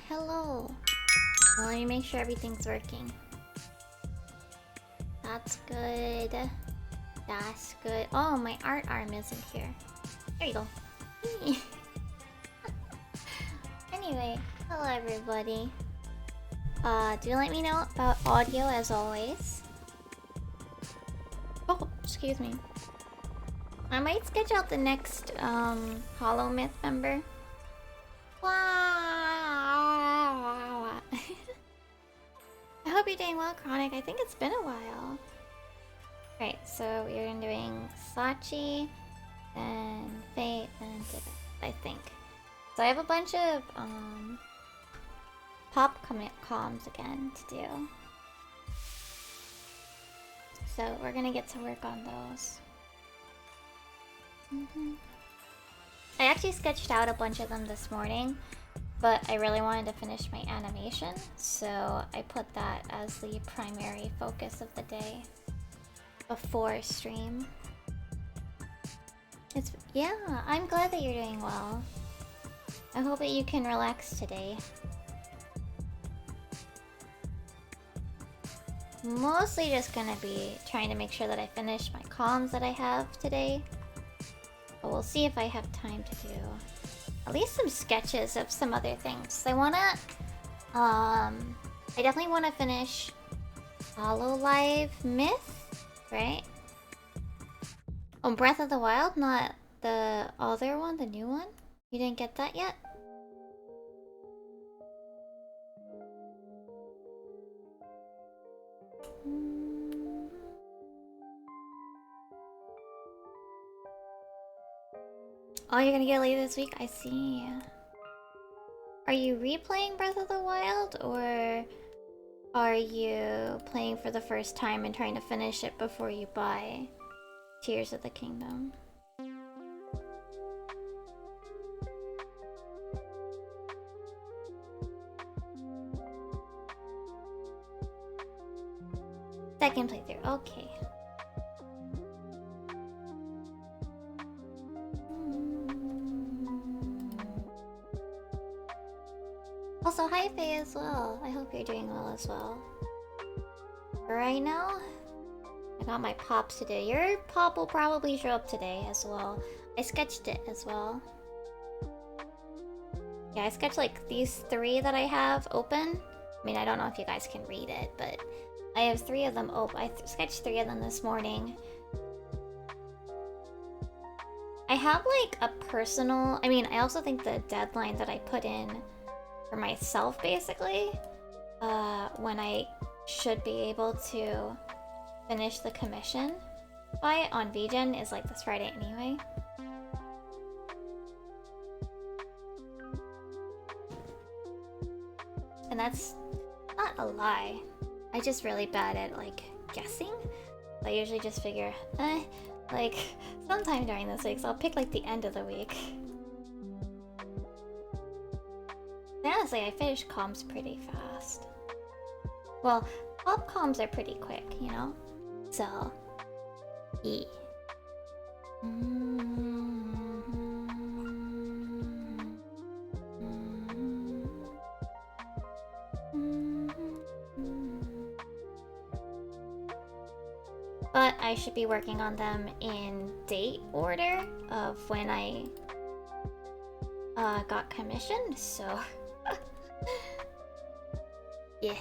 Hello. Well, let me make sure everything's working. That's good. That's good. Oh, my art arm isn't here. There you go. Anyway, hello everybody. Do let me know about audio as always. Oh, excuse me. I might sketch out the next Hollow Myth member. I hope you're doing well, Chronic. I think it's been a while. Right, so we're doing Sachi, and Fate, and Divot, I think. So I have a bunch of comms again to do. So we're gonna get to work on those. I actually sketched out a bunch of them this morning, but I really wanted to finish my animation, so I put that as the primary focus of the day before stream. Yeah, I'm glad that you're doing well. I hope that you can relax today. Mostly just gonna be trying to make sure that I finish my comms that I have today. But we'll see if I have time to do at least some sketches of some other things. I definitely wanna finish Hololive Myth, right? Oh, Breath of the Wild, not the other one, the new one? You didn't get that yet? Oh, you're gonna get late this week? I see. Are you replaying Breath of the Wild, or are you playing for the first time and trying to finish it before you buy Tears of the Kingdom? Second playthrough, okay. Also, hi Faye as well. I hope you're doing well as well. Right now, I got my pops to do. Your pop will probably show up today as well. I sketched it as well. Yeah, I sketched like these 3 that I have open. I mean, I don't know if you guys can read it, but I have 3 of them open. I sketched 3 of them this morning. I have like a personal... I mean, I also think the deadline that I put in for myself, basically, when I should be able to finish the commission by on VGen is like this Friday anyway. And that's not a lie. I'm just really bad at like guessing. I usually just figure, like sometime during this week, so I'll pick like the end of the week. Honestly, I finish comms pretty fast. Well, pop comms are pretty quick, you know? So, yeah. But I should be working on them in date order of when I got commissioned, so yeah.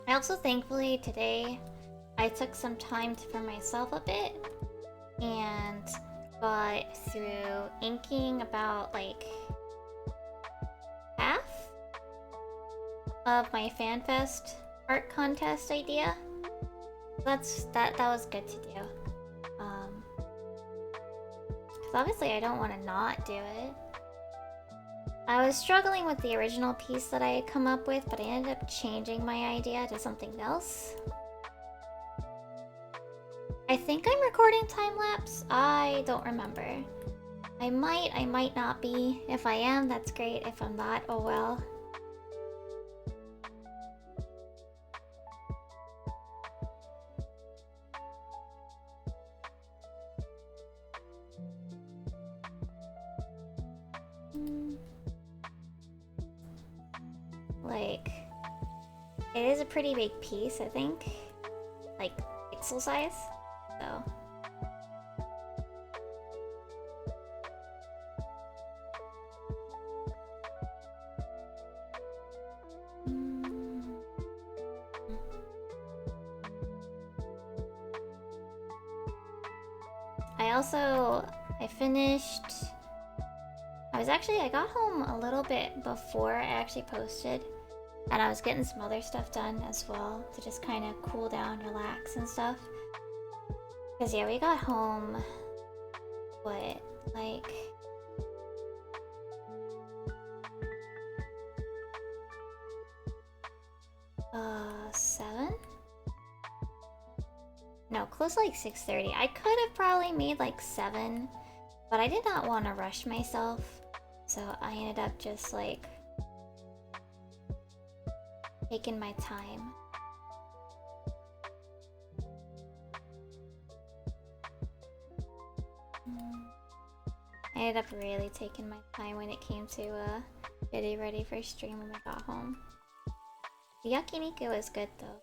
I also thankfully today I took some time for myself a bit and got through inking about like half of my FanFest art contest idea. That was good to do. 'Cause obviously I don't want to not do it. I was struggling with the original piece that I had come up with, but I ended up changing my idea to something else. I think I'm recording time-lapse. I don't remember. I might not be. If I am, that's great. If I'm not, oh well. Like, it is a pretty big piece, I think. Like, pixel size, so. I finished... I got home a little bit before I actually posted. And I was getting some other stuff done as well to just kind of cool down, relax and stuff. Because yeah, we got home, what, like... 7? No, close to like 6:30. I could have probably made like 7, but I did not want to rush myself. So I ended up just like taking my time. I ended up really taking my time when it came to getting ready for stream when we got home. The yakiniku was good though.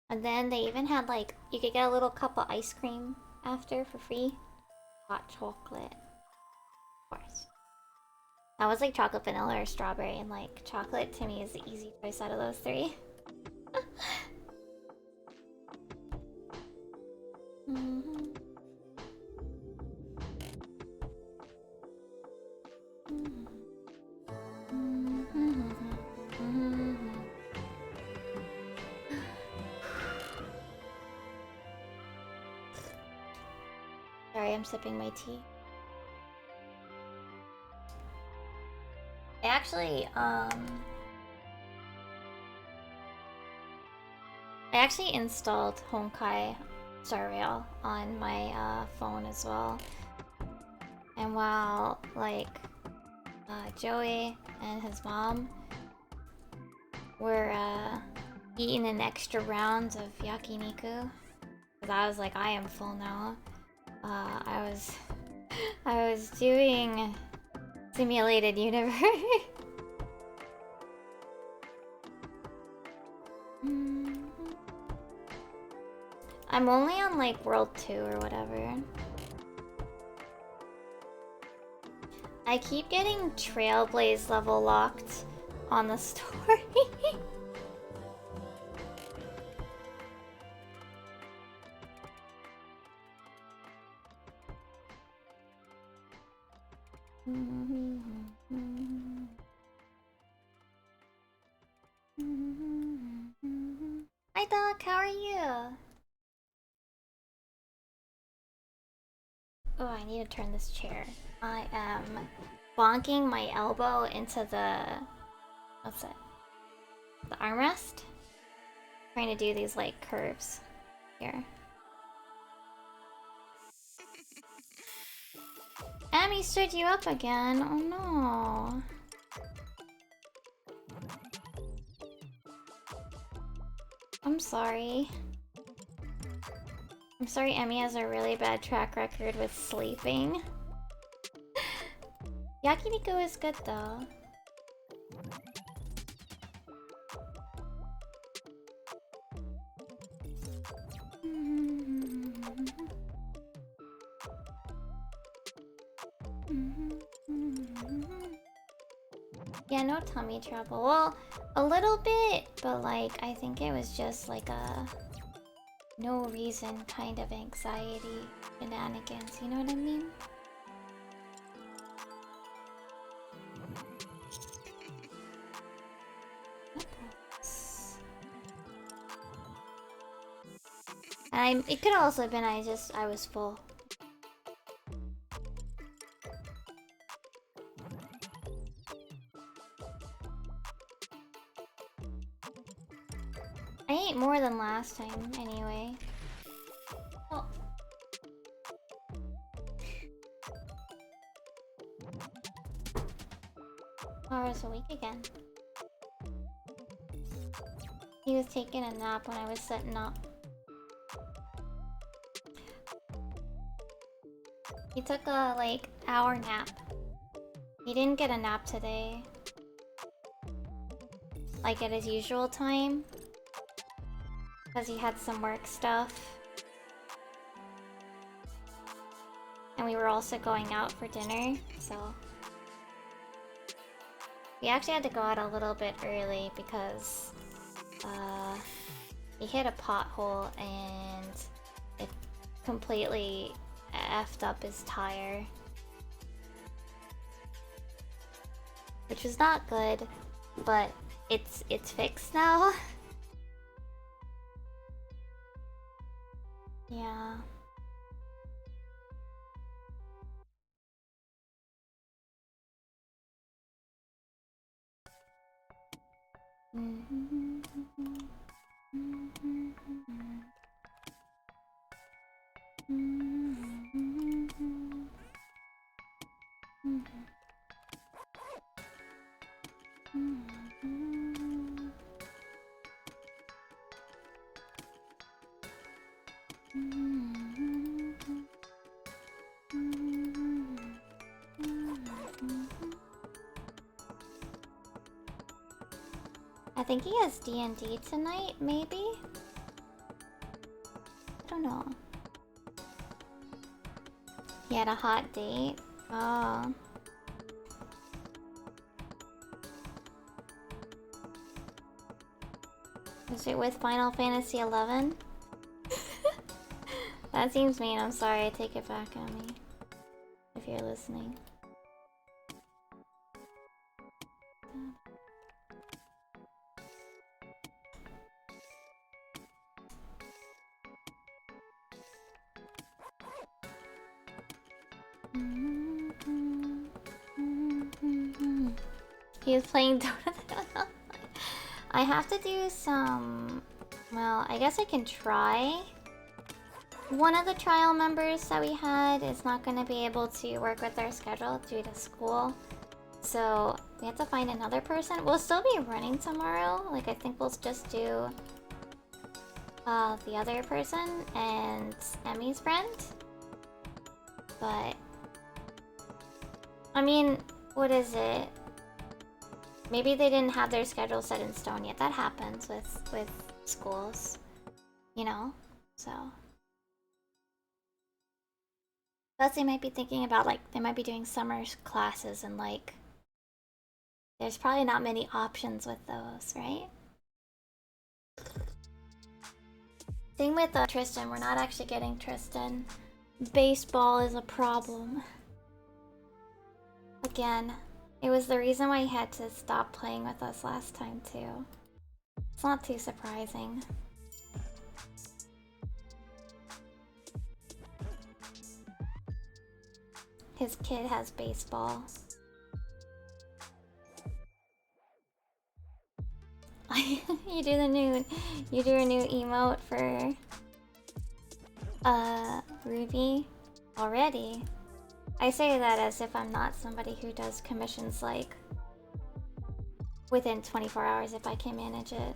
And then they even had like, you could get a little cup of ice cream after for free. Hot chocolate. Of course. That was like chocolate, vanilla, or strawberry, and like chocolate to me is the easy choice out of those three. Sorry, I'm sipping my tea. I actually installed Honkai Star Rail on my phone as well. And while like Joey and his mom were eating an extra round of yakiniku, because I was like, I am full now. I was doing Simulated Universe. I'm only on like World 2 or whatever. I keep getting Trailblaze level locked on the story. Hi Doc, how are you? Oh, I need to turn this chair. I am bonking my elbow into the... what's it? The armrest? Trying to do these like curves here. Amy stood you up again. Oh no. I'm sorry. I'm sorry Emmy has a really bad track record with sleeping. Yakiniku is good though. Yeah, no tummy trouble. Well, a little bit, but like I think it was just like a no reason kind of anxiety shenanigans, you know what I mean? It could also have been I was full. I ate more than last time anyway. Oh. Hours a week again. He was taking a nap when I was setting up. He took a like hour nap. He didn't get a nap today. Like at his usual time. Because he had some work stuff. And we were also going out for dinner, so... We actually had to go out a little bit early because he hit a pothole and it completely effed up his tire. Which is not good, but it's fixed now. Yeah. I think he has D&D tonight, maybe? I don't know. He had a hot date? Oh. Was it with Final Fantasy 11? That seems mean, I'm sorry, I take it back on me. If you're listening. He was playing Dota. I have to do some... Well, I guess I can try. One of the trial members that we had is not going to be able to work with our schedule due to school. So we have to find another person. We'll still be running tomorrow. Like, I think we'll just do the other person and Emmy's friend. But I mean, what is it? Maybe they didn't have their schedule set in stone yet. That happens with schools, you know? So plus they might be thinking about, like, they might be doing summer classes and, like, there's probably not many options with those, right? Same with Tristan. We're not actually getting Tristan. Baseball is a problem. Again, it was the reason why he had to stop playing with us last time too. It's not too surprising. His kid has baseball. you do a new emote for Ruby already. I say that as if I'm not somebody who does commissions, like, within 24 hours if I can manage it.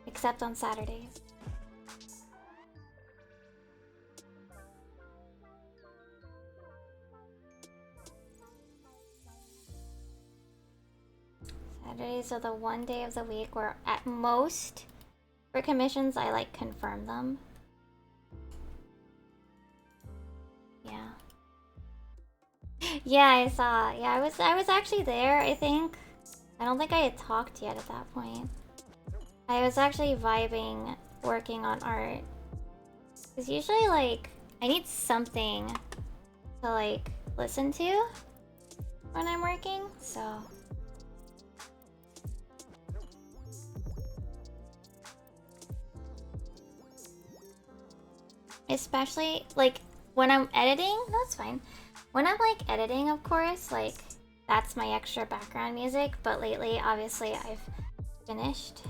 Except on Saturdays. Saturdays are the one day of the week where at most for commissions I, like, confirm them. Yeah. Yeah, I saw. Yeah, I was actually there, I think. I don't think I had talked yet at that point. I was actually vibing working on art. Cause usually, like, I need something to, like, listen to when I'm working, so. Especially, like, when I'm editing, no, it's fine. When I'm, like, editing, of course, like, that's my extra background music, but lately, obviously, I've finished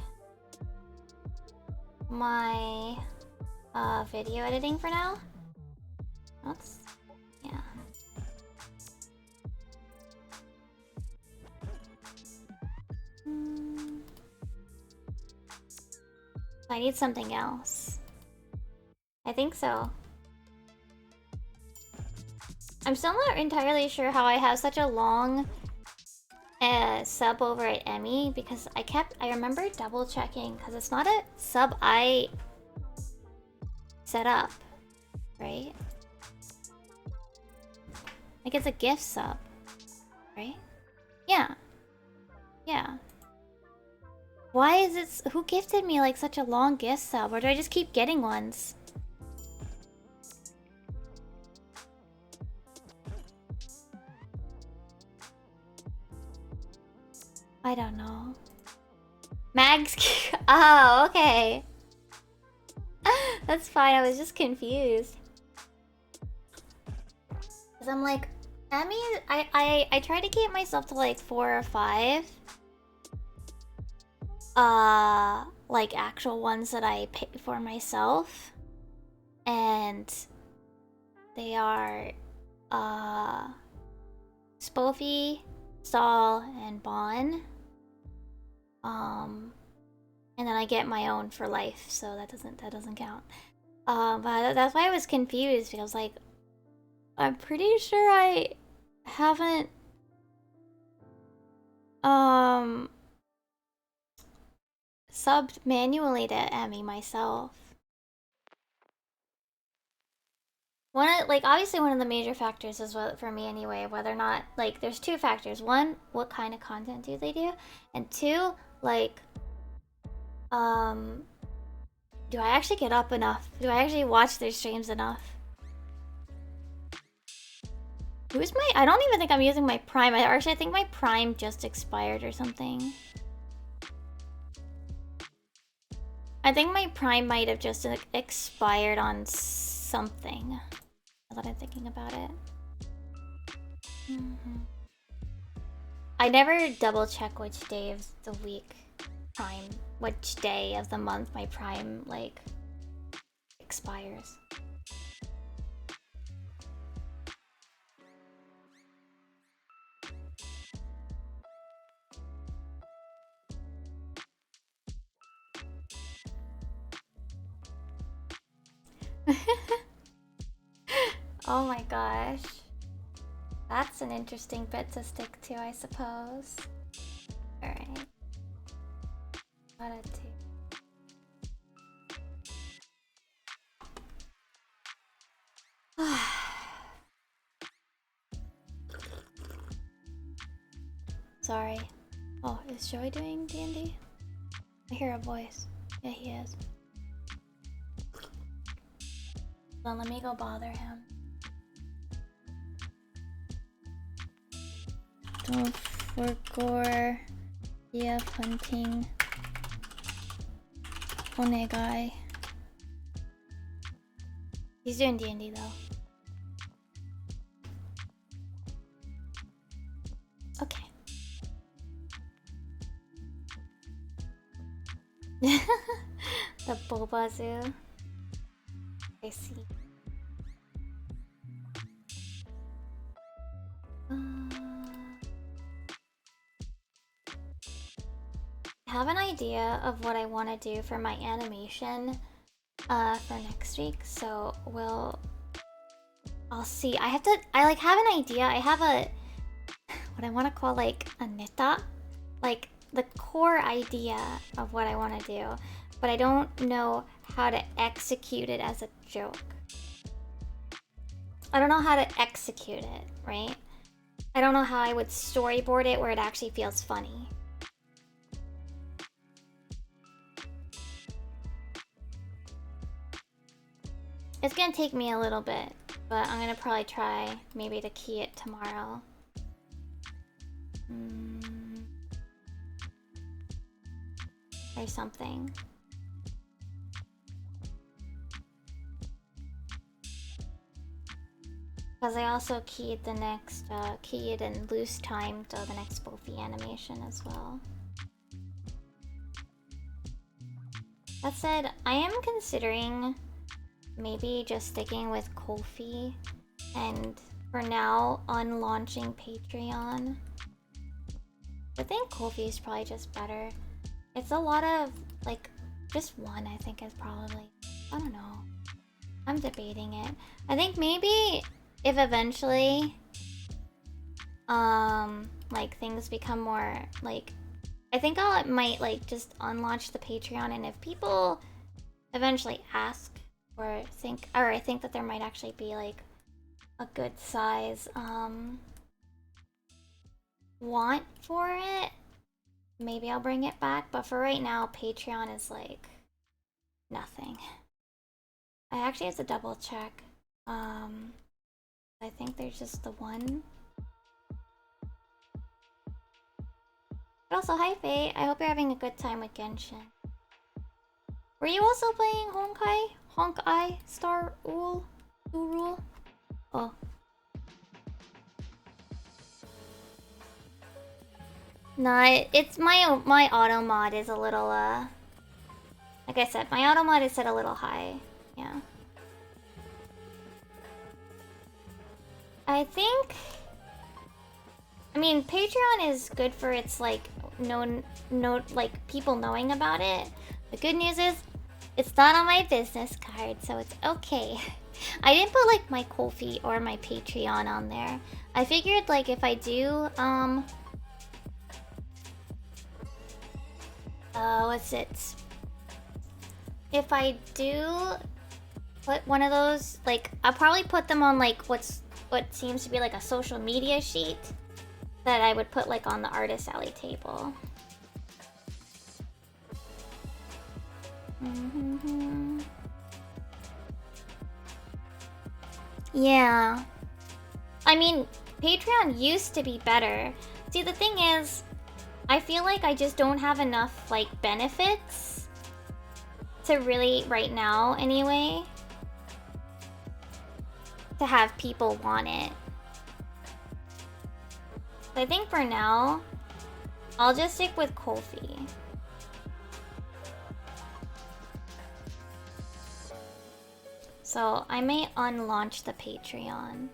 my video editing for now. That's, yeah. I need something else. I think so. I'm still not entirely sure how I have such a long sub over at Emmy, because I remember double checking, because it's not a sub I set up, right? Like, it's a gift sub, right? Yeah. Yeah. Why is it... Who gifted me, like, such a long gift sub? Or do I just keep getting ones? I don't know. Mags... Oh, okay. That's fine, I was just confused. Cause I'm like, Emmy, I try to keep myself to like 4 or 5. Like actual ones that I pay for myself. And they are, Spoofy, Saul, and Bon. And then I get my own for life, so that doesn't count. But that's why I was confused, because like, I'm pretty sure I haven't subbed manually to Emmy myself. Obviously one of the major factors is what, for me anyway, whether or not, like, there's two factors. One, what kind of content do they do? And two, like, do I actually get up enough? Do I actually watch their streams enough? Who's my... I don't even think I'm using my Prime. I think my Prime just expired or something. I think my Prime might have just expired on something. Now that I'm thinking about it. I never double check which day of the week Prime... Which day of the month my Prime, like, expires. Oh my gosh. That's an interesting bit to stick to, I suppose. Alright. What a two. Sorry. Oh, is Joey doing D&D? I hear a voice. Yeah, he is. Well, let me go bother him. Don't forgore DF hunting. Onegai. He's doing D&D though. Okay. The Boba Zoo. I see. I have an idea of what I want to do for my animation for next week, so I'll see. I have an idea. I have what I want to call like a neta, like the core idea of what I want to do, but I don't know how to execute it as a joke. I don't know how to execute it, right? I don't know how I would storyboard it where it actually feels funny. It's gonna take me a little bit, but I'm gonna probably try maybe to key it tomorrow. Or something. Because I also keyed the next, keyed and loose timed the next Boofy animation as well. That said, I am considering maybe just sticking with Ko-fi and for now unlaunching Patreon. I think Ko-fi is probably just better. It's a lot of, like, just one I think is probably, I don't know. I'm debating it. I think maybe if eventually, like things become more, like, I think might, like, just unlaunch the Patreon, and if people eventually ask or I think that there might actually be, like, a good size, want for it, maybe I'll bring it back. But for right now, Patreon is like nothing. I actually have to double check. I think there's just the one. But also, hi Faye. I hope you're having a good time with Genshin. Were you also playing Honkai? Honkai Star Rule? Rule? Oh. No, it's my auto mod is a little like I said, my auto mod is set a little high. Yeah. I think, I mean, Patreon is good for its like like people knowing about it. The good news is it's not on my business card, so it's okay. I didn't put like my Ko-fi or my Patreon on there. I figured like if I do what's it? If I do put one of those, like I'll probably put them on like what seems to be like a social media sheet that I would put like on the artist alley table. Yeah. I mean, Patreon used to be better. See, the thing is, I feel like I just don't have enough like benefits to really, right now anyway, to have people want it. So I think for now, I'll just stick with Ko-fi. So I may unlaunch the Patreon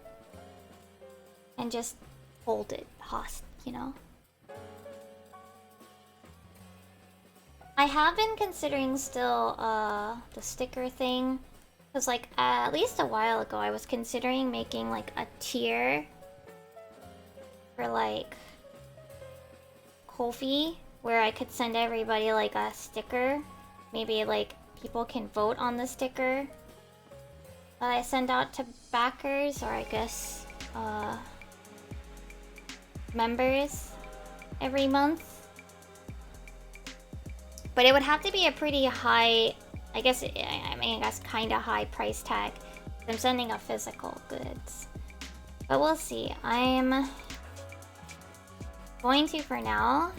and just hold it hostage, you know? I have been considering still the sticker thing, because like at least a while ago I was considering making like a tier for like Ko-fi where I could send everybody like a sticker. Maybe like people can vote on the sticker that I send out to backers, or I guess members every month. But it would have to be a pretty high, I guess kind of high price tag. I'm sending a physical goods. But we'll see. I'm going to for now.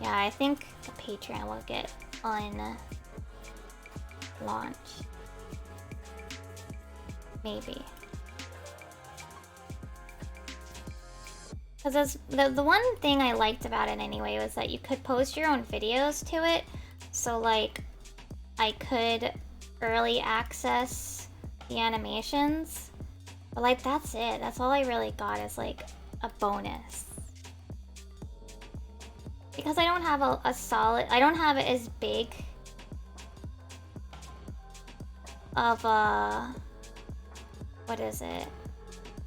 Yeah, I think the Patreon will get on launch. Maybe. Because the one thing I liked about it anyway was that you could post your own videos to it. So like, I could early access the animations. But like, that's it. That's all I really got is like a bonus. Because I don't have a solid, I don't have it as big of a, what is it,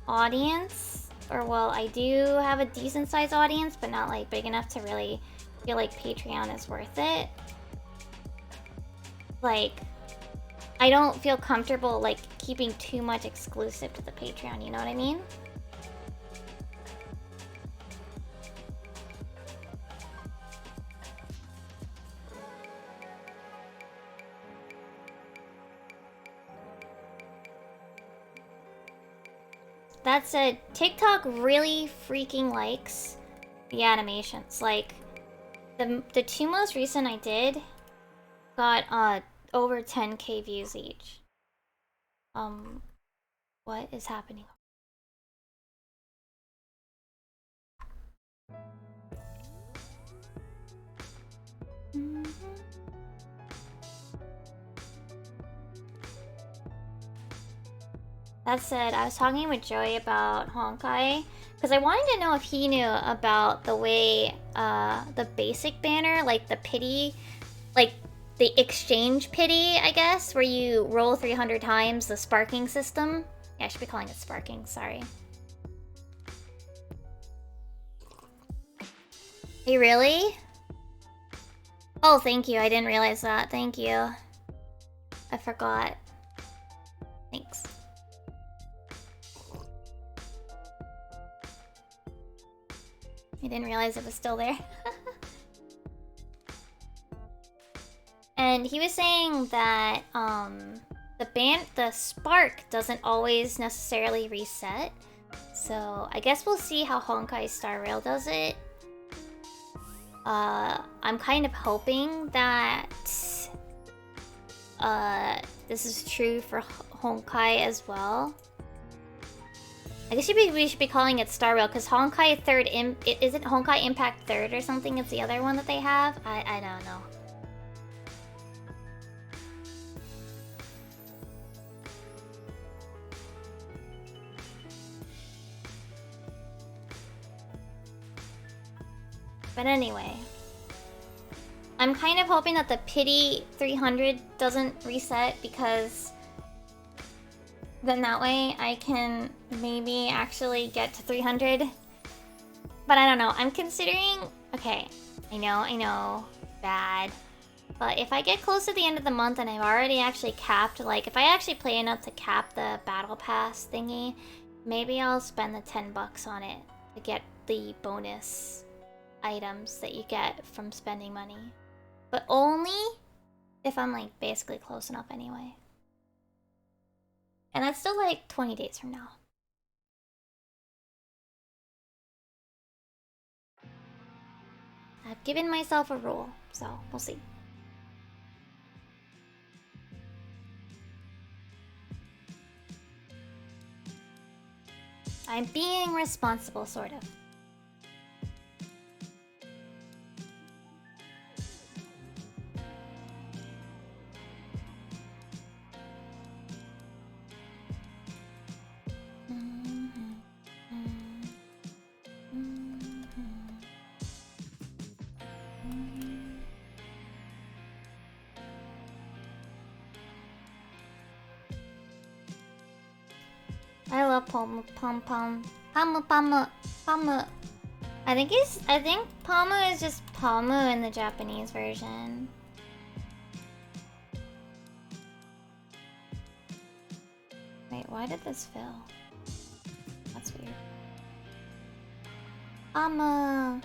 audience. Or well, I do have a decent sized audience, but not like big enough to really feel like Patreon is worth it. Like, I don't feel comfortable like keeping too much exclusive to the Patreon, you know what I mean? That said, TikTok really freaking likes the animations. Like, the two most recent I did got over 10k views each. What is happening? That said, I was talking with Joey about Honkai because I wanted to know if he knew about the way the basic banner, like the pity, like the exchange pity, I guess, where you roll 300 times, the sparking system. Yeah, I should be calling it sparking, sorry. Hey, really? Oh, thank you. I didn't realize that. Thank you. I forgot. Thanks. I didn't realize it was still there. And he was saying that the spark doesn't always necessarily reset. So I guess we'll see how Honkai Star Rail does it. I'm kind of hoping that this is true for Honkai as well. I guess we should be calling it Star Rail because Honkai Third is it Honkai Impact Third or something? It's the other one that they have. I don't know. But anyway, I'm kind of hoping that the pity 300 doesn't reset because then that way I can maybe actually get to 300. But I don't know. I'm considering... Okay, I know, bad. But if I get close to the end of the month and I've already actually capped, like if I actually play enough to cap the battle pass thingy, maybe I'll spend the 10 bucks on it to get the bonus items that you get from spending money. But only if I'm like basically close enough anyway. And that's still like 20 days from now. I've given myself a rule, so we'll see. I'm being responsible, sort of. I love Pomu. I think Pomu is just Pomu in the Japanese version. Wait, why did this fail? That's weird. Pomu.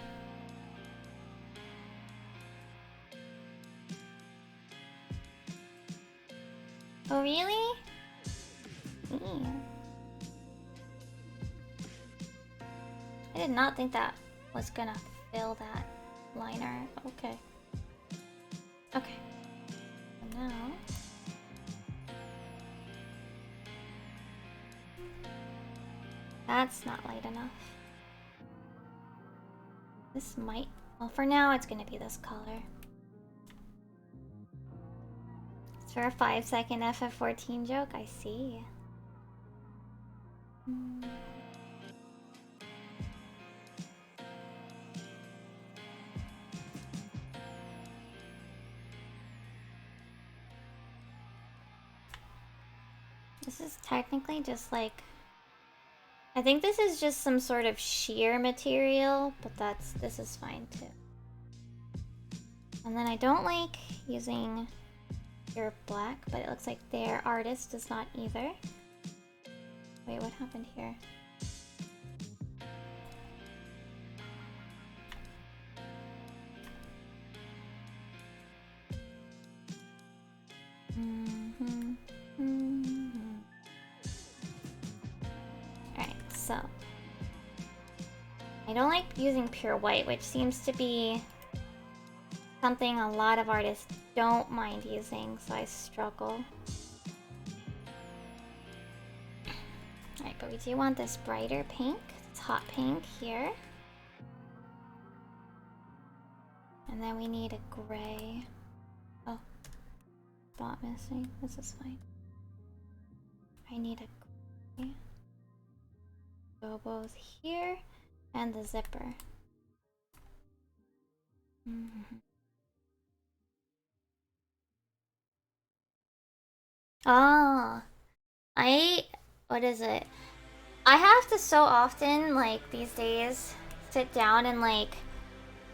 Oh really? Ew. I did not think that was gonna fill that liner. Okay. Okay. So now... That's not light enough. This might... Well, for now, it's gonna be this color. It's for a 5-second FF14 joke? I see. This is technically just like... I think this is just some sort of sheer material, but this is fine too. And then I don't like using pure black, but it looks like their artist does not either. Wait, what happened here? Alright, so I don't like using pure white, which seems to be something a lot of artists don't mind using, so I struggle. Alright, but we do want this brighter pink, this hot pink here. And then we need a gray. Oh, spot missing. This is fine. I need a gray. Go both here and the zipper. Oh, what is it? I have to so often, like, these days, sit down and, like,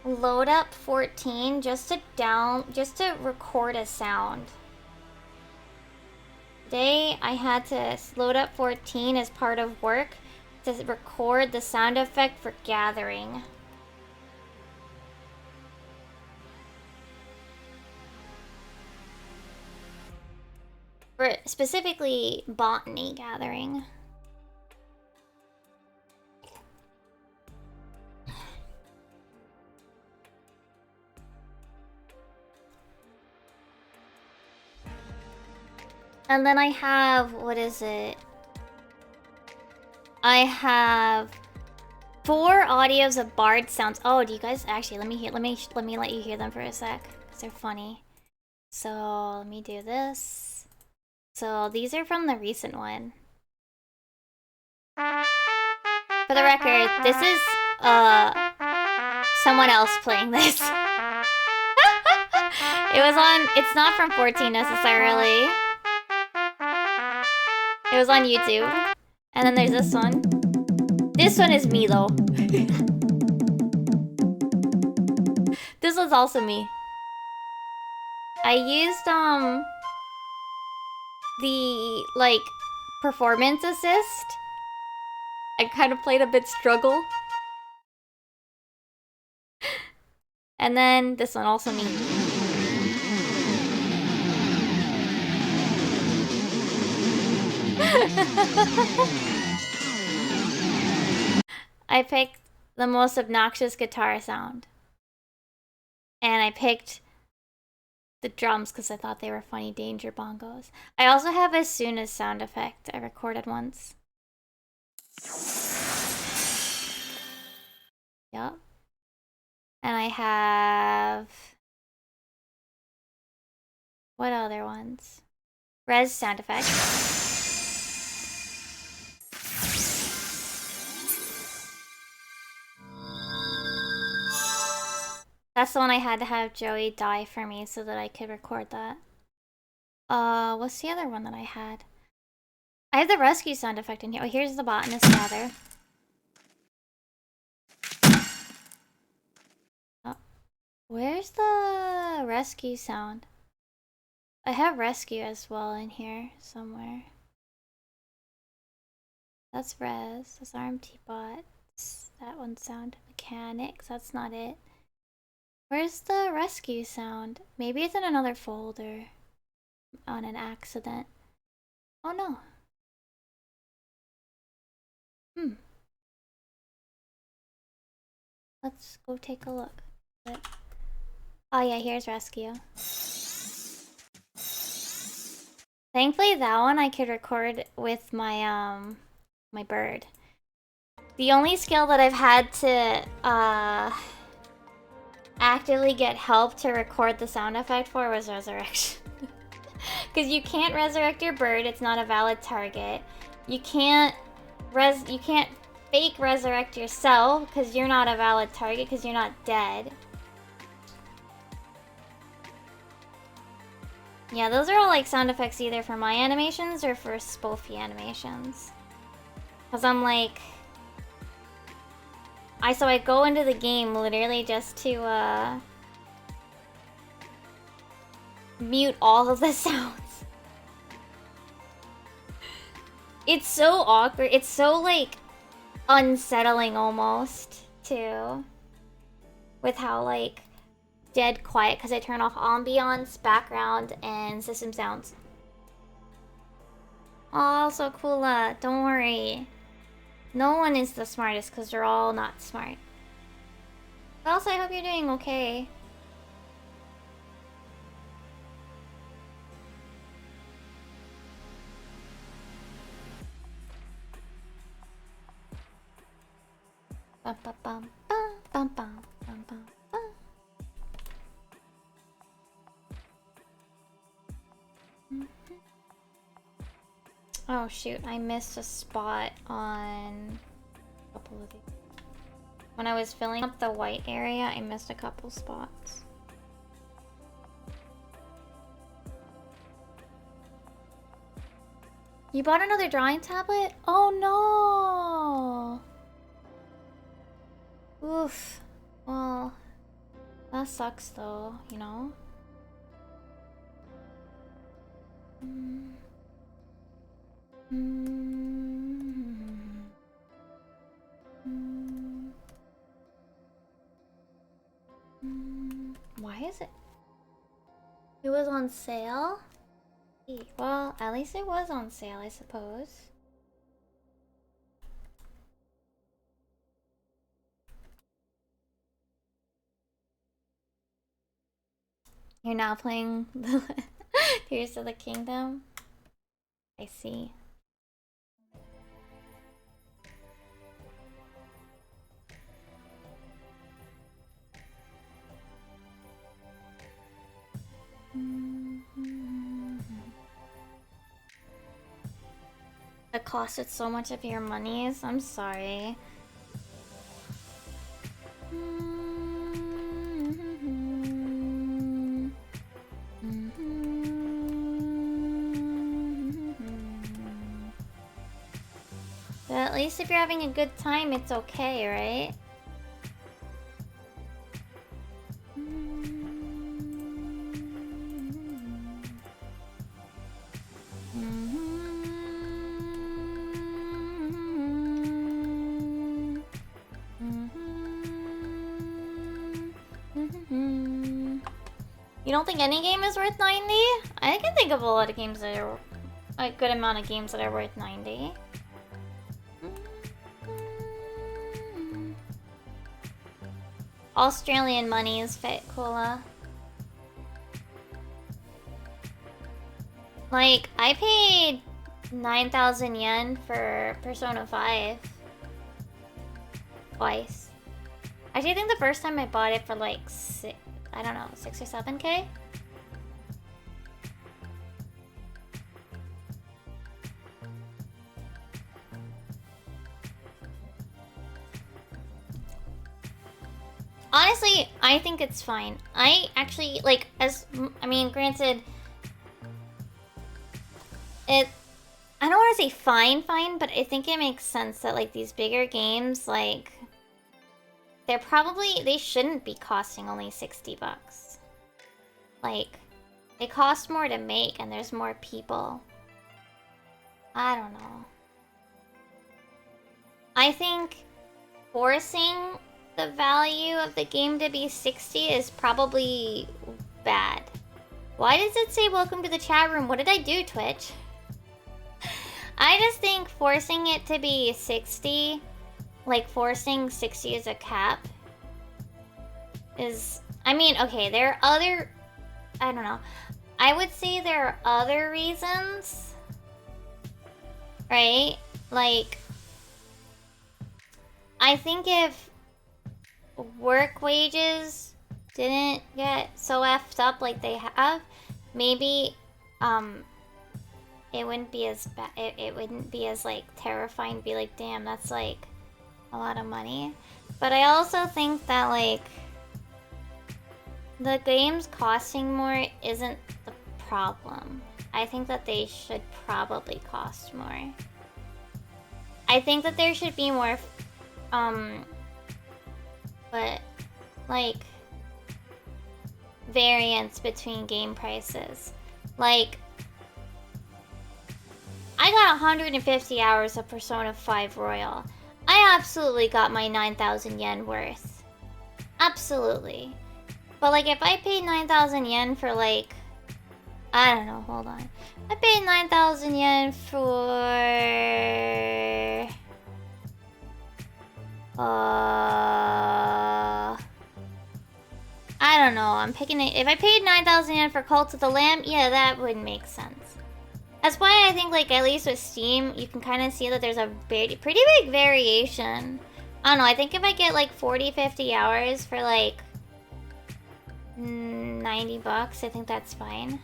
load up 14 just to record a sound. Today, I had to load up 14 as part of work to record the sound effect for gathering. For specifically botany gathering. And then I have, what is it? I have 4 audios of bard sounds. Oh, do you guys actually let me let you hear them for a sec, because they're funny. So let me do this. So these are from the recent one. For the record, this is someone else playing this. It's not from 14 necessarily. It was on YouTube. And then there's this one. This one is me though. This was also me. I used the like performance assist. I kind of played a bit struggle. And then this one also me. I picked the most obnoxious guitar sound. And I picked the drums because I thought they were funny danger bongos. I also have as soon as sound effect I recorded once. Yep. And I have... what other ones? Res sound effect. That's the one I had to have Joey die for me so that I could record that. What's the other one that I had? I have the rescue sound effect in here. Oh, here's the botanist gather. Oh. Where's the rescue sound? I have rescue as well in here somewhere. That's res. That's RMT bots. That one sound. Mechanics. That's not it. Where's the rescue sound? Maybe it's in another folder. On an accident. Oh no. Let's go take a look. Oh yeah, here's rescue. Thankfully that one I could record with my my bird. The only skill that I've had to actively get help to record the sound effect for was resurrection. Because you can't resurrect your bird, it's not a valid target. You can't fake resurrect yourself because you're not a valid target because you're not dead. Yeah, those are all like sound effects either for my animations or for spoofy animations. Because I'm like... So I go into the game literally just to mute all of the sounds. It's so awkward. It's so like unsettling almost too. With how like dead quiet because I turn off ambiance, background, and system sounds. Oh, so cool. Don't worry. No one is the smartest because they're all not smart. But also, I hope you're doing okay. Bum, bum, bum, bum, bum, bum, bum, bum, bum. Oh shoot, I missed a spot on a couple of these. When I was filling up the white area, I missed a couple spots. You bought another drawing tablet? Oh no! Oof. Well, that sucks though, you know? Why is it? It was on sale? Well, at least it was on sale, I suppose. You're now playing the Tears of the Kingdom? I see. It costed so much of your monies. I'm sorry. But at least if you're having a good time, it's okay, right? You don't think any game is worth 90? I can think of a lot of games that are a good amount of games that are worth 90. Australian money is fit, Cola. Like, I paid 9,000 yen for Persona 5. Twice. Actually, I think the first time I bought it for like, I don't know, 6 or 7K? Honestly, I think it's fine. I actually, like, I mean, granted, I don't want to say fine, but I think it makes sense that, like, these bigger games, like, they shouldn't be costing only 60 bucks. Like, they cost more to make and there's more people. I don't know. I think forcing the value of the game to be 60 is probably bad. Why does it say welcome to the chat room? What did I do, Twitch? I just think forcing it to be 60, like forcing 60 as a cap, is... I mean, okay, there are other... I don't know. I would say there are other reasons, right? Like, I think if work wages didn't get so effed up like they have, maybe it wouldn't be as bad. It wouldn't be as like terrifying. Be like, damn, that's like a lot of money. But I also think that like the games costing more isn't the problem. I think that they should probably cost more. I think that there should be more but like variance between game prices. Like, I got 150 hours of Persona 5 Royal. I absolutely got my 9,000 yen worth. Absolutely. But like, if I paid 9,000 yen for like, I don't know, hold on. I paid 9,000 yen for I don't know, I'm picking it. If I paid 9,000 yen for Cult of the Lamb, yeah, that would make sense. That's why I think, like, at least with Steam, you can kind of see that there's a pretty big variation. I don't know, I think if I get, like, 40, 50 hours for, like, 90 bucks, I think that's fine.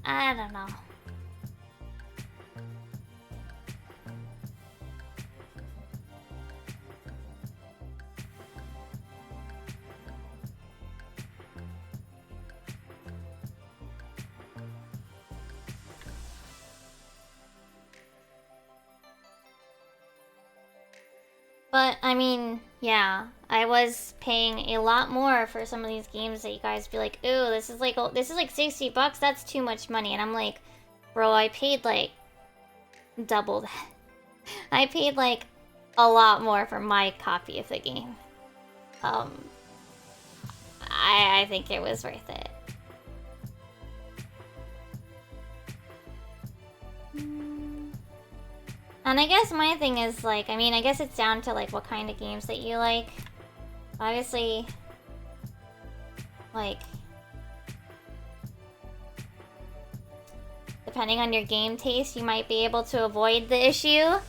I don't know. But, I mean, yeah, I was paying a lot more for some of these games that you guys be like, ooh, this is like 60 bucks, that's too much money. And I'm like, bro, I paid like double that. I paid like a lot more for my copy of the game. I think it was worth it. And I guess my thing is like, I mean, I guess it's down to like what kind of games that you like. Obviously, like, depending on your game taste, you might be able to avoid the issue.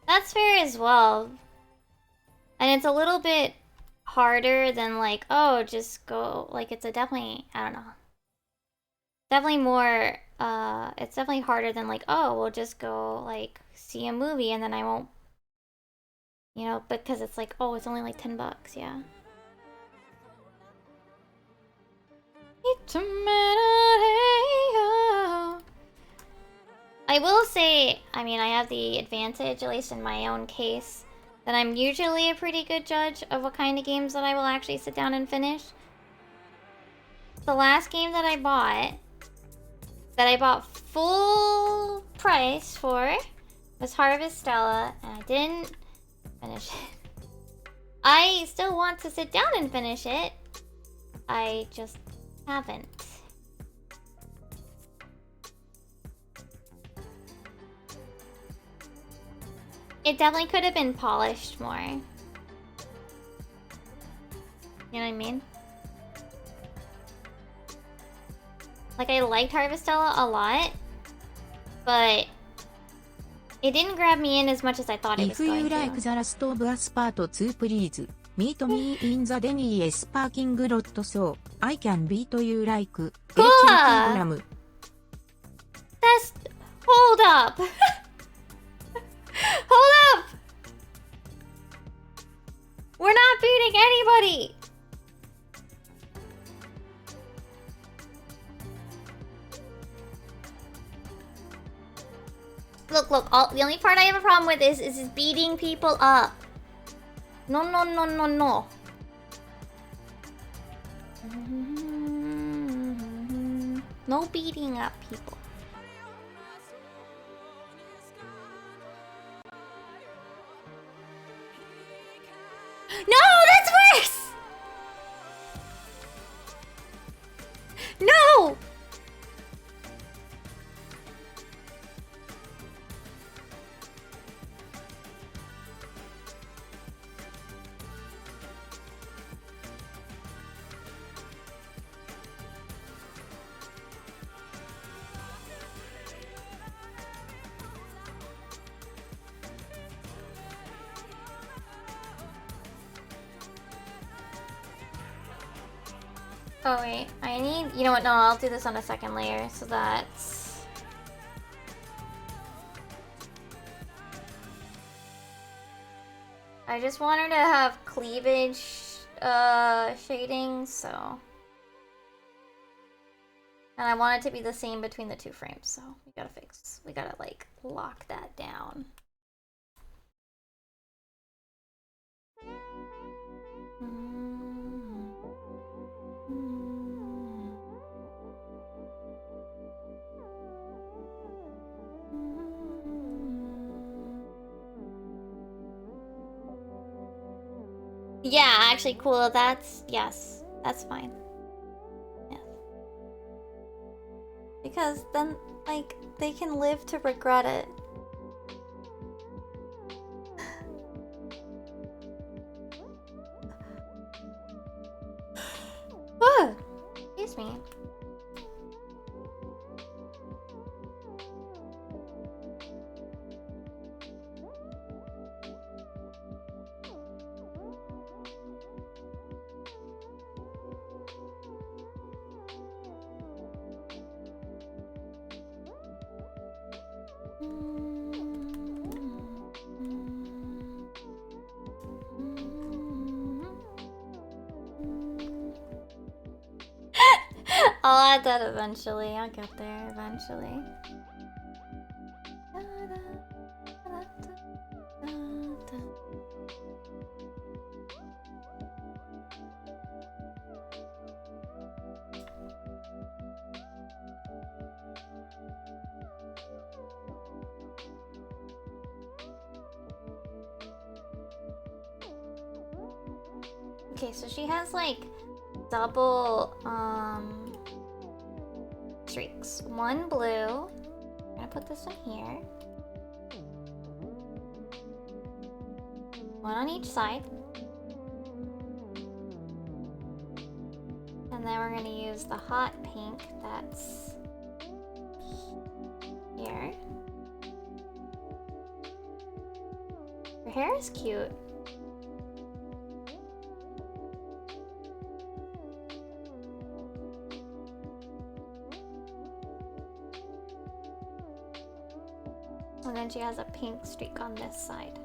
That's fair as well. And it's a little bit harder than like, oh, just go, like it's a definitely, I don't know. Definitely more, it's definitely harder than like, oh, we'll just go like see a movie and then I won't, you know, because it's like, oh, it's only like $10, yeah. I will say, I mean, I have the advantage, at least in my own case, that I'm usually a pretty good judge of what kind of games that I will actually sit down and finish. The last game that I bought full price for, was Harvestella, and I didn't finish it. I still want to sit down and finish it. I just haven't. It definitely could have been polished more. You know what I mean? Like, I liked Harvestella a lot, but it didn't grab me in as much as I thought it was going to. If you like the Last of Us Part 2, please meet me in the Denny's parking lot so I can beat you like Cool. program. That's... Hold up! Hold up! We're not beating anybody! Look, the only part I have a problem with is beating people up. No. No beating up people. No, that's worse! No! Oh wait, I need... You know what, no, I'll do this on a second layer, so that's... I just want her to have cleavage, shading, so... And I want it to be the same between the two frames, so we gotta, like, lock that down. Yeah, actually, cool. Yes, that's fine. Yes. Because then, like, they can live to regret it. Excuse me. I'll add that eventually. I'll get there eventually. Okay, so she has like double streaks. One blue. I'm gonna put this one here. One on each side. And then we're gonna use the hot pink that's here. Her hair is cute. And then she has a pink streak on this side.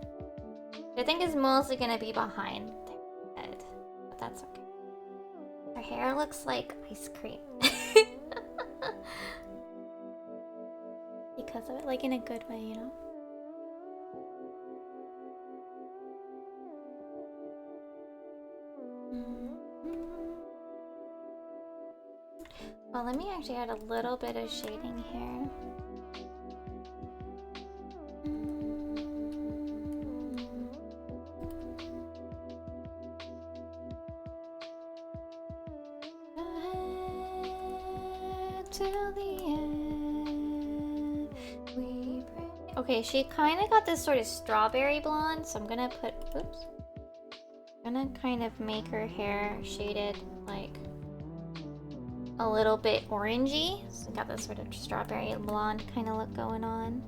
I think is mostly gonna be behind the head, but that's okay. Her hair looks like ice cream. Because of it, like in a good way, you know? Well, let me actually add a little bit of shading here. Till the end, we pray. Okay, she kind of got this sort of strawberry blonde, so I'm gonna put, oops. I'm gonna kind of make her hair shaded like a little bit orangey. So got this sort of strawberry blonde kind of look going on.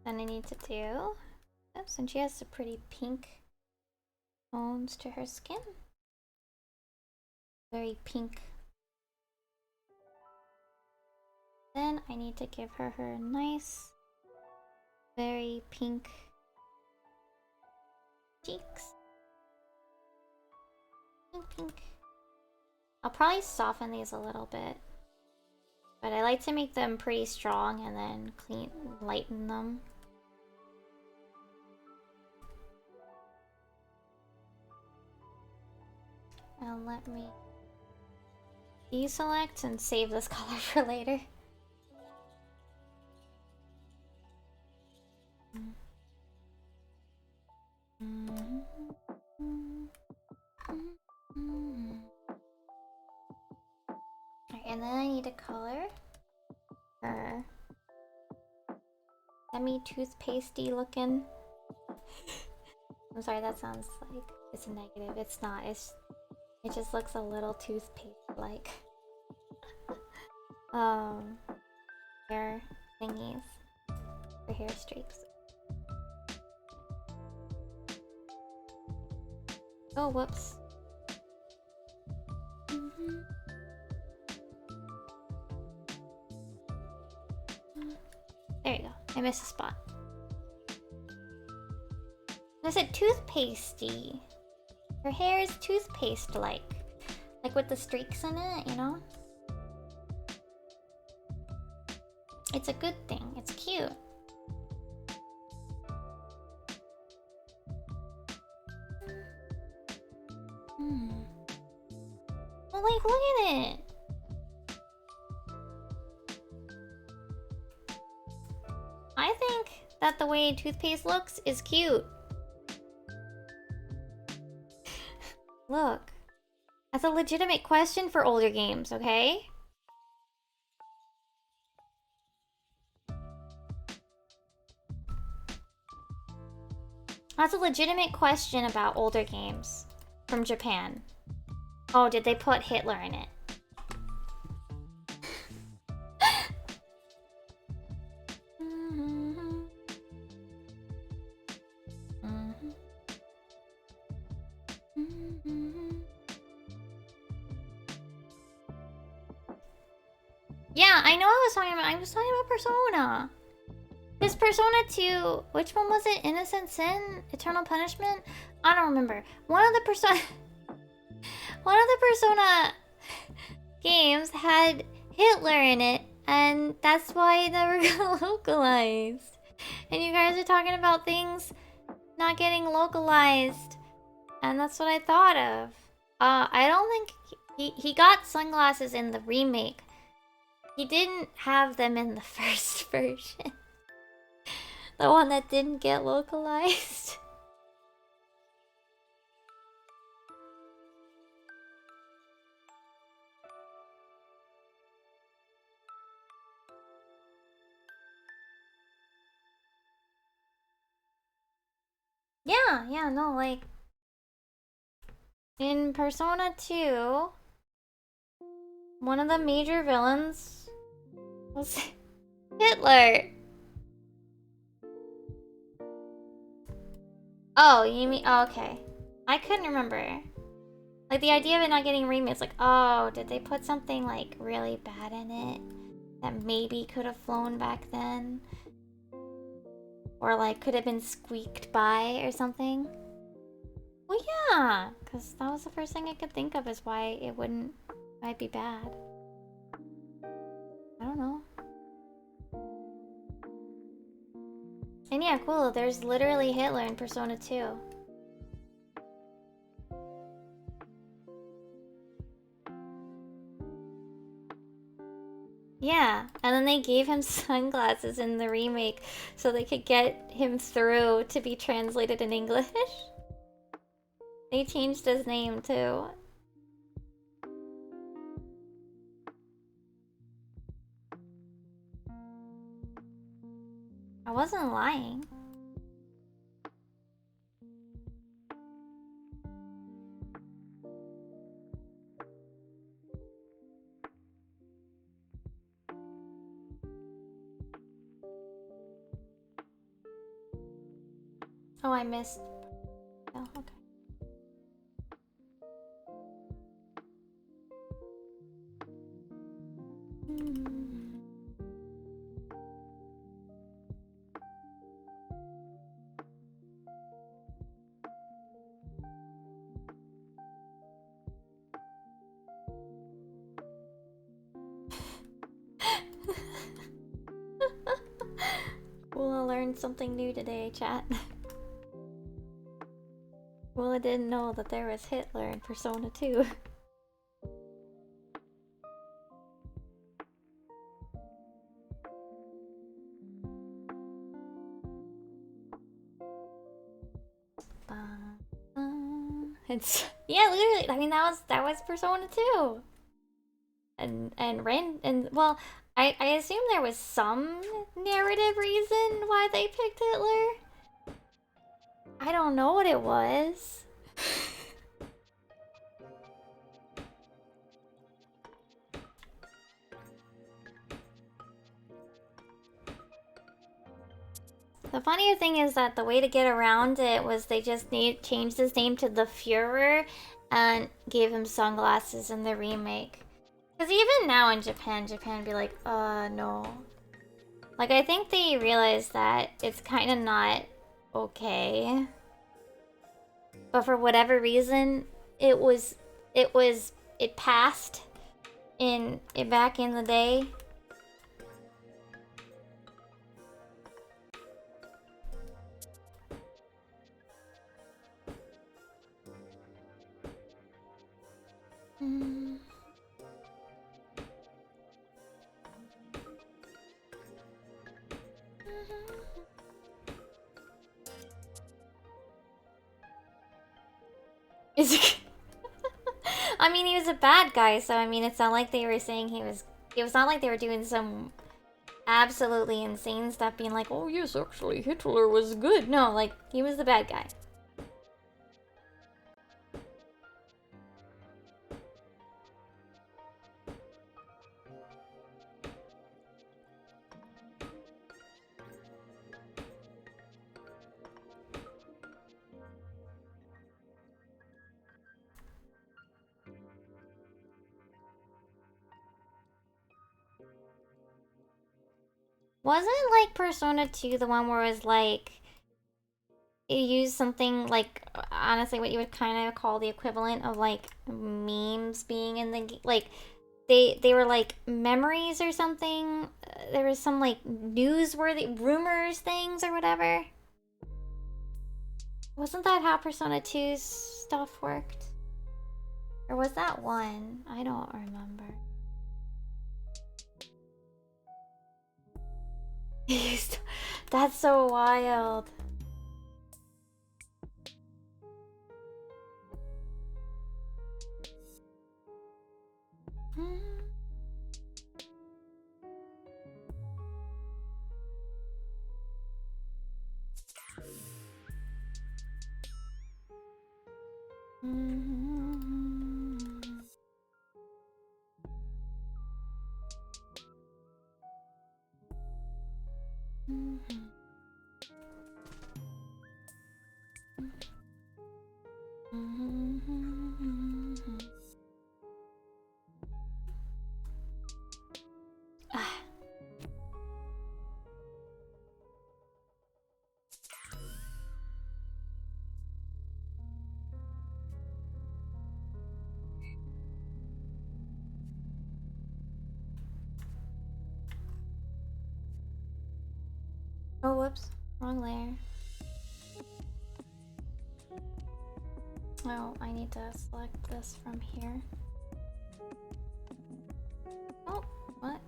Then I need to do, oops, and she has some pretty pink tones to her skin. Very pink. Then I need to give her her nice, very pink cheeks. Pink, pink. I'll probably soften these a little bit. But I like to make them pretty strong and then lighten them. And let me deselect and save this color for later. Alright, and then I need to color her semi-toothpastey looking. I'm sorry, that sounds like it's a negative. It's not. It just looks a little toothpaste-like. Hair thingies. For hair streaks. Oh, whoops. There you go. I missed a spot. I said toothpastey. Her hair is toothpaste-like. Like with the streaks in it, you know? It's a good thing. It's cute. Well, like, look at it. I think that the way toothpaste looks is cute. Look. That's a legitimate question for older games, okay? That's a legitimate question about older games from Japan. Oh, did they put Hitler in it? Yeah, I know I was talking about Persona. This Persona 2, which one was it? Innocent Sin? Eternal Punishment? I don't remember. One of the Persona games had Hitler in it, and that's why it never got localized. And you guys are talking about things not getting localized. And that's what I thought of. I don't think he got sunglasses in the remake. He didn't have them in the first version. The one that didn't get localized. Yeah, no, like in Persona 2, one of the major villains was Hitler. Oh, you mean okay. I couldn't remember. Like the idea of it not getting remixed, like, oh, did they put something like really bad in it that maybe could have flown back then? Or like could have been squeaked by or something? Well, yeah, because that was the first thing I could think of is why it might be bad. I don't know. And yeah, cool, there's literally Hitler in Persona 2. Yeah, and then they gave him sunglasses in the remake so they could get him through to be translated in English. They changed his name too. I wasn't lying. Oh, I missed. Oh, okay. Wula learned something new today, chat. Wula didn't know that there was Hitler in Persona 2. It's yeah, literally. I mean, that was Persona 2, and Ren and well, I assume there was some narrative reason why they picked Hitler. I don't know what it was. The funnier thing is that the way to get around it was they just changed his name to the Führer and gave him sunglasses in the remake. Because even now in Japan be like, no. Like, I think they realized that it's kind of not okay. But for whatever reason, it passed back in the day. I mean, he was a bad guy, so I mean, it's not like they were saying he was. It was not like they were doing some absolutely insane stuff, being like, "Oh yes, actually, Hitler was good." No, like he was the bad guy. Wasn't like Persona 2 the one where it was like it used something like honestly what you would kind of call the equivalent of like memes being in the like they were like memories or something. There was some like newsworthy rumors things or whatever. Wasn't that how Persona 2's stuff worked? Or was that 1? I don't remember. That's so wild. Oh, whoops. Wrong layer. Oh, I need to select this from here. Oh, what?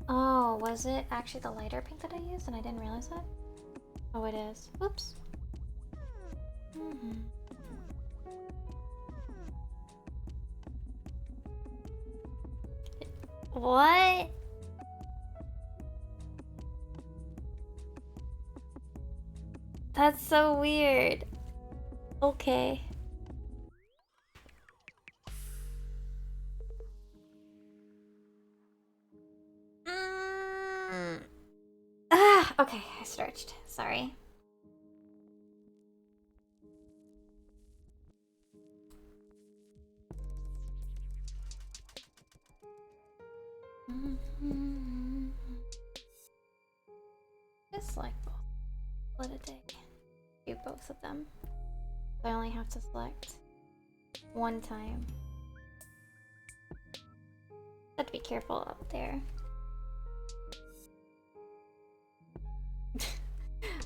Oh, was it actually the lighter pink that I used and I didn't realize that? Oh, it is. Whoops. What? That's so weird. Okay. Okay, I stretched. Sorry. Just like both. Split a day. Do both of them. I only have to select one time. Have to be careful up there.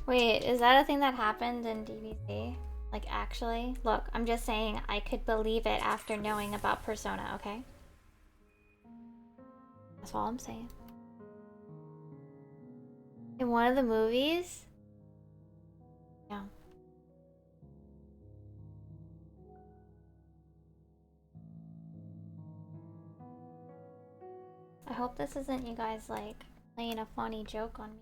Wait, is that a thing that happened in DBZ? Like, actually? Look, I'm just saying I could believe it after knowing about Persona, okay? That's all I'm saying. In one of the movies? Yeah. I hope this isn't you guys, like, playing a funny joke on me.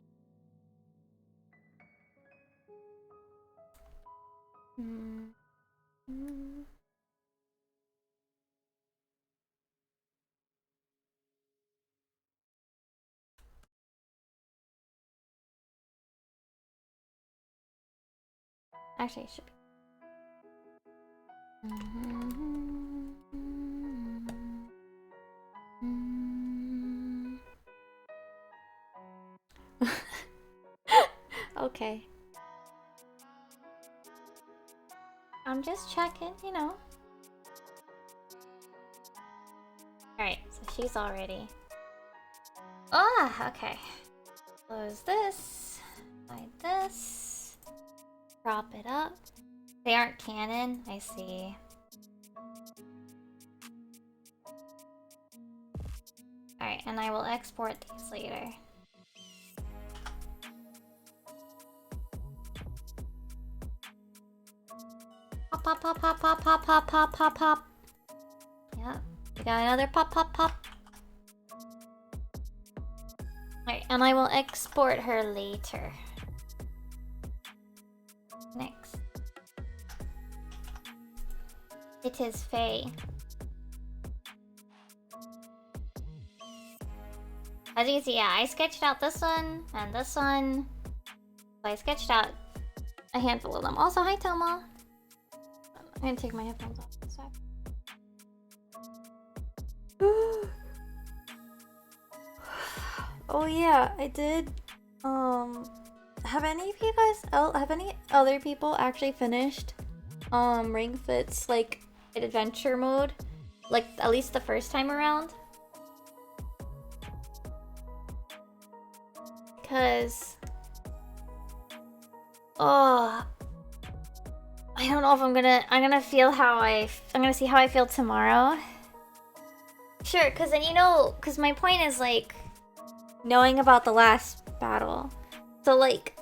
Actually, it should be. Okay. I'm just checking, you know. Alright, so she's all ready. Ah, okay. Close this. Hide this. Prop it up. They aren't canon, I see. Alright, and I will export these later. Pop, pop, pop, pop, pop, pop, pop, pop, pop, pop. Yep, we got another pop, pop, pop. Alright, and I will export her later. Next. It is Faye. As you can see, yeah, I sketched out this one and this one. So I sketched out a handful of them. Also, hi Thelma. I'm gonna take my headphones off for a sec. Oh yeah, I did. Have any of you guys? Have any other people actually finished Ring Fit's like adventure mode? Like at least the first time around? Cause Oh, I don't know if I'm gonna feel how I'm gonna see how I feel tomorrow. Sure, because then because my point is like knowing about the last battle. So like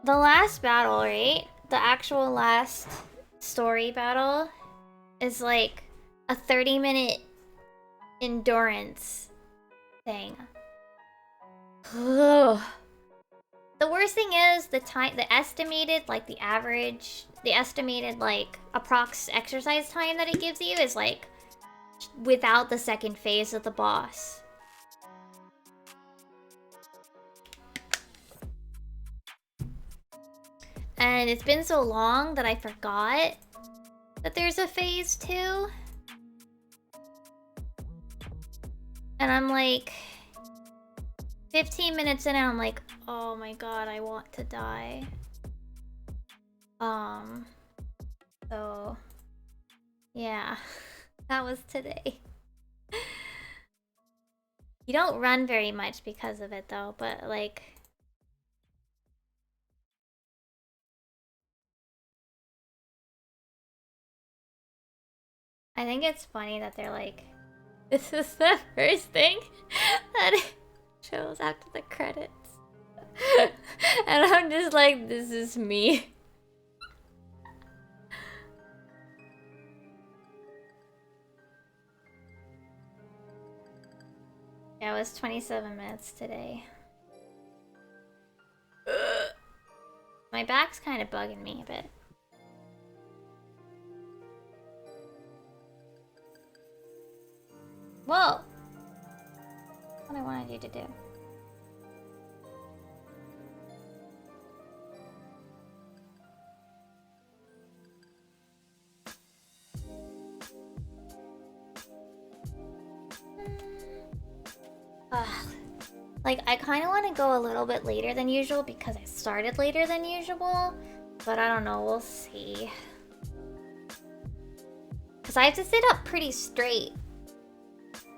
the last battle, right? The actual last story battle is like a 30-minute endurance thing. Ugh. The worst thing is the estimated, like the estimated like approx exercise time that it gives you is like without the second phase of the boss. And it's been so long that I forgot that there's a phase 2. And I'm like 15 minutes in and I'm like, oh my god, I want to die. So yeah, that was today. You don't run very much because of it though, but like I think it's funny that they're like, this is the first thing that it shows after the credits. And I'm just like, this is me. Yeah, it was 27 minutes today. My back's kind of bugging me a bit. Whoa! What I wanted you to do. Ugh. Like, I kind of want to go a little bit later than usual because I started later than usual. But I don't know, we'll see. Because I have to sit up pretty straight.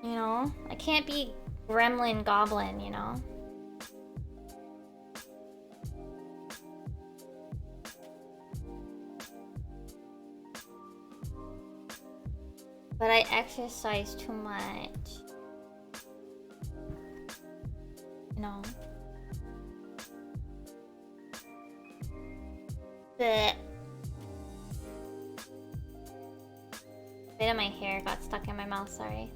You know? I can't be gremlin goblin, you know? But I exercise too much. You know? The bit of my hair got stuck in my mouth, sorry.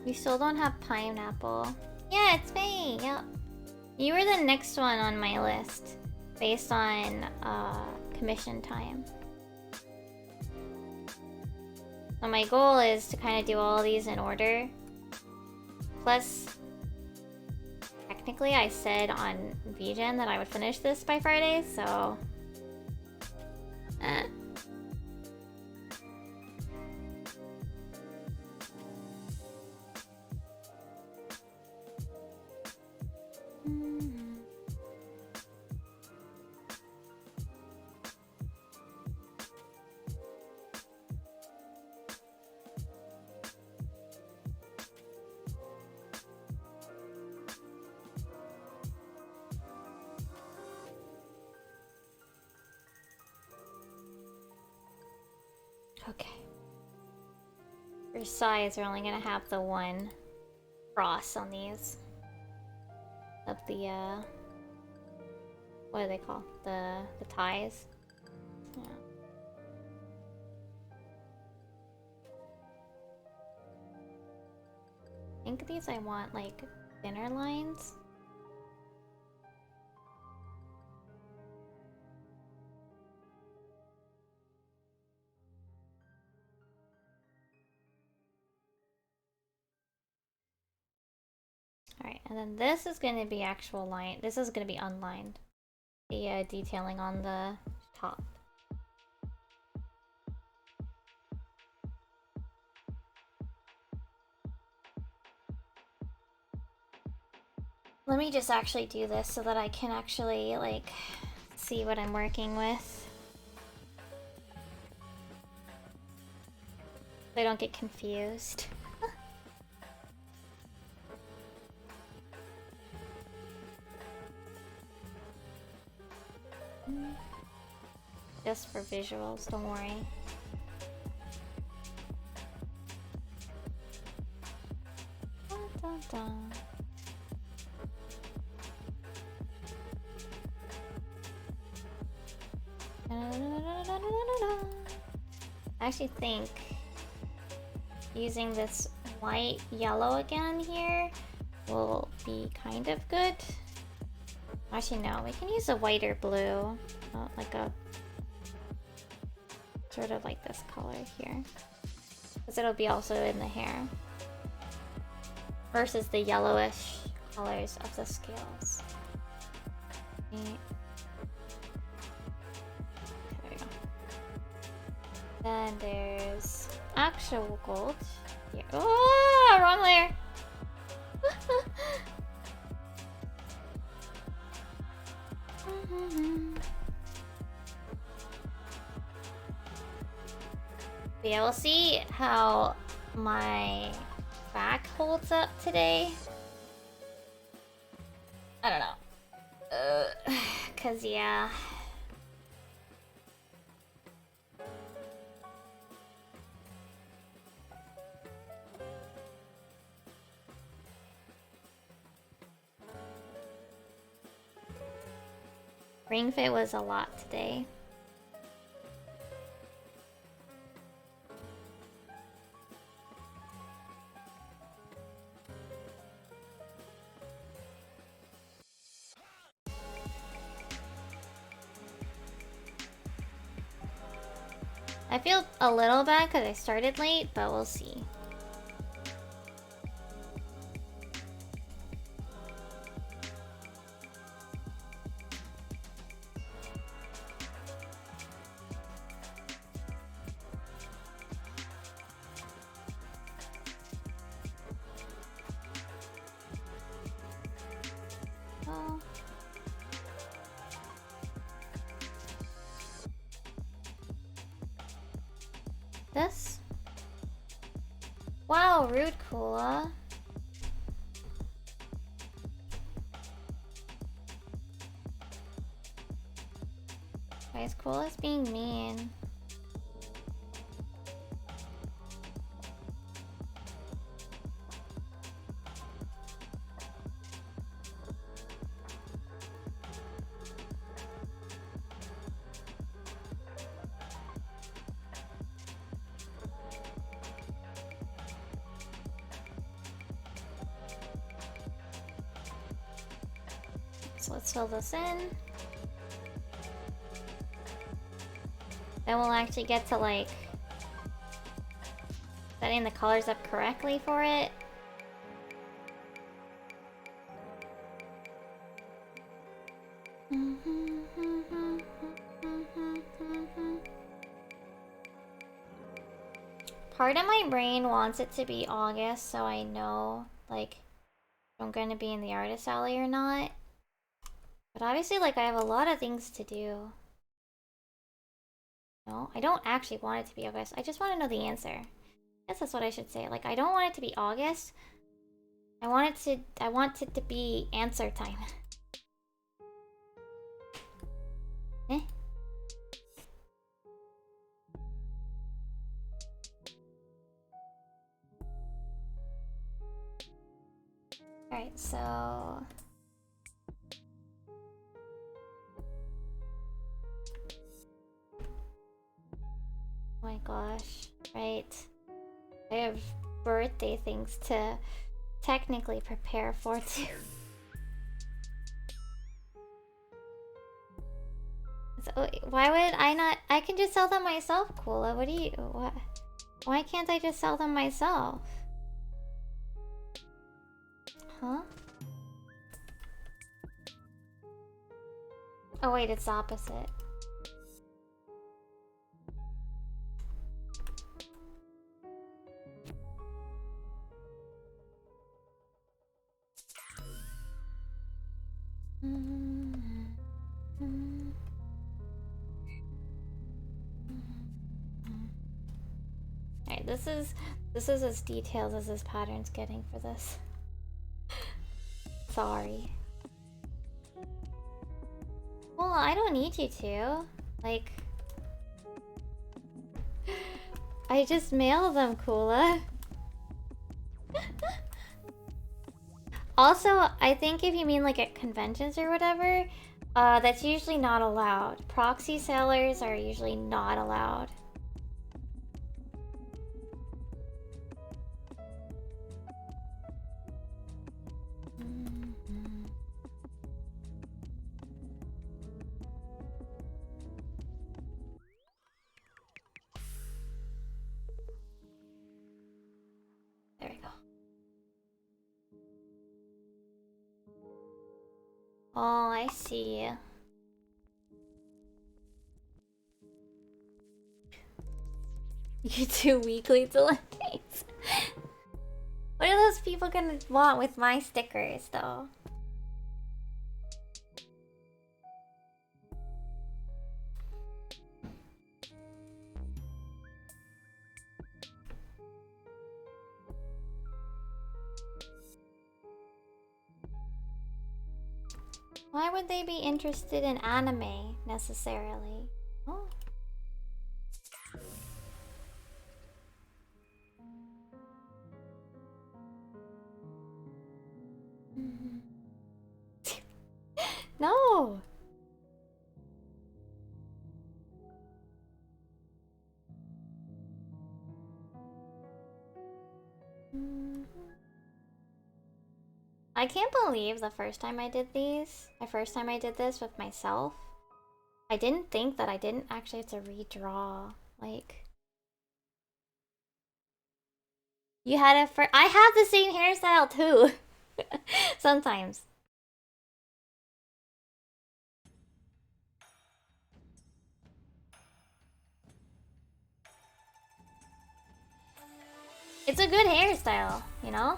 We still don't have pineapple. Yeah, it's me. Yep. You were the next one on my list based on commission time. So my goal is to kind of do all these in order. Plus, technically I said on VGen that I would finish this by Friday, so... Okay. For size, we're only gonna have the one cross on these. Of the, what do they call? The ties? Yeah. I think these I want, like, thinner lines. Alright, and then this is going to be actual line. This is going to be unlined. The detailing on the top. Let me just actually do this so that I can actually, like, see what I'm working with. They don't get confused. Just for visuals, don't worry. Dun, dun, dun. I actually think using this white yellow again here will be kind of good. Actually no, we can use a whiter blue, like a sort of like this color here, because it'll be also in the hair versus the yellowish colors of the scales. Okay. There we go. Then there's actual gold here. Oh, wrong layer. But yeah, we'll see how my back holds up today. I don't know. Cause yeah. Ring fit was a lot today. I feel a little bad because I started late, but we'll see. Oh. This? Wow, rude Kula. Guys, Kula's being mean. So let's fill this in. Then we'll actually get to like setting the colors up correctly for it. Part of my brain wants it to be August, so I know like if I'm going to be in the artist alley or not. But obviously, like, I have a lot of things to do. No, I don't actually want it to be August. I just want to know the answer. I guess that's what I should say. Like, I don't want it to be August. I want it to be answer time. Eh? Alright, so... Oh my gosh, right. I have birthday things to technically prepare for too. So, why would I not? I can just sell them myself, Kula. What do you... What? Why can't I just sell them myself? Huh? Oh wait, it's the opposite. Alright, this is as detailed as this pattern's getting for this. Sorry. Well, I don't need you to. Like, I just mail them, Kula. Also, I think if you mean like at conventions or whatever, that's usually not allowed. Proxy sellers are usually not allowed. There we go. Oh, I see. You do weekly delays. What are those people gonna want with my stickers, though? Why would they be interested in anime, necessarily? Oh. No! I can't believe the first time I did this with myself, I didn't think that I didn't actually have to redraw. Like, you had it for— I have the same hairstyle too. Sometimes. It's a good hairstyle, you know?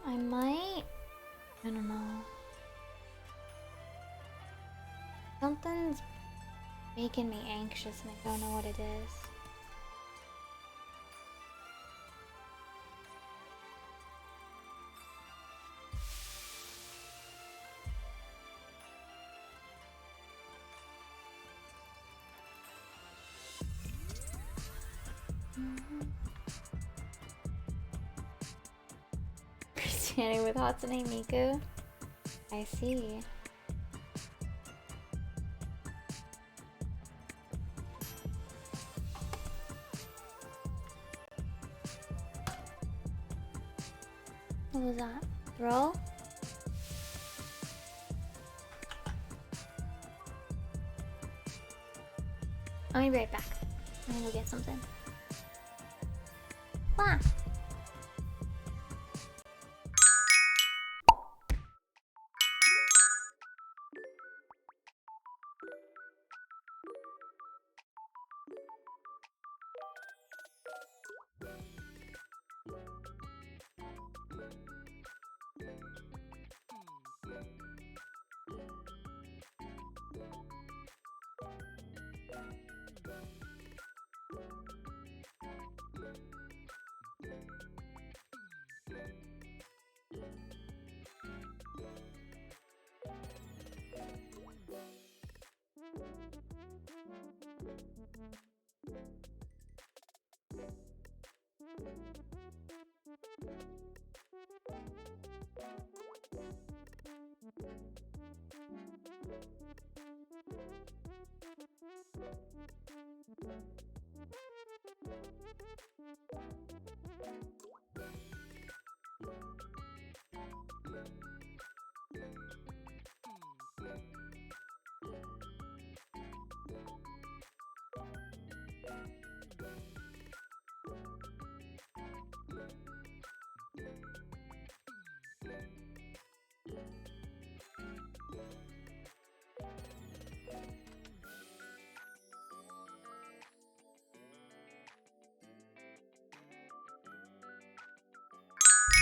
I might— I don't know. Something's making me anxious and I don't know what it is. Christianity with Hatsune Miku? I see. What was that? Throw? I'll be right back. I'm gonna go get something. Wah!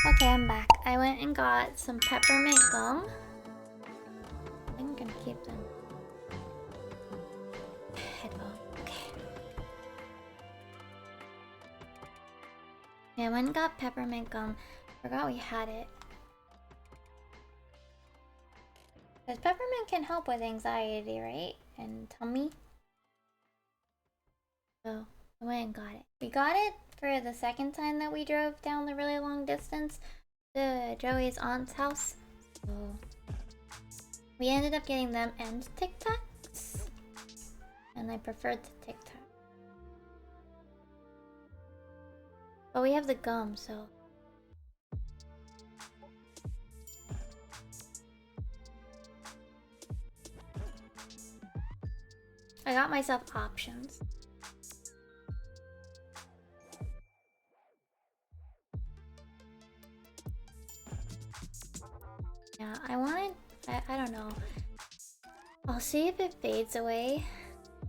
Okay, I'm back. I went and got some peppermint gum. I'm gonna keep them. Headphone. Okay. Yeah, I went and got peppermint gum. Forgot we had it. Because peppermint can help with anxiety, right? And tummy. So I went and got it. We got it for the second time that we drove down the really long distance to Joey's aunt's house. So we ended up getting them and Tic Tacs. And I preferred the Tic Tac. But we have the gum, so. I got myself options. Yeah, I don't know. I'll see if it fades away,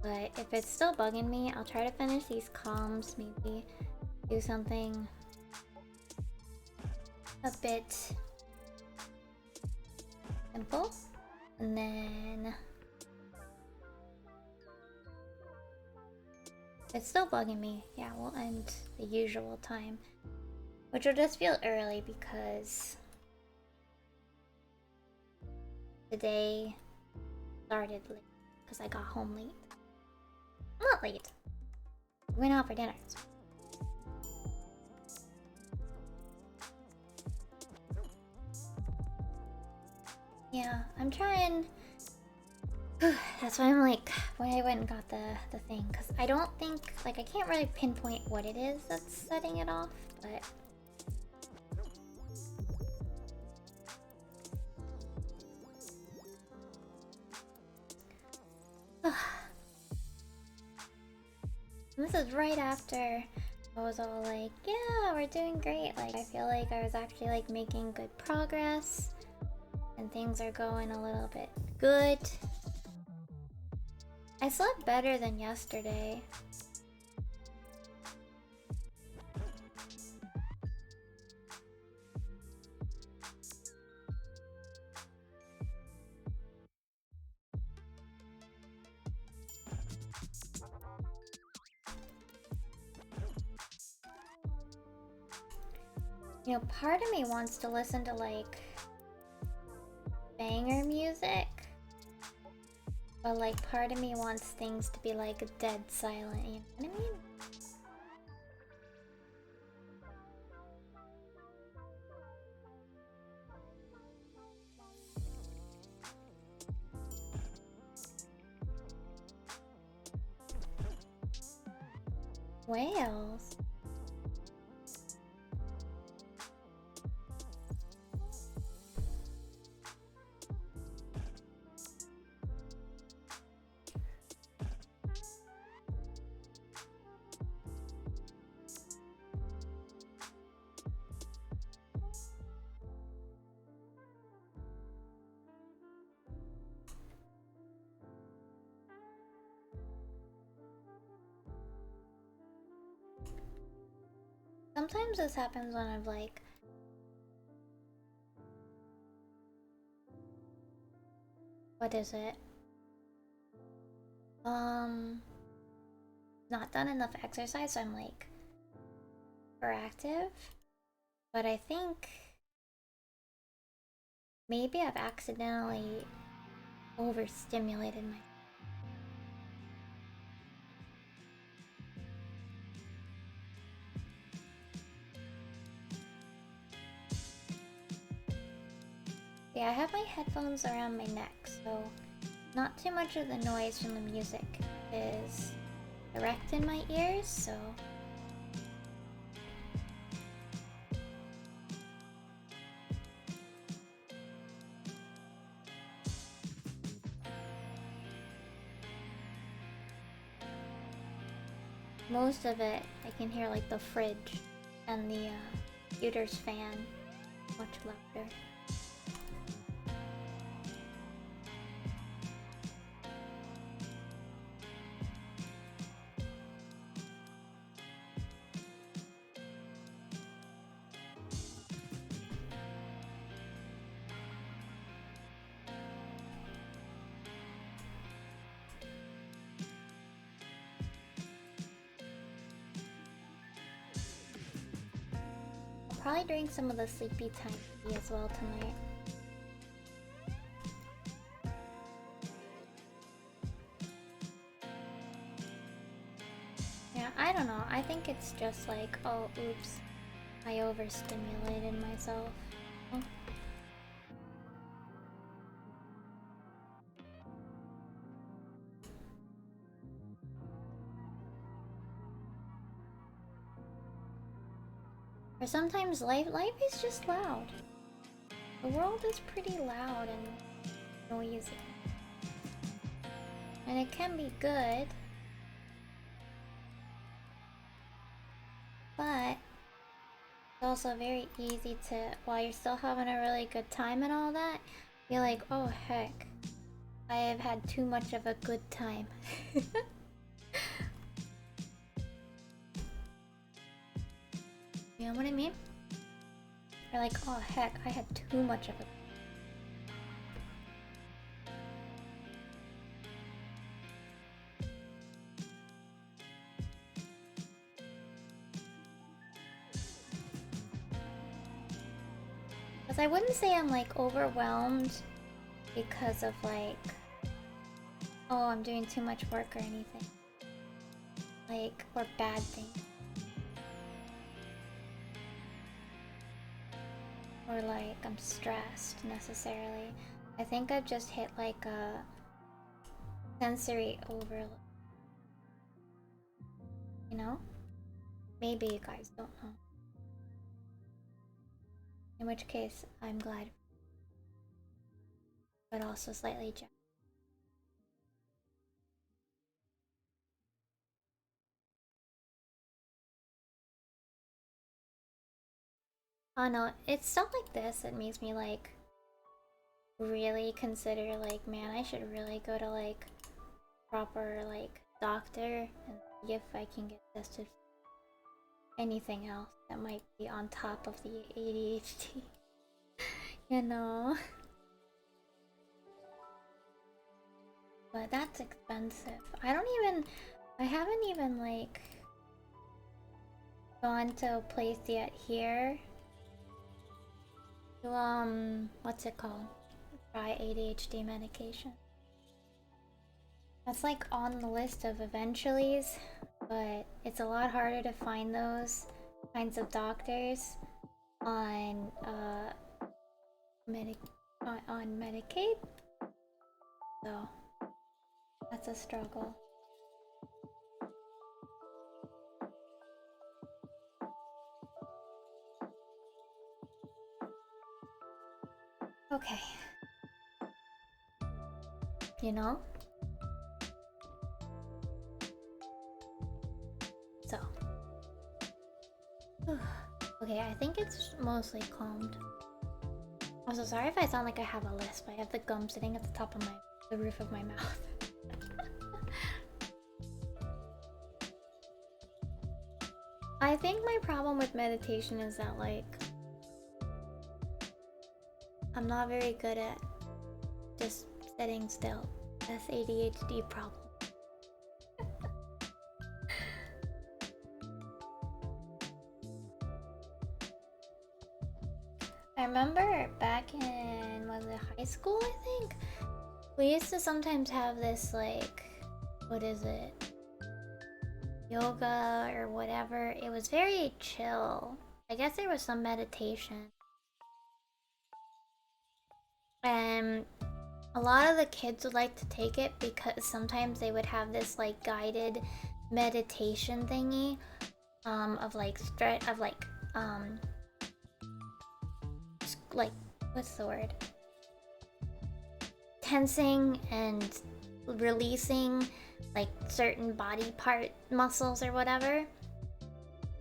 but if it's still bugging me, I'll try to finish these comms, maybe do something a bit simple, and then if it's still bugging me, yeah, we'll end the usual time, which will just feel early because today started late because I got home late. I'm not late. We went out for dinner. Yeah, I'm trying. That's why I'm like, when I went and got the thing, because I don't think, like, I can't really pinpoint what it is that's setting it off, but this is right after I was all like, yeah, we're doing great. Like, I feel like I was actually like making good progress and things are going a little bit good. I slept better than yesterday. You know, part of me wants to listen to like banger music, but like part of me wants things to be like dead silent, you know what I mean? Whales? Sometimes this happens when I'm like, what is it? Not done enough exercise, so I'm like proactive. But I think maybe I've accidentally overstimulated my. Yeah, I have my headphones around my neck, so not too much of the noise from the music is direct in my ears, so most of it I can hear like the fridge and the computer's fan much louder. I'll probably drink some of the sleepy time tea as well tonight. Yeah, I don't know. I think it's just like, oh, oops, I overstimulated myself. Oh. Or sometimes life is just loud. The world is pretty loud and noisy. And it can be good, but it's also very easy to, while you're still having a really good time and all that, you're like, oh heck, I have had too much of a good time. You know what I mean? You're like, oh heck, I had too much of it. Because I wouldn't say I'm like overwhelmed because of like, oh, I'm doing too much work or anything. Like, or bad things. Or like I'm stressed necessarily. I think I've just hit like a sensory overload. You know? Maybe you guys don't know. In which case, I'm glad. But also slightly jealous. Oh no, it's stuff like this that makes me like really consider like, man, I should really go to like proper like doctor and see if I can get tested for anything else that might be on top of the ADHD. You know? But that's expensive. I haven't even like gone to a place yet here to what's it called? Try ADHD medication. That's like on the list of eventuallys, but it's a lot harder to find those kinds of doctors on on Medicaid. So that's a struggle. Okay. You know? So. Okay, I think it's mostly calmed. Also, sorry if I sound like I have a lisp. I have the gum sitting at the top of the roof of my mouth. I think my problem with meditation is that, like, I'm not very good at just sitting still. That's ADHD problem. I remember back in, was it high school, I think? We used to sometimes have this, like, what is it? Yoga or whatever. It was very chill. I guess there was some meditation. And a lot of the kids would like to take it because sometimes they would have this like guided meditation thingy of like like what's the word? Tensing and releasing like certain body part muscles or whatever.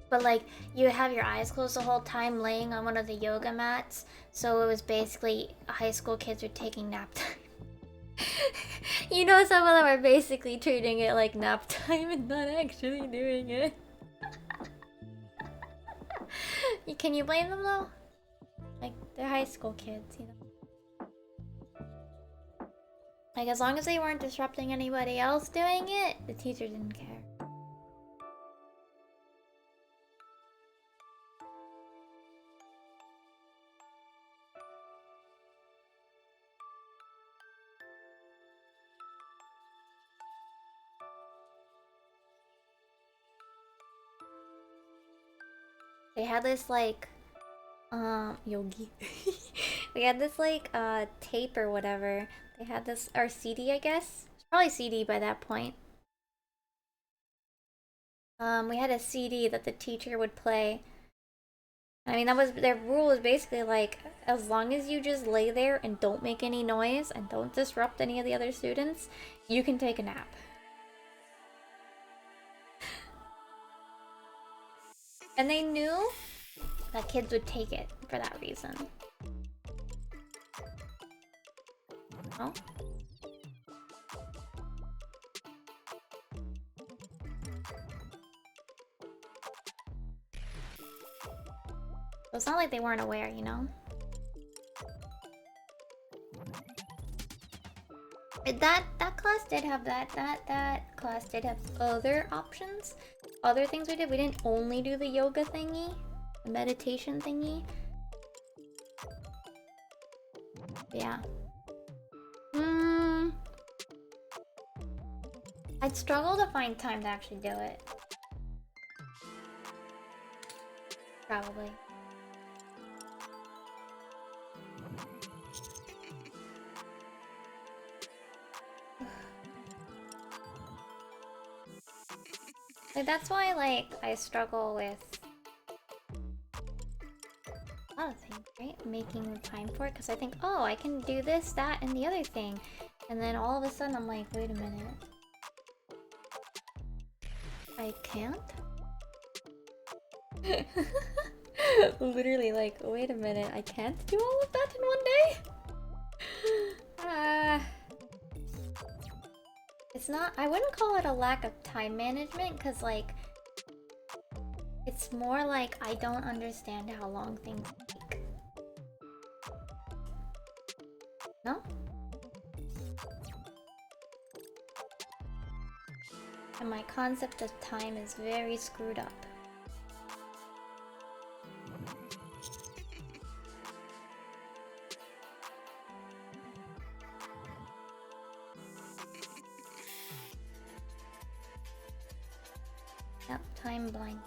But like you have your eyes closed the whole time laying on one of the yoga mats, so it was basically high school kids were taking nap time. You know, some of them are basically treating it like nap time and not actually doing it. Can you blame them though? Like, they're high school kids, you know? Like, as long as they weren't disrupting anybody else doing it, the teacher didn't care. They had this, like, yogi. We had this, like, tape or whatever. They had this, or CD, I guess? It's probably CD by that point. We had a CD that the teacher would play. I mean, that was, their rule was basically like, as long as you just lay there and don't make any noise and don't disrupt any of the other students, you can take a nap. And they knew that kids would take it for that reason. Oh? So it's not like they weren't aware, you know? That class did have that class did have other options, other things we did. We didn't only do the yoga thingy, the meditation thingy. Yeah. I'd struggle to find time to actually do it. Probably. Like, that's why, like, I struggle with a lot of things, right? Making the time for it, because I think, oh, I can do this, that, and the other thing. And then all of a sudden, I'm like, wait a minute. I can't? Literally, like, wait a minute, I can't do all of that in one day? It's not, I wouldn't call it a lack of time management, because, like, it's more like I don't understand how long things take. No? And my concept of time is very screwed up. Yep, time blind.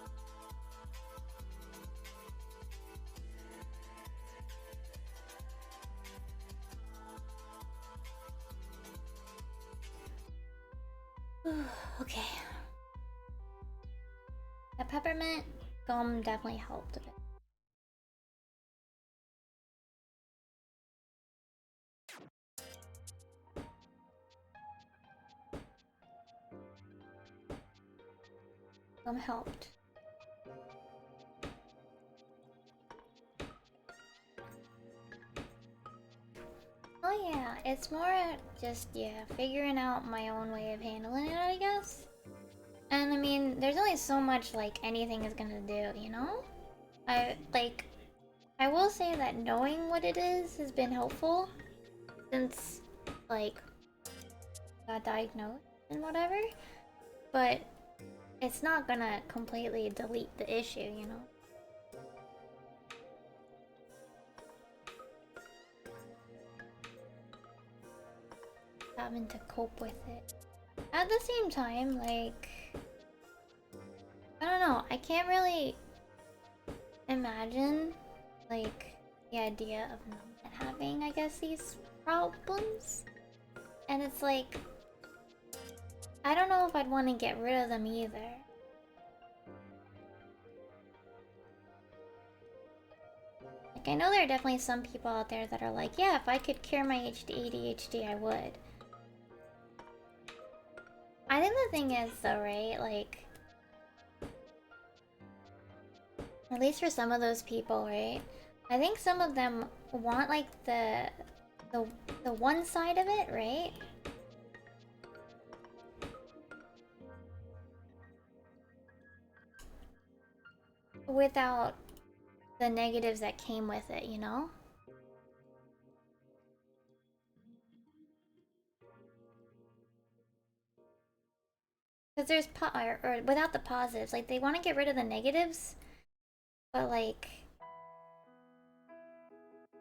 Okay. The peppermint gum definitely helped a bit. Gum helped. Oh yeah, it's more just, yeah, figuring out my own way of handling it, I guess. And I mean, there's only so much, like, anything is gonna do, you know? I will say that knowing what it is has been helpful since, like, got diagnosed and whatever. But it's not gonna completely delete the issue, you know? Having to cope with it. At the same time, like, I don't know, I can't really imagine, like, the idea of not having, I guess, these problems. And it's like, I don't know if I'd want to get rid of them either. Like, I know there are definitely some people out there that are like, yeah, if I could cure my ADHD, I would. I think the thing is, though, right, like, at least for some of those people, right, I think some of them want, like, the one side of it, right? Without the negatives that came with it, you know? Because there's or without the positives, like they want to get rid of the negatives, but like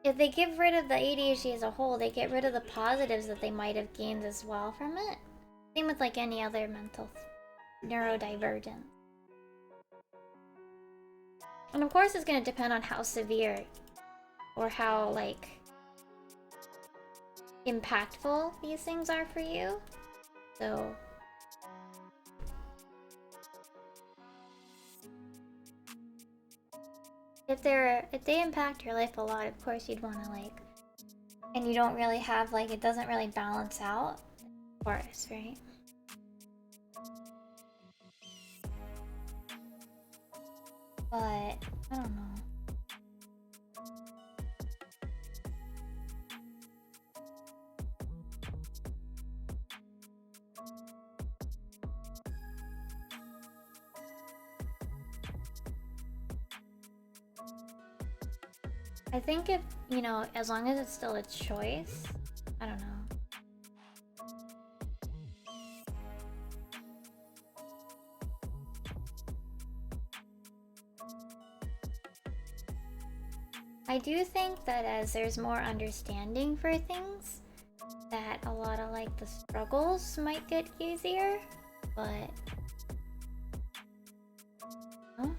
if they get rid of the ADHD as a whole, they get rid of the positives that they might have gained as well from it. Same with like any other mental neurodivergent. And of course it's going to depend on how severe or how like impactful these things are for you. So if they impact your life a lot, of course you'd want to like, and you don't really have like, it doesn't really balance out, of course, right? But I don't know. I think if, you know, as long as it's still a choice, I don't know. I do think that as there's more understanding for things, that a lot of like the struggles might get easier, but oh.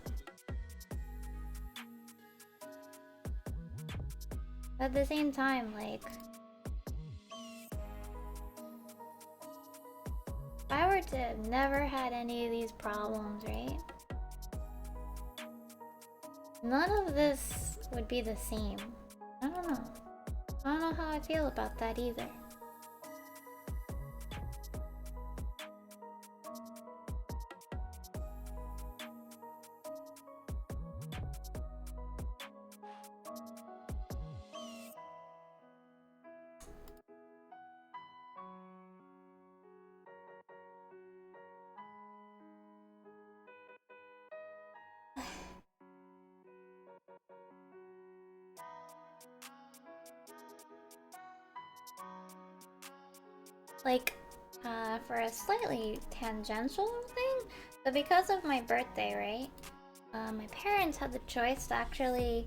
But at the same time, like if I were to have never had any of these problems, right? None of this would be the same. I don't know. I don't know how I feel about that either. Like, for a slightly tangential thing, so because of my birthday, right? My parents had the choice to actually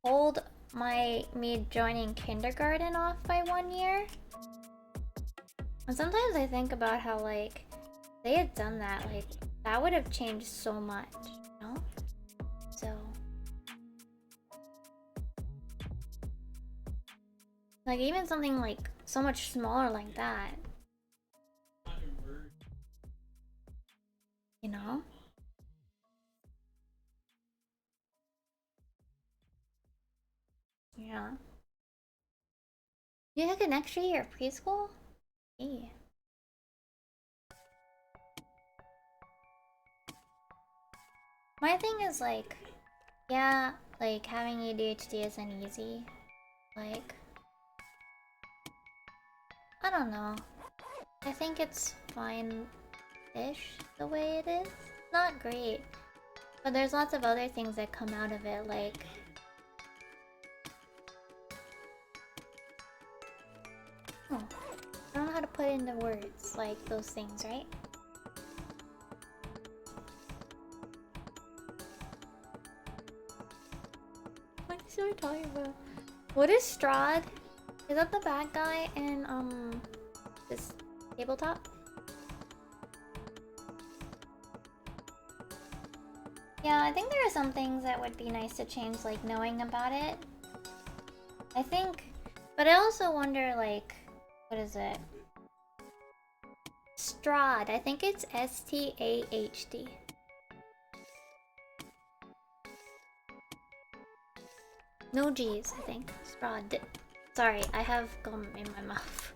hold me joining kindergarten off by 1 year. And sometimes I think about how, like, they had done that, like, that would have changed so much, you know? So like, even something like so much smaller like that, you know? Yeah. You took an extra year of preschool? Yeah. My thing is like, yeah, like having ADHD isn't easy. Like, I don't know. I think it's fine-ish the way it is. Not great. But there's lots of other things that come out of it, like oh, I don't know how to put it into words, like those things, right? What is we talking about? What is Strahd? Is that the bad guy in this tabletop? Yeah, I think there are some things that would be nice to change, like knowing about it. I think But I also wonder, like, what is it? Strahd. I think it's Stahd. No G's, I think. Strahd. Sorry, I have gum in my mouth.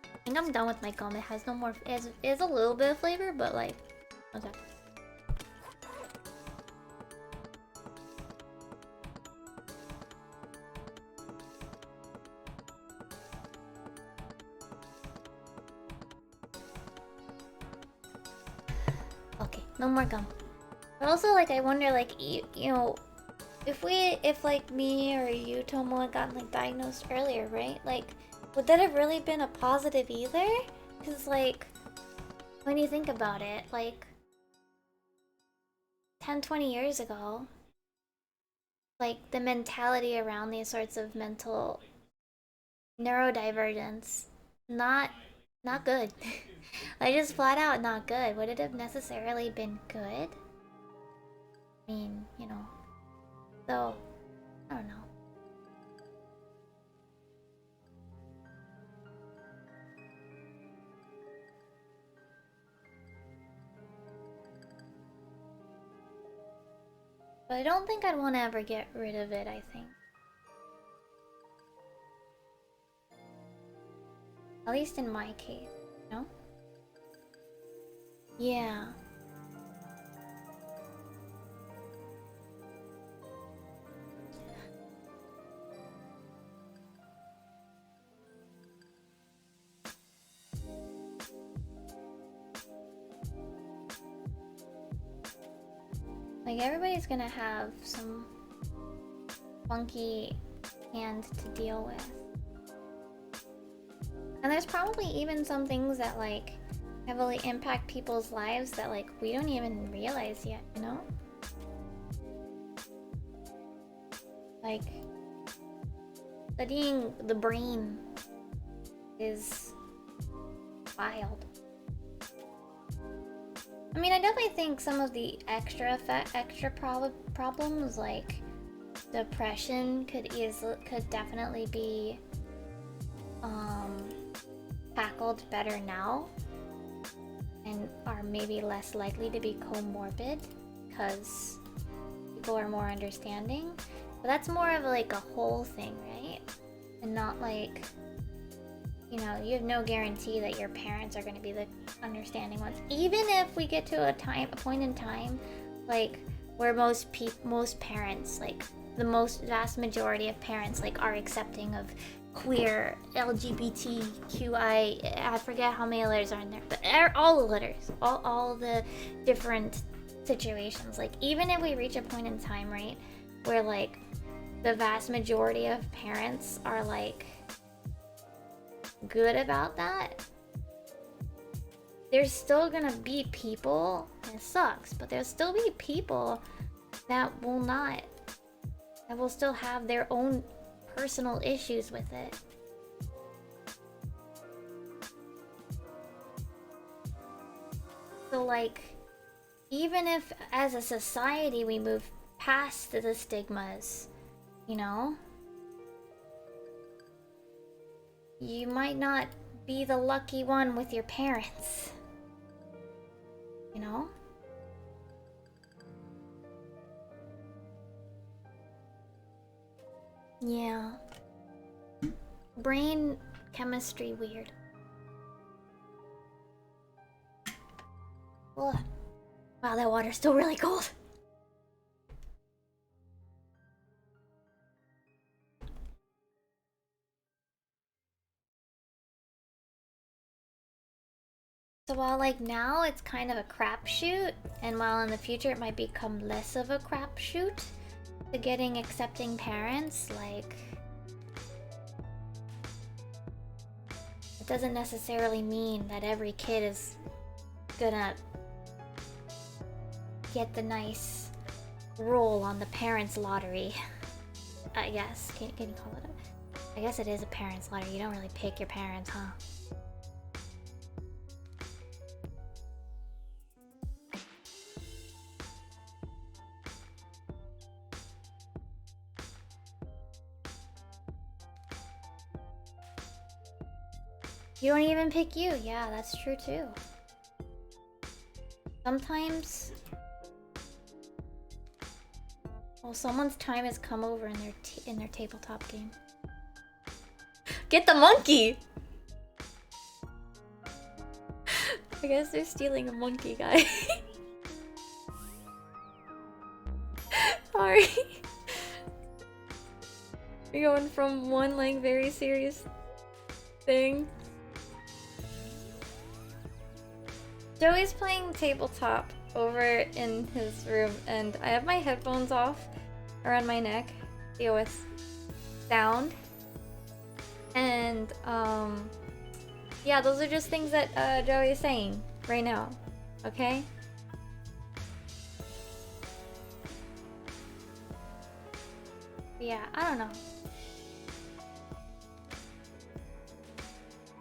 I think I'm done with my gum. It has no more. It is a little bit of flavor, but like, okay. Okay, no more gum. But also, like, I wonder, like, you know, if like me or you, Tomo, had gotten like diagnosed earlier, right? Like, would that have really been a positive either? Because, like, when you think about it, like, 10, 20 years ago, like, the mentality around these sorts of mental neurodivergence, not good. Like, just flat out not good. Would it have necessarily been good? I mean, you know. So, I don't know. But I don't think I'd want to ever get rid of it, I think. At least in my case, you know? Yeah. Like, everybody's gonna have some funky hand to deal with. And there's probably even some things that, like, heavily impact people's lives that, like, we don't even realize yet, you know? Like, studying the brain is wild. I mean, I definitely think some of the extra problems, like depression, could definitely be tackled better now, and are maybe less likely to be comorbid because people are more understanding. But that's more of like a whole thing, right? And not like, you know, you have no guarantee that your parents are going to be the understanding ones. Even if we get to a point in time, like, where most parents, like, the vast majority of parents, like, are accepting of queer, LGBTQI, I forget how many letters are in there, but all the letters, all the different situations. Like, even if we reach a point in time, right, where, like, the vast majority of parents are, like, good about that, there's still gonna be people, and it sucks, but there'll still be people that will still have their own personal issues with it. So, like, even if as a society we move past the stigmas, you know, you might not be the lucky one with your parents. You know? Yeah. Brain chemistry weird. Ugh. Wow, that water's still really cold. So while, like, now it's kind of a crapshoot, and while in the future it might become less of a crapshoot to getting accepting parents, like, it doesn't necessarily mean that every kid is gonna get the nice roll on the parents' lottery. I guess. Can you call it a... I guess it is a parents' lottery. You don't really pick your parents, huh? You don't even pick you. Yeah, that's true too. Sometimes, well, someone's time has come over in their tabletop game. Get the monkey. I guess they're stealing a monkey, guy. Sorry. You're going from one like very serious thing. Joey's playing tabletop over in his room, and I have my headphones off around my neck, deal with sound, and yeah, those are just things that Joey is saying right now, okay? Yeah, I don't know.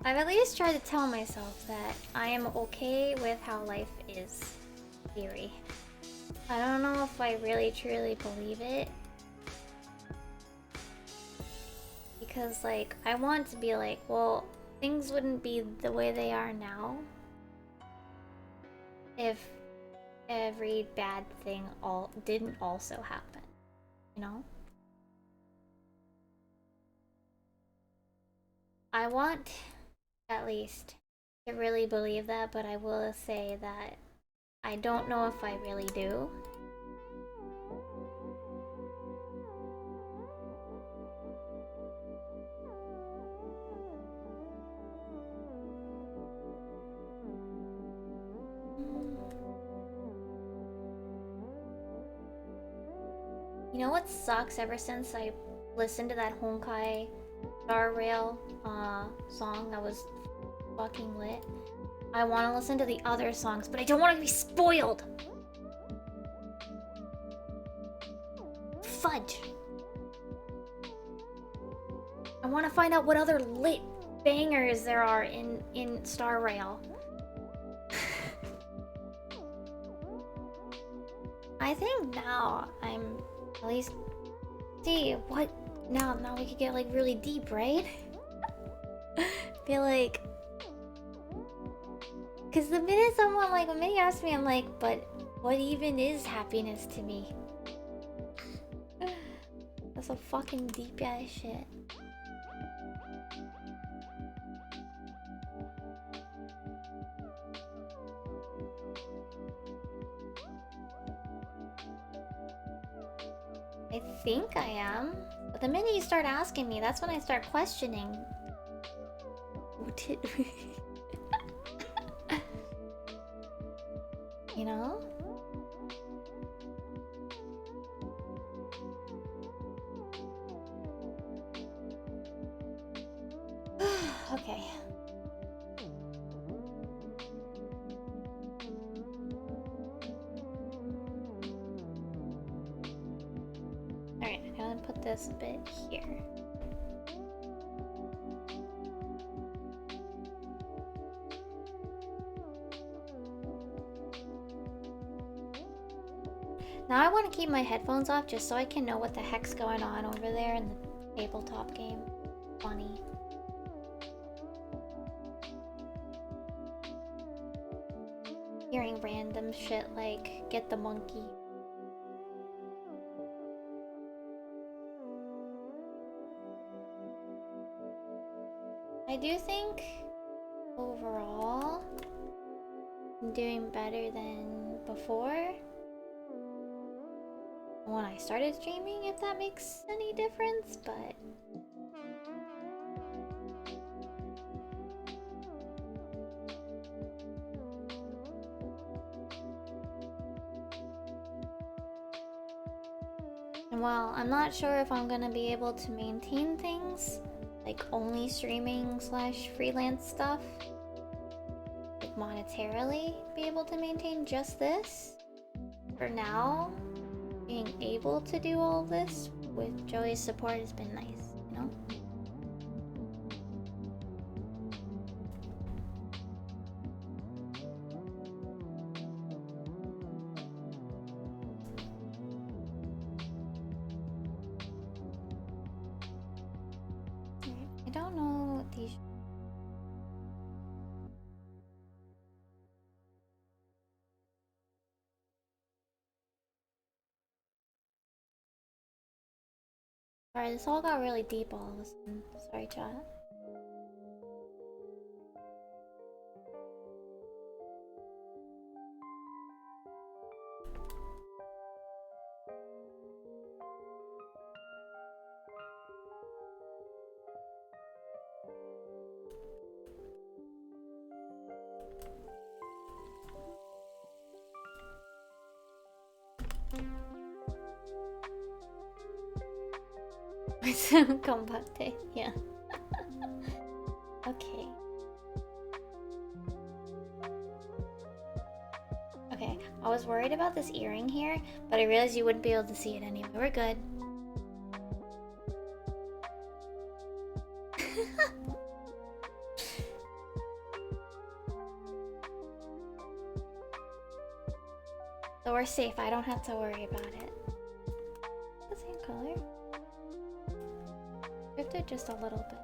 I've at least tried to tell myself that I am okay with how life is theory. I don't know if I really truly believe it. Because like, I want to be like, well, things wouldn't be the way they are now if every bad thing didn't also happen, you know? I want, at least, to really believe that, but I will say that I don't know if I really do. You know what sucks ever since I listened to that Honkai Star Rail song that was fucking lit? I want to listen to the other songs, but I don't want to be spoiled! Fudge! I want to find out what other lit bangers there are in Star Rail. I think now I'm at least see what now we could get like really deep, right? Feel like, cause the minute someone like when they ask me, I'm like, but what even is happiness to me? That's a fucking deep ass shit. I think I am. But the minute you start asking me, that's when I start questioning. You know? Okay. Alright, I'm gonna put this bit here. Now I want to keep my headphones off just so I can know what the heck's going on over there in the tabletop game. Funny. Hearing random shit like, get the monkey. I do think, overall, I'm doing better than before. When I started streaming, if that makes any difference, but... And while I'm not sure if I'm gonna be able to maintain things, like only streaming / freelance stuff, like monetarily be able to maintain just this, for now, being able to do all this with Joey's support has been nice, you know? I don't know what these... Sorry, this all got really deep all of a sudden. Sorry, chat. Combate, yeah. Okay. Okay, I was worried about this earring here, but I realized you wouldn't be able to see it anyway. We're good. So we're safe. I don't have to worry about it. The same color. Shifted just a little bit.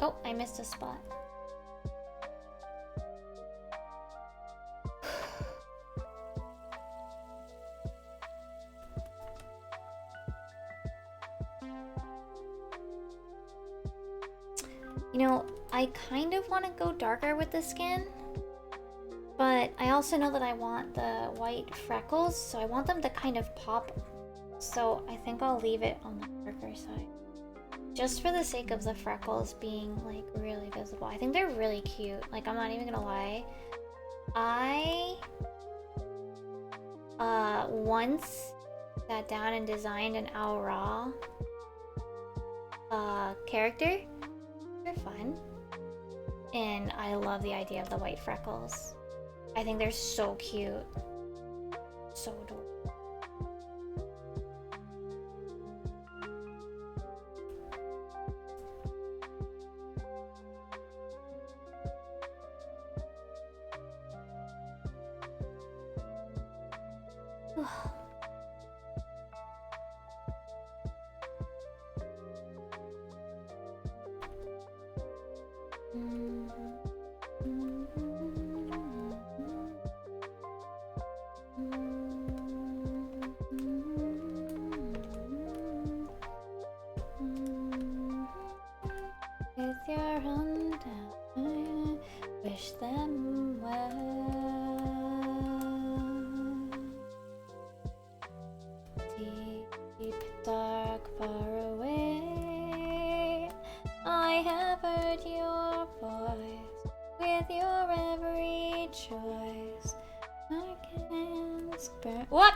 Oh, I missed a spot. You know, I kind of want to go darker with the skin, but I also know that I want the white freckles, so I want them to kind of pop. So I think I'll leave it on the darker side. Just for the sake of the freckles being like really visible. I think they're really cute. Like, I'm not even gonna lie. I once sat down and designed an Aura character. They're fun. And I love the idea of the white freckles. I think they're so cute. So adorable. With your undone, wish them well. Deep, dark, far away, I have heard your voice. With your every choice, I can spare. What?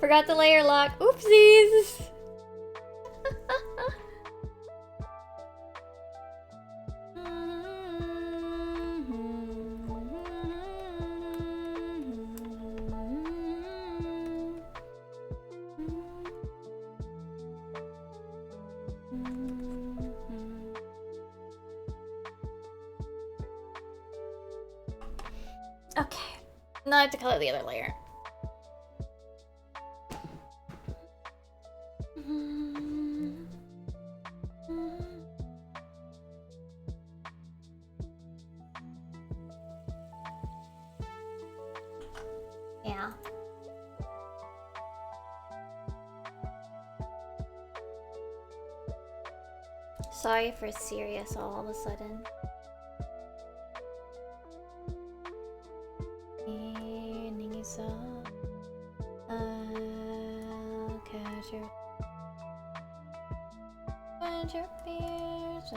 Forgot the layer lock. Oopsies. Okay, now I have to color the other layer. Yeah. Sorry for serious all of a sudden. I'll catch your find your fears.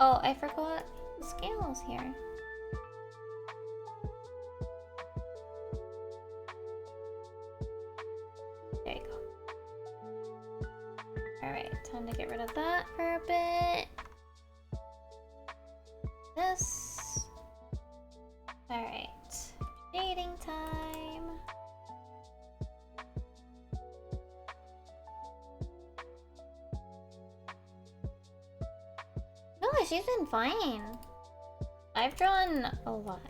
Oh, I forgot the scales here. There you go. Alright, time to get rid of that for a bit. This. Alright. Shading time. No, she's been fine. I've drawn a lot.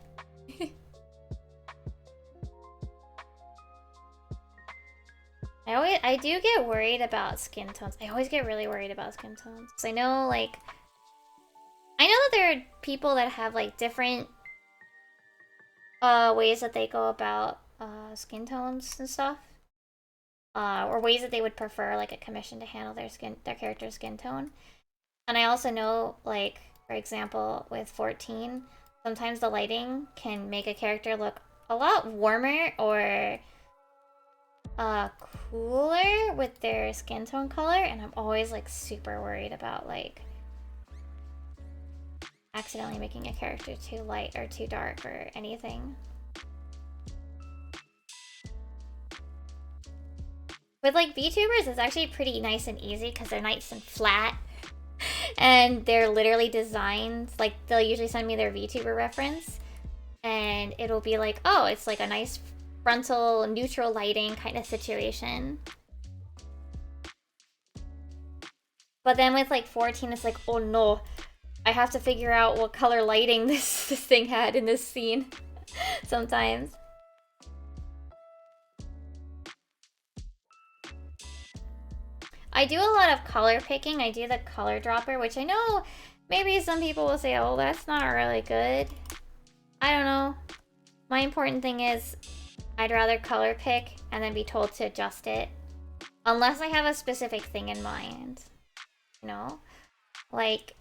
I do get worried about skin tones. I always get really worried about skin tones. 'Cause I know, like, I know that there are people that have, like, different ways that they go about skin tones and stuff. Or ways that they would prefer, like, a commission to handle their character's skin tone. And I also know, like, for example, with 14, sometimes the lighting can make a character look a lot warmer or cooler with their skin tone color, and I'm always, like, super worried about, like, accidentally making a character too light or too dark or anything. With, like, VTubers, it's actually pretty nice and easy because they're nice and flat. And they're literally designed, like, they'll usually send me their VTuber reference. And it'll be like, oh, it's like a nice frontal, neutral lighting kind of situation. But then with, like, 14, it's like, oh no, I have to figure out what color lighting this thing had in this scene sometimes. I do a lot of color picking. I do the color dropper, which I know maybe some people will say, oh, that's not really good. I don't know. My important thing is I'd rather color pick and then be told to adjust it. Unless I have a specific thing in mind. You know? Like,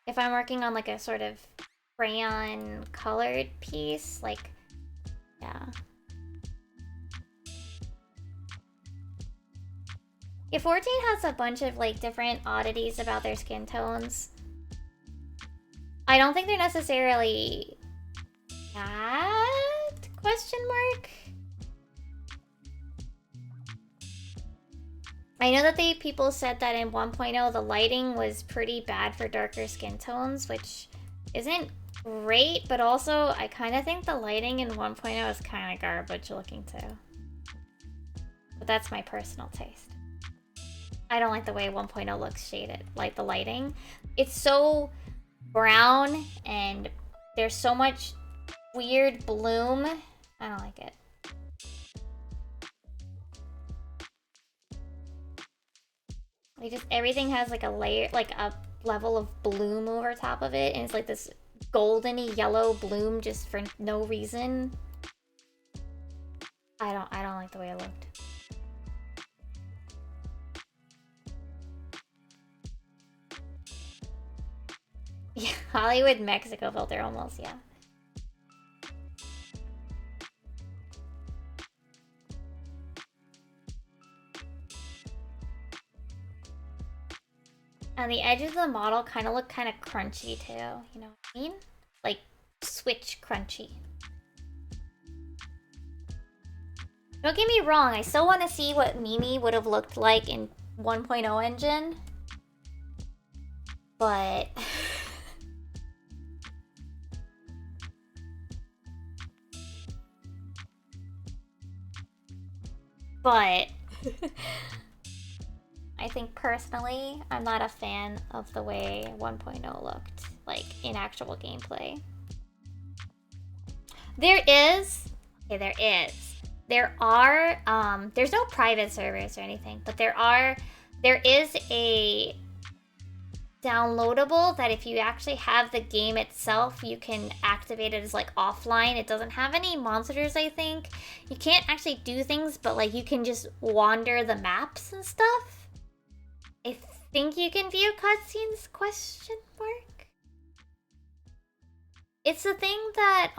if I'm working on, like, a sort of crayon colored piece, like, yeah. Yeah, 14 has a bunch of, like, different oddities about their skin tones. I don't think they're necessarily bad? Question mark? I know that people said that in 1.0 the lighting was pretty bad for darker skin tones, which isn't great, but also I kind of think the lighting in 1.0 is kind of garbage looking too. But that's my personal taste. I don't like the way 1.0 looks shaded, like the lighting. It's so brown and there's so much weird bloom. I don't like it. Like, just everything has like a layer, like a level of bloom over top of it, and it's like this goldeny yellow bloom just for no reason. I don't like the way it looked. Yeah, Hollywood Mexico filter almost, yeah. And the edges of the model kind of look kind of crunchy too, you know what I mean? Like, Switch crunchy. Don't get me wrong, I still want to see what Mimi would have looked like in 1.0 engine. But... but... I think personally, I'm not a fan of the way 1.0 looked, like, in actual gameplay. There are, there's no private servers or anything, but there is a downloadable that if you actually have the game itself, you can activate it as, like, offline. It doesn't have any monsters, I think. You can't actually do things, but, like, you can just wander the maps and stuff. I think you can view cutscenes, question mark? It's the thing that,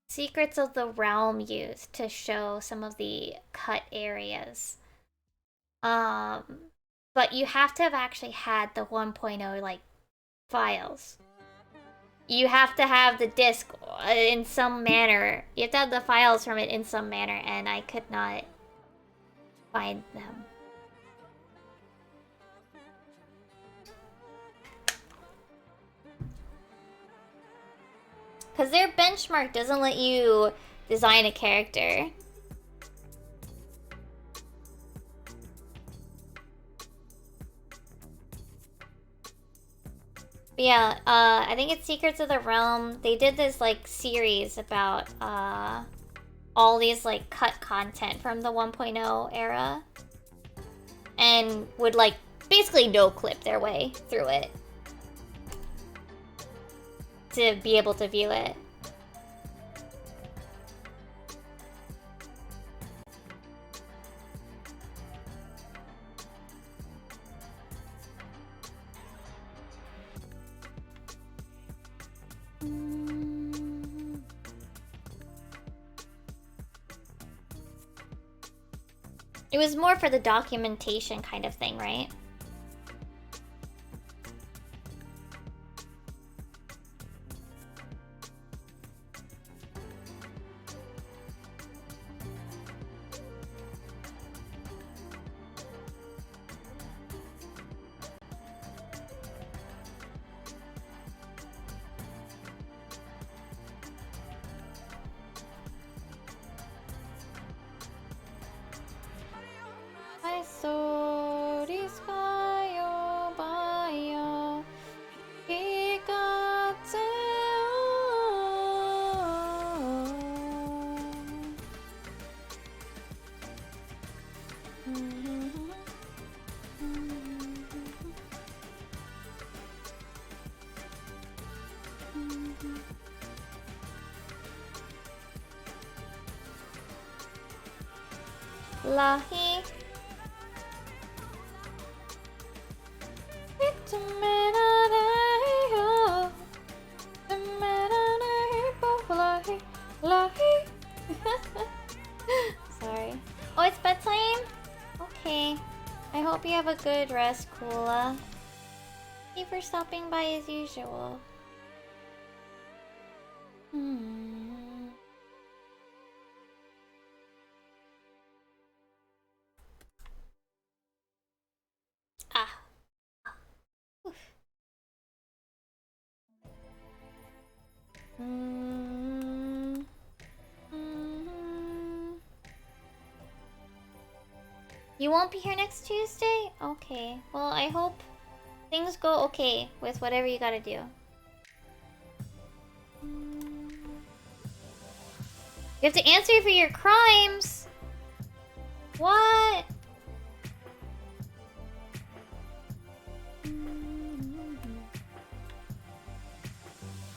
Secrets of the Realm used to show some of the cut areas. But you have to have actually had the 1.0, like, files. You have to have the disc in some manner. You have to have the files from it in some manner, and I could not find them. Because their benchmark doesn't let you design a character. But yeah, I think it's Secrets of the Realm. They did this, like, series about, all these like cut content from the 1.0 era and would like basically no clip their way through it to be able to view it. It was more for the documentation kind of thing, right? I saw the sky over you. Lahi. Sorry. Oh, it's bedtime? Okay. I hope you have a good rest, Kula. Thank you for stopping by as usual. Ah. Oof. You won't be here next Tuesday? Okay. Well, I hope things go okay with whatever you gotta do. You have to answer for your crimes! What?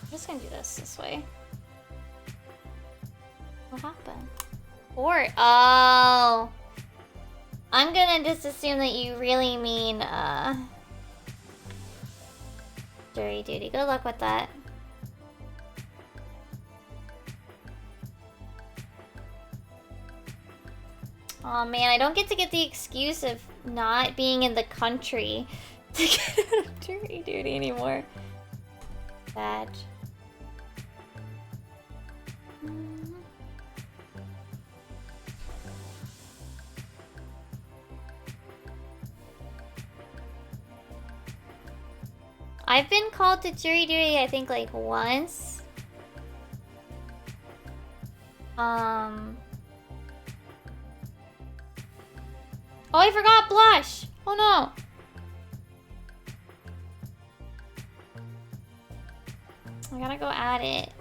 I'm just gonna do this way. What happened? Or oh, I'm gonna just assume that you really mean jury duty. Good luck with that. Oh man, I don't get to get the excuse of not being in the country to get out of jury duty anymore. Bad. I've been called to jury duty, I think, like once. Oh, I forgot blush! Oh no! I gotta go add it.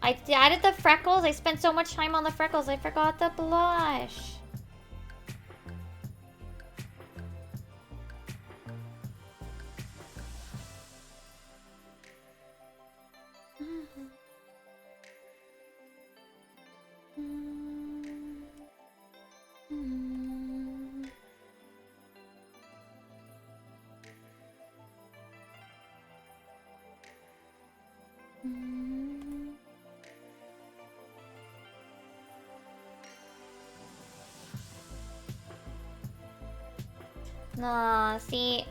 I added the freckles. I spent so much time on the freckles, I forgot the blush. Nah, see,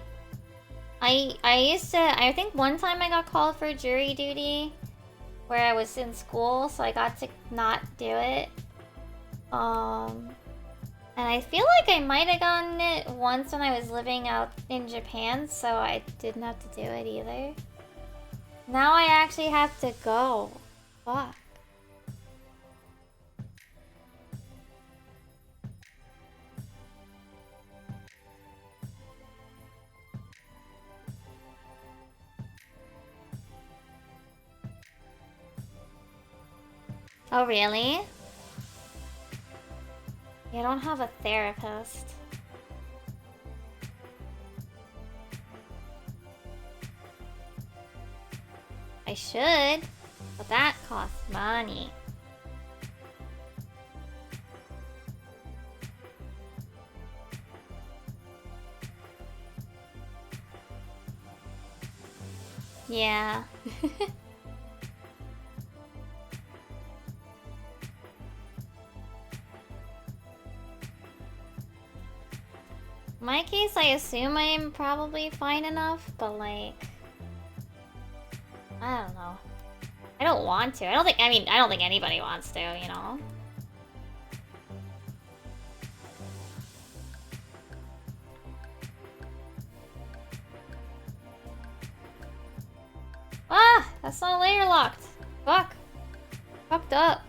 I think one time I got called for jury duty where I was in school, so I got to not do it. And I feel like I might have gotten it once when I was living out in Japan, so I didn't have to do it either. Now I actually have to go. Fuck. Oh, really? I don't have a therapist. I should, but that costs money. Yeah. In my case, I assume I'm probably fine enough, but like, I don't know. I don't want to. I don't think anybody wants to, you know? Ah! That's not layer locked. Fuck. Fucked up.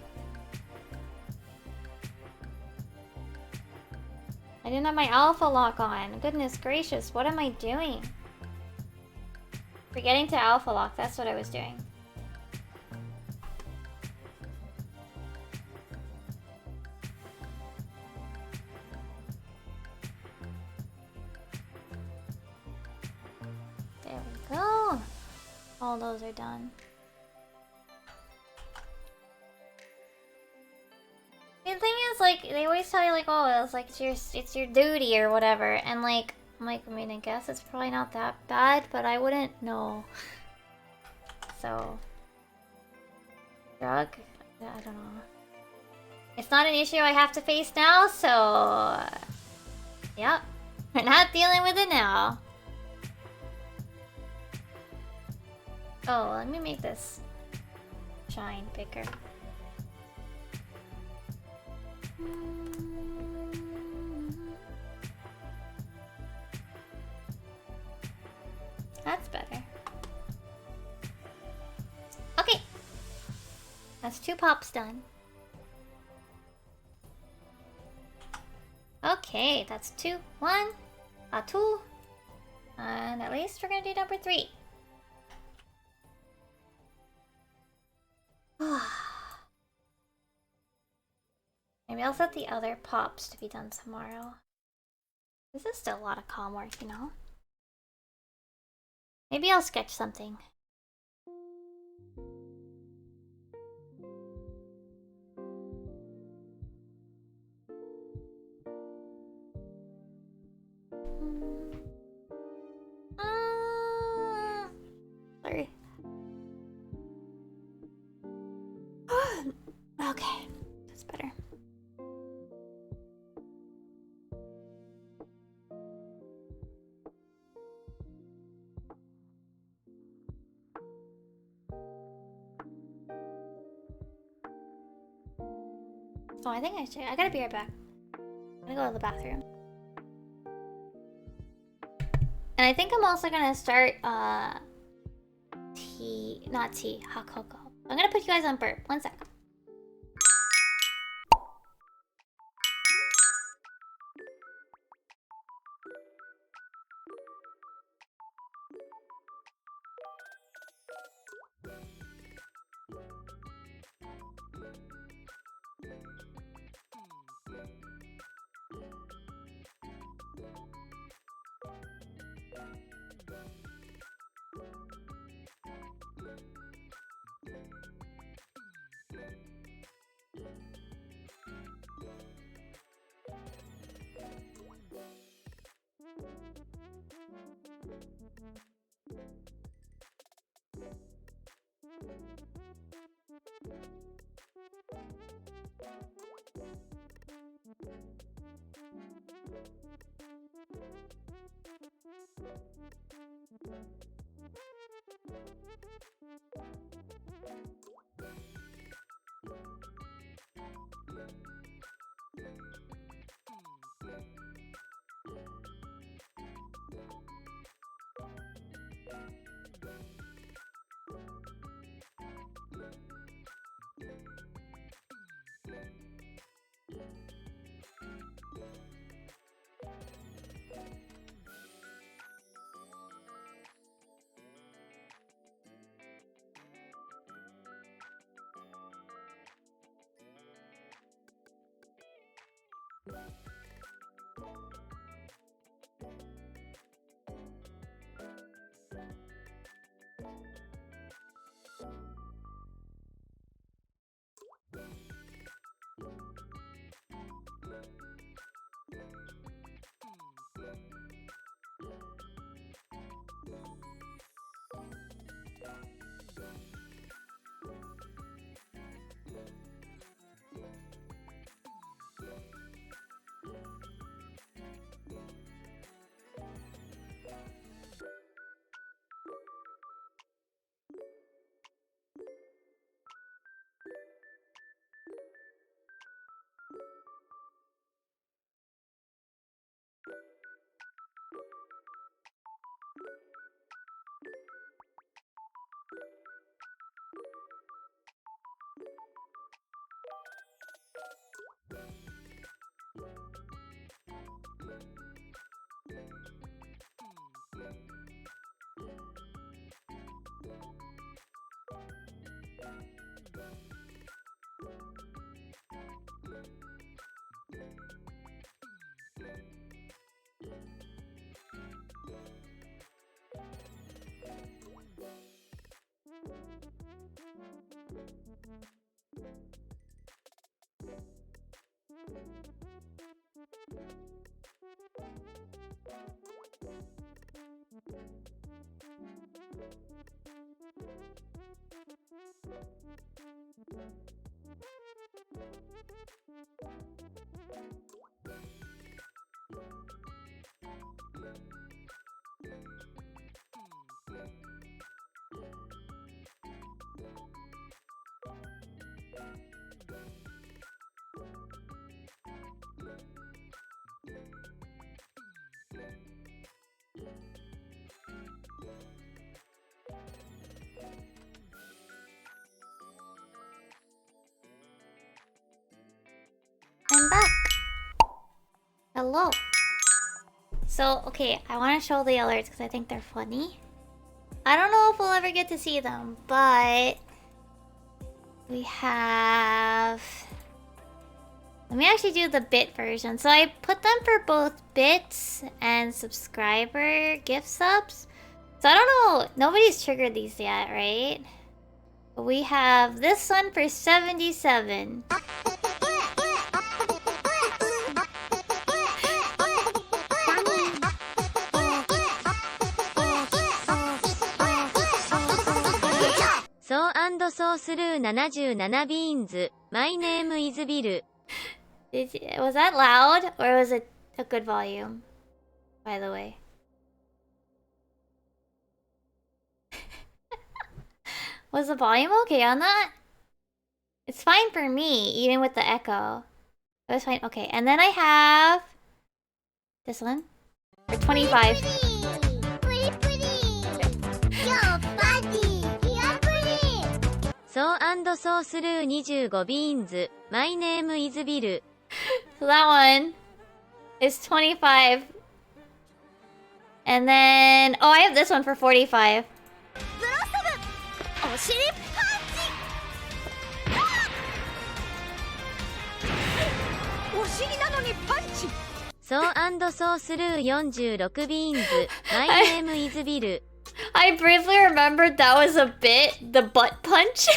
I didn't have my alpha lock on. Goodness gracious, what am I doing? Forgetting to alpha lock, that's what I was doing. There we go. All those are done. The thing is, like, they always tell you, like, oh, it's like it's your duty or whatever, and like, I'm like, I mean, I guess it's probably not that bad, but I wouldn't know. So, drug, I don't know. It's not an issue I have to face now, so yep, we're not dealing with it now. Oh, let me make this shine bigger. That's better. Okay. That's 2 pops done. Okay, that's 2. 1, 2. And at least we're gonna do number 3. Maybe I'll set the other pops to be done tomorrow. This is still a lot of calm work, you know? Maybe I'll sketch something. Sorry. Okay, that's better. So I think I gotta be right back. I'm gonna go to the bathroom. And I think I'm also gonna start, hot cocoa. I'm gonna put you guys on burp. 1 sec. I'm back. Hello. So, okay, I want to show the alerts because I think they're funny. I don't know if we'll ever get to see them, but we have... Let me actually do the bit version. So I put them for both bits and subscriber gift subs. So I don't know, nobody's triggered these yet, right? But we have this one for 77. So through 77 beans. My name is Bill. Was that loud or was it a good volume? By the way. Was the volume okay on that? It's fine for me, even with the echo. It was fine. Okay, and then I have this one for 25. So through 25 beans. My name is Bill. So that one is 25. And then, oh, I have this one for 45. So through 46 beans. My name is Bill. I briefly remembered that was a bit, the butt punch.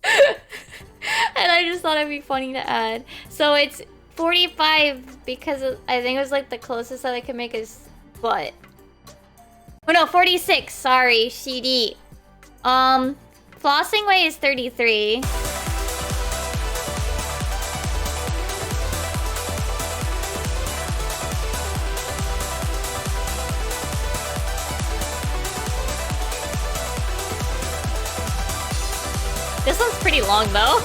And I just thought it'd be funny to add. So it's 45 because I think it was like the closest that I could make is butt. Oh no, 46. Sorry, CD. Flossing way is 33. This one's pretty long though.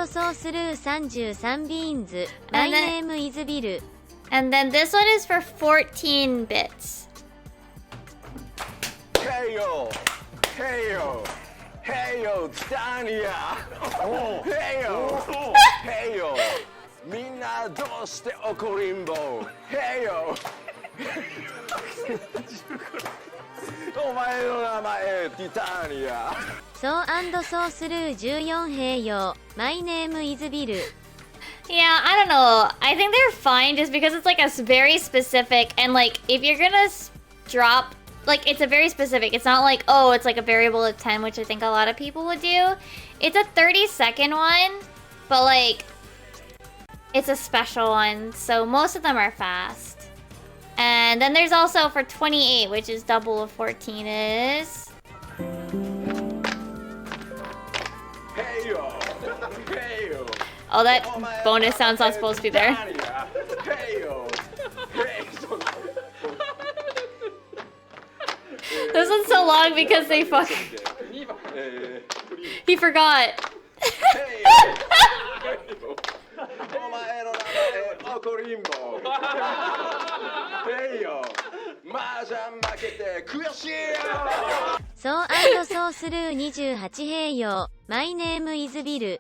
So through 33 beans. My name is Bill. And then this one is for 14 bits. Heyo! Heyo! Heyo! Titania! Heyo! Heyo! Minna doste okorimbo! Heyo! お前の名前ティタニア So through 14 Heyo. My name is Bill. Yeah, I don't know. I think they're fine just because it's like a very specific, and like if you're gonna drop, like it's a very specific. It's not like, oh, it's like a variable of 10, which I think a lot of people would do. It's a 30-second one, but like it's a special one, so most of them are fast. And then there's also for 28, which is double of 14 is... Heyo! Heyo! Oh, that bonus sound's not supposed to be there. Heyo! This one's so long because they fuck... He forgot. お前の名前怒りんぼへいよ麻雀負けて悔しいよ So through 28 Heyo. My name is Bill.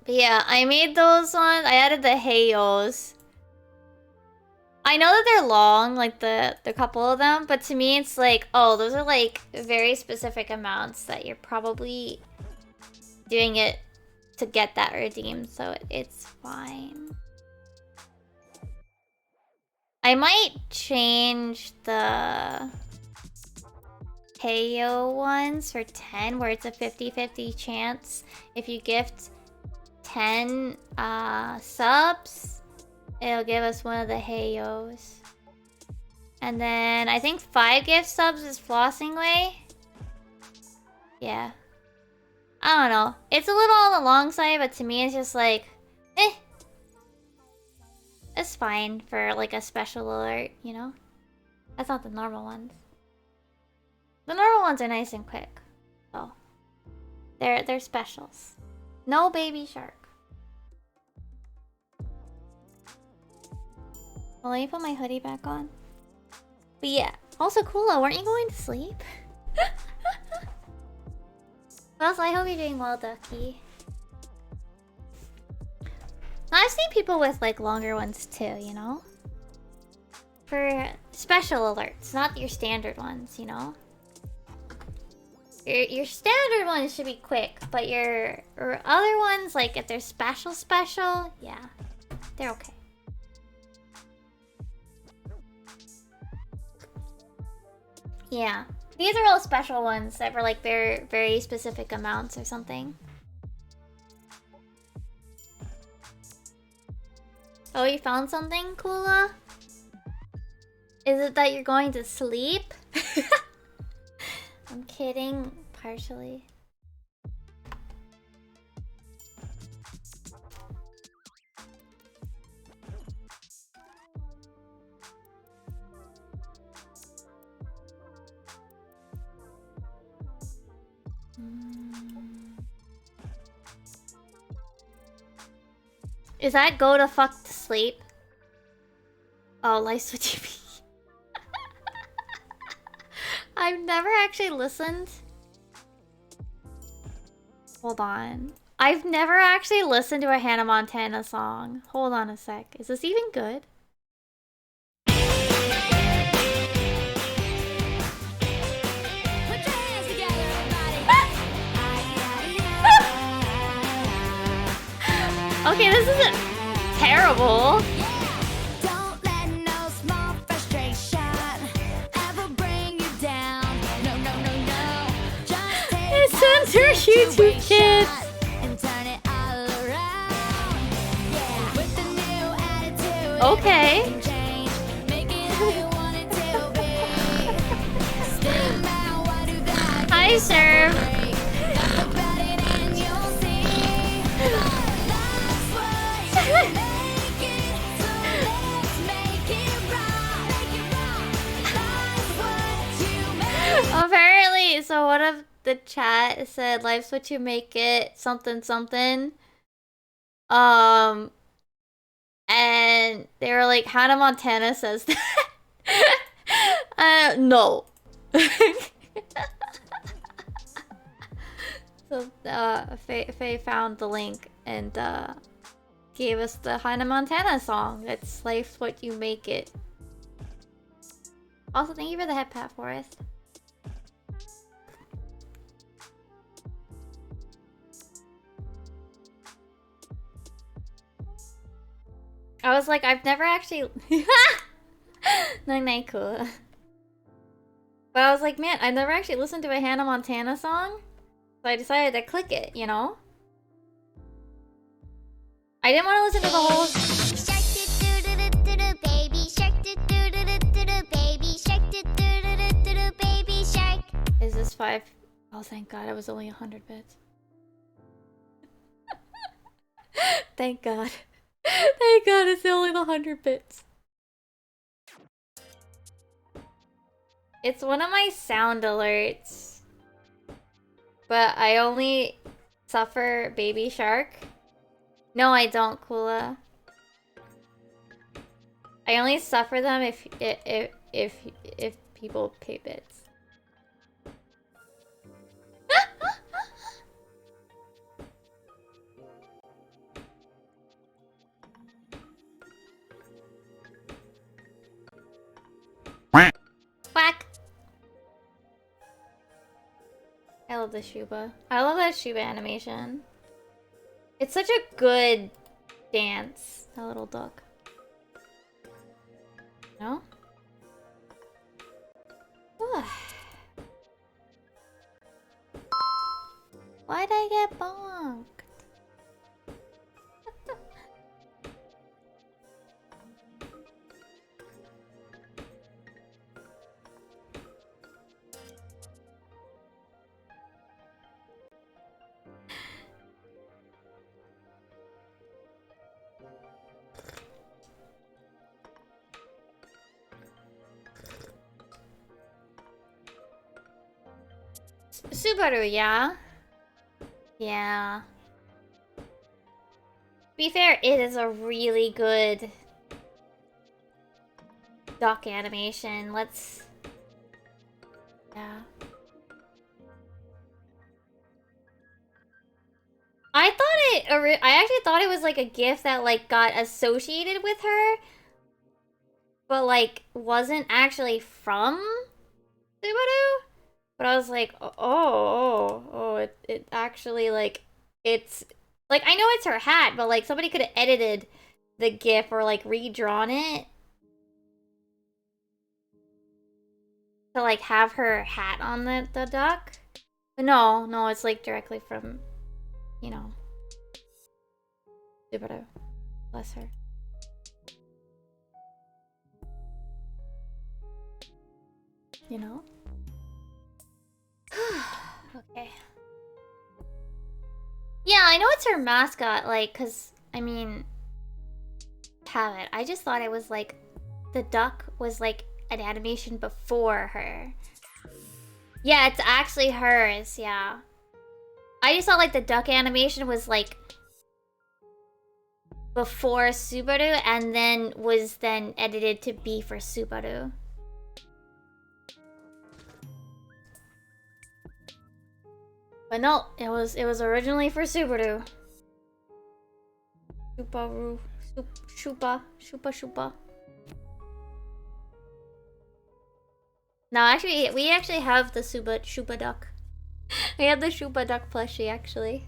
But yeah, I made those ones. I added the Heyos. I know that they're long, like the couple of them, but to me it's like, oh, those are like very specific amounts that you're probably doing it to get that redeemed, so it's fine. I might change the Heyo ones for 10, where it's a 50-50 chance. If you gift 10 subs, it'll give us one of the Heyos. And then I think 5 gift subs is flossing way. Yeah. I don't know. It's a little on the long side, but to me it's just like, eh. It's fine for like a special alert, you know? That's not the normal ones. The normal ones are nice and quick. Oh. They're specials. No baby shark. Well, let me put my hoodie back on. But yeah. Also, Kula, weren't you going to sleep? Well, I hope you're doing well, Ducky. I've seen people with like longer ones too, you know? For special alerts, not your standard ones, you know? Your standard ones should be quick, but your other ones, like if they're special, yeah, they're okay. Yeah. These are all special ones that were like very, very specific amounts or something. Oh, you found something, Kula? Is it that you're going to sleep? I'm kidding, partially. Is that go to fuck to sleep? Oh, life's what you mean. I've never actually listened. Hold on. I've never actually listened to a Hannah Montana song. Hold on a sec. Is this even good? Okay, this isn't terrible. Don't let no small frustration ever bring you down. No, no, no, no. Just take It's under YouTube Kids. and turn it all around. Yeah, with the new attitude. Okay. everything can change. Make it how you want it to be. Stay about what you got. Hi, Serve. Think about it and you'll see. That's what you make it. So let's make it right. Make it right. That's what you make it. Apparently, so one of the chat said, "Life's what you make it." Something something. And they were like, Hannah Montana says that. No. So Faye found the link and gave us the Hannah Montana song. It's "Life's What You Make It." Also, thank you for the head pat, Forrest. I was like, I've never actually... Night cool. But I was like, man, I've never actually listened to a Hannah Montana song. So I decided to click it, you know? I didn't want to listen to the whole... Shark do-do-do-do-do, baby shark do-do-do-do-do, baby shark do-do-do-do-do, baby shark. Is this 5? Oh, thank God, it was only 100 bits. Thank God. Thank God, it's only the 100 bits. It's one of my sound alerts. But I only suffer baby shark. No, I don't, Kula. I only suffer them if people pay bits. Quack. I love the Shuba. I love that Shuba animation. It's such a good dance, that little duck. No? Why'd I get bonked? Subaru, yeah? Yeah. To be fair, it is a really good duck animation. Let's... Yeah. I actually thought it was like a GIF that like got associated with her, but like wasn't actually from Subaru. But I was like, it actually like it's like I know it's her hat, but like somebody could have edited the GIF or like redrawn it to like have her hat on the duck. But no, it's like directly from, you know, Subaru. Bless her. You know? Okay. Yeah, I know it's her mascot, like, cause I mean, have it. I just thought it was like the duck was like an animation before her. Yeah, it's actually hers, yeah. I just thought like the duck animation was like before Subaru and then was then edited to be for Subaru. But no, it was originally for Subaru. Shupa. No, actually, we actually have the Shupa duck. We have the Shupa duck plushie, actually.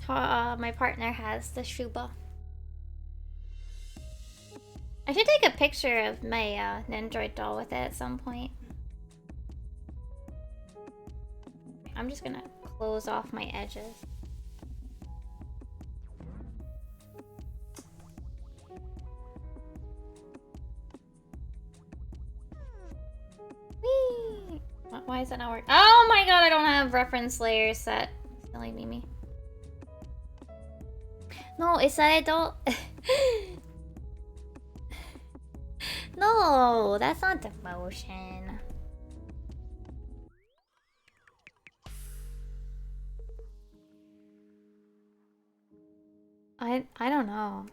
My partner has the Shuba. I should take a picture of my Nendroid doll with it at some point. I'm just gonna close off my edges. Whee! Why is that not working? Oh my god, I don't have reference layers set. Silly Mimi. No, it's that I don't... No, that's not the motion. I don't know.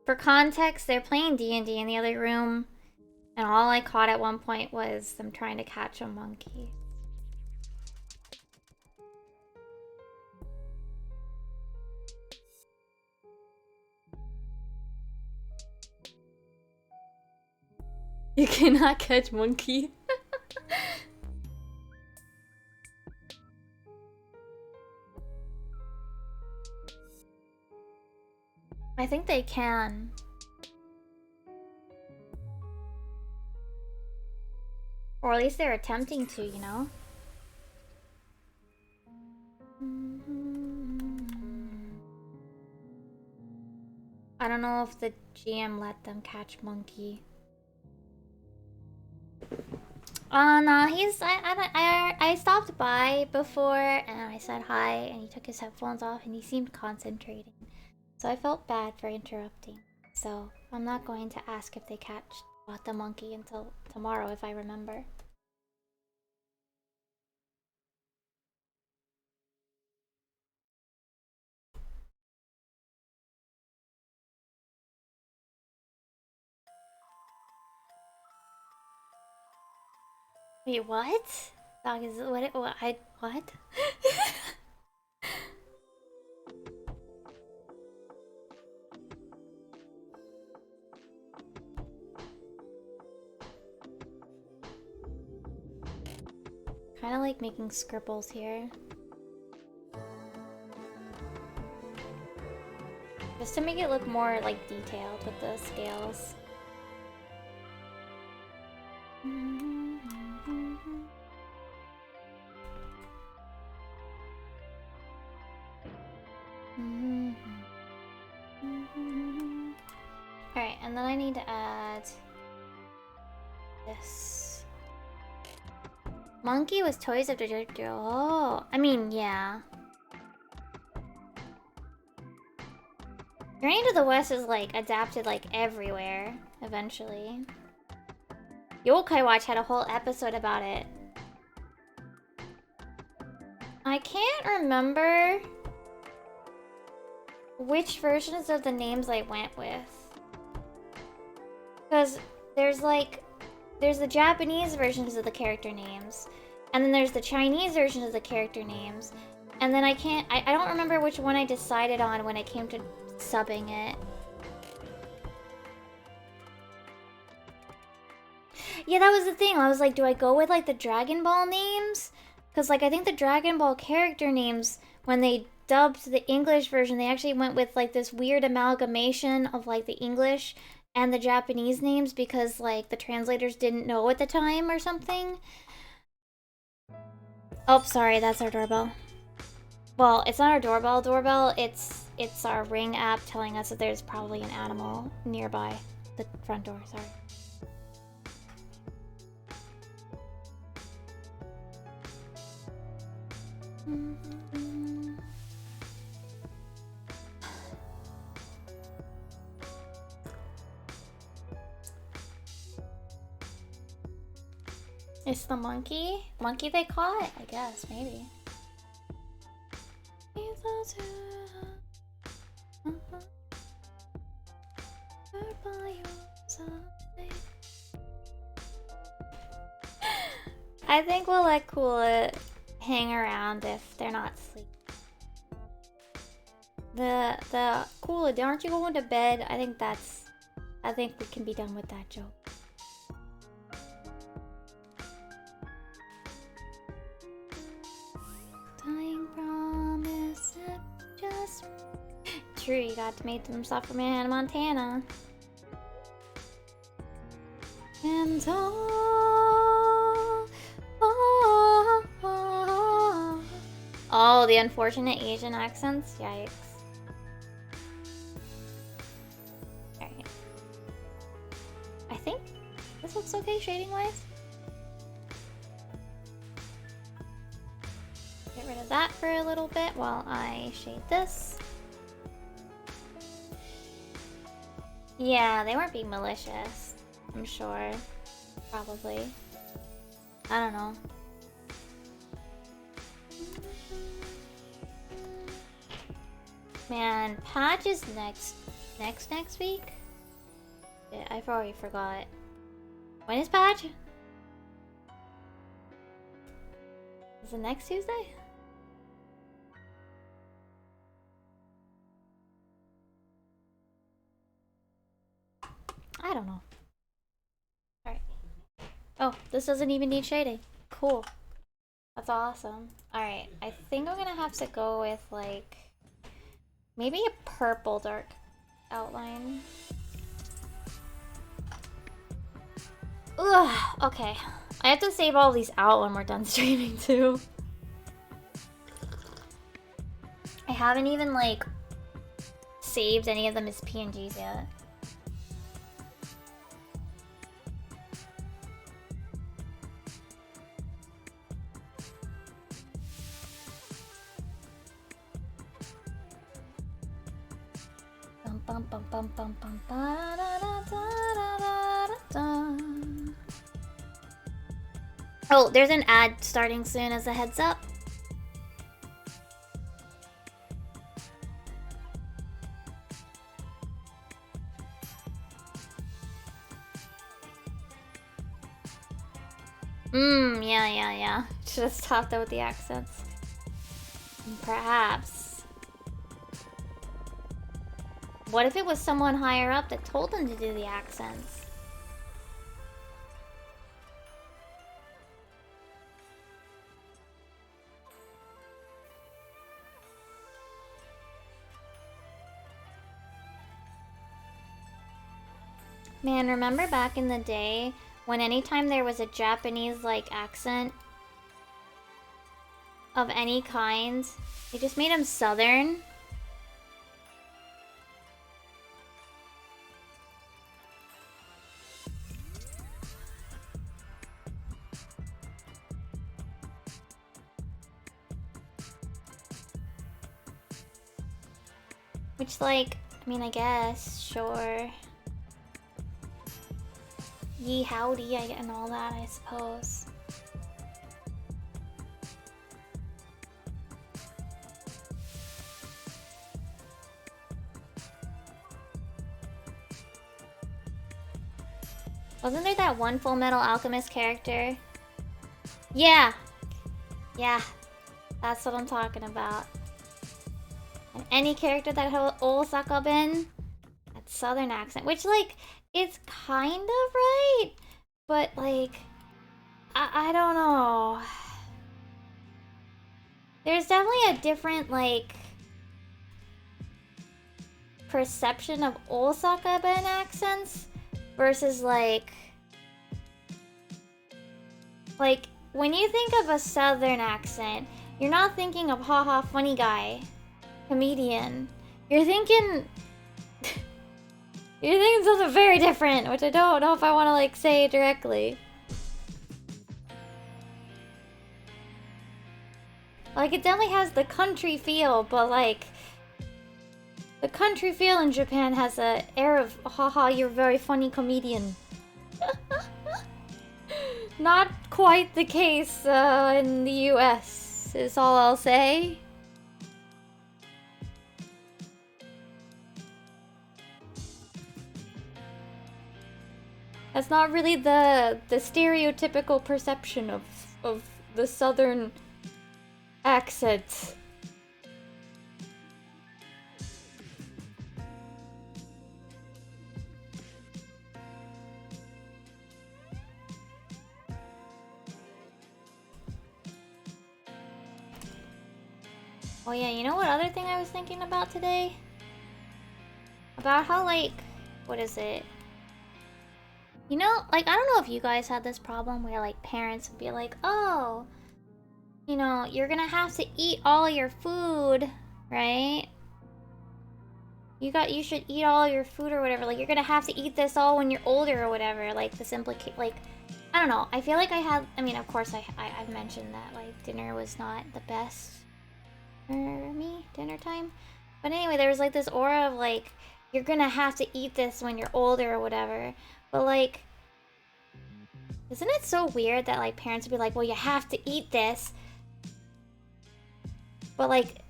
For context, they're playing D&D in the other room, and all I caught at one point was them trying to catch a monkey. You cannot catch monkey. I think they can. Or at least they're attempting to, you know? I don't know if the GM let them catch monkey. No, I stopped by before and I said hi and he took his headphones off and he seemed concentrating. So I felt bad for interrupting. So I'm not going to ask if they caught the monkey until tomorrow if I remember. Wait, what? Dog, is it what? Kind of like making scribbles here. Just to make it look more like detailed with the scales. Alright, and then I need to add this. Monkey with toys of the Oh, I mean, yeah. Journey to the West is like adapted like everywhere eventually. Yokai Watch had a whole episode about it. I can't remember which versions of the names I went with. Because there's the Japanese versions of the character names, and then there's the Chinese versions of the character names, and then I don't remember which one I decided on when it came to subbing it. Yeah, that was the thing. I was like, do I go with like the Dragon Ball names? Because like I think the Dragon Ball character names, when they dubbed the English version, they actually went with like this weird amalgamation of like the English and the Japanese names because like the translators didn't know at the time or something. Oh, sorry, that's our doorbell. Well, it's not our doorbell, it's our Ring app telling us that there's probably an animal nearby the front door, sorry. It's the monkey? Monkey they caught? I guess, maybe. I think we'll let Kula hang around if they're not asleep. The Kula, aren't you going to bed? I think we can be done with that joke. Dying promise, just true. You got to make them suffer, man. Hannah Montana. And oh, the unfortunate Asian accents. Yikes. Alright. I think this looks okay shading wise. Get rid of that for a little bit while I shade this. Yeah, they weren't being malicious, I'm sure. Probably. I don't know. Man, Patch is next week? Yeah, I've already forgot. When is Patch? Is it next Tuesday? I don't know. Alright. Oh, this doesn't even need shading. Cool. That's awesome. Alright, I think I'm gonna have to go with like maybe a purple dark outline. Ugh, okay. I have to save all these out when we're done streaming too. I haven't even like saved any of them as PNGs yet. Bum, bum, bum, bum, bum, ba, da, da, da, da, da, da. Oh, there's an ad starting soon as a heads up. Yeah. Should have stopped that with the accents. Perhaps. What if it was someone higher up that told them to do the accents? Man, remember back in the day when anytime there was a Japanese like accent of any kind, they just made him Southern. Which, like, I mean, I guess, sure. Yee howdy, and all that, I suppose. Wasn't there that one Full Metal Alchemist character? Yeah! Yeah. That's what I'm talking about. And any character that had Osaka been, that southern accent, which, like, it's kind of right, but, like, I don't know. There's definitely a different, like, perception of Osaka Ben accents versus, like, when you think of a southern accent, you're not thinking of haha funny guy, comedian. You're thinking something very different, which I don't know if I want to, like, say directly. Like, it definitely has the country feel, but, like, the country feel in Japan has a air of haha, you're a very funny comedian. Not quite the case in the US, is all I'll say. That's not really the stereotypical perception of the southern accent. Oh yeah, you know what other thing I was thinking about today? About how, like, what is it? You know, like, I don't know if you guys had this problem where, like, parents would be like, oh, you know, you're gonna have to eat all your food, right? You should eat all your food or whatever. Like, you're gonna have to eat this all when you're older or whatever. Like, this implicate, like, I don't know. I feel like I mean, of course, I've mentioned that, like, dinner was not the best for me, dinner time. But anyway, there was, like, this aura of, like, you're gonna have to eat this when you're older or whatever. But, like, isn't it so weird that, like, parents would be like, well, you have to eat this. But, like,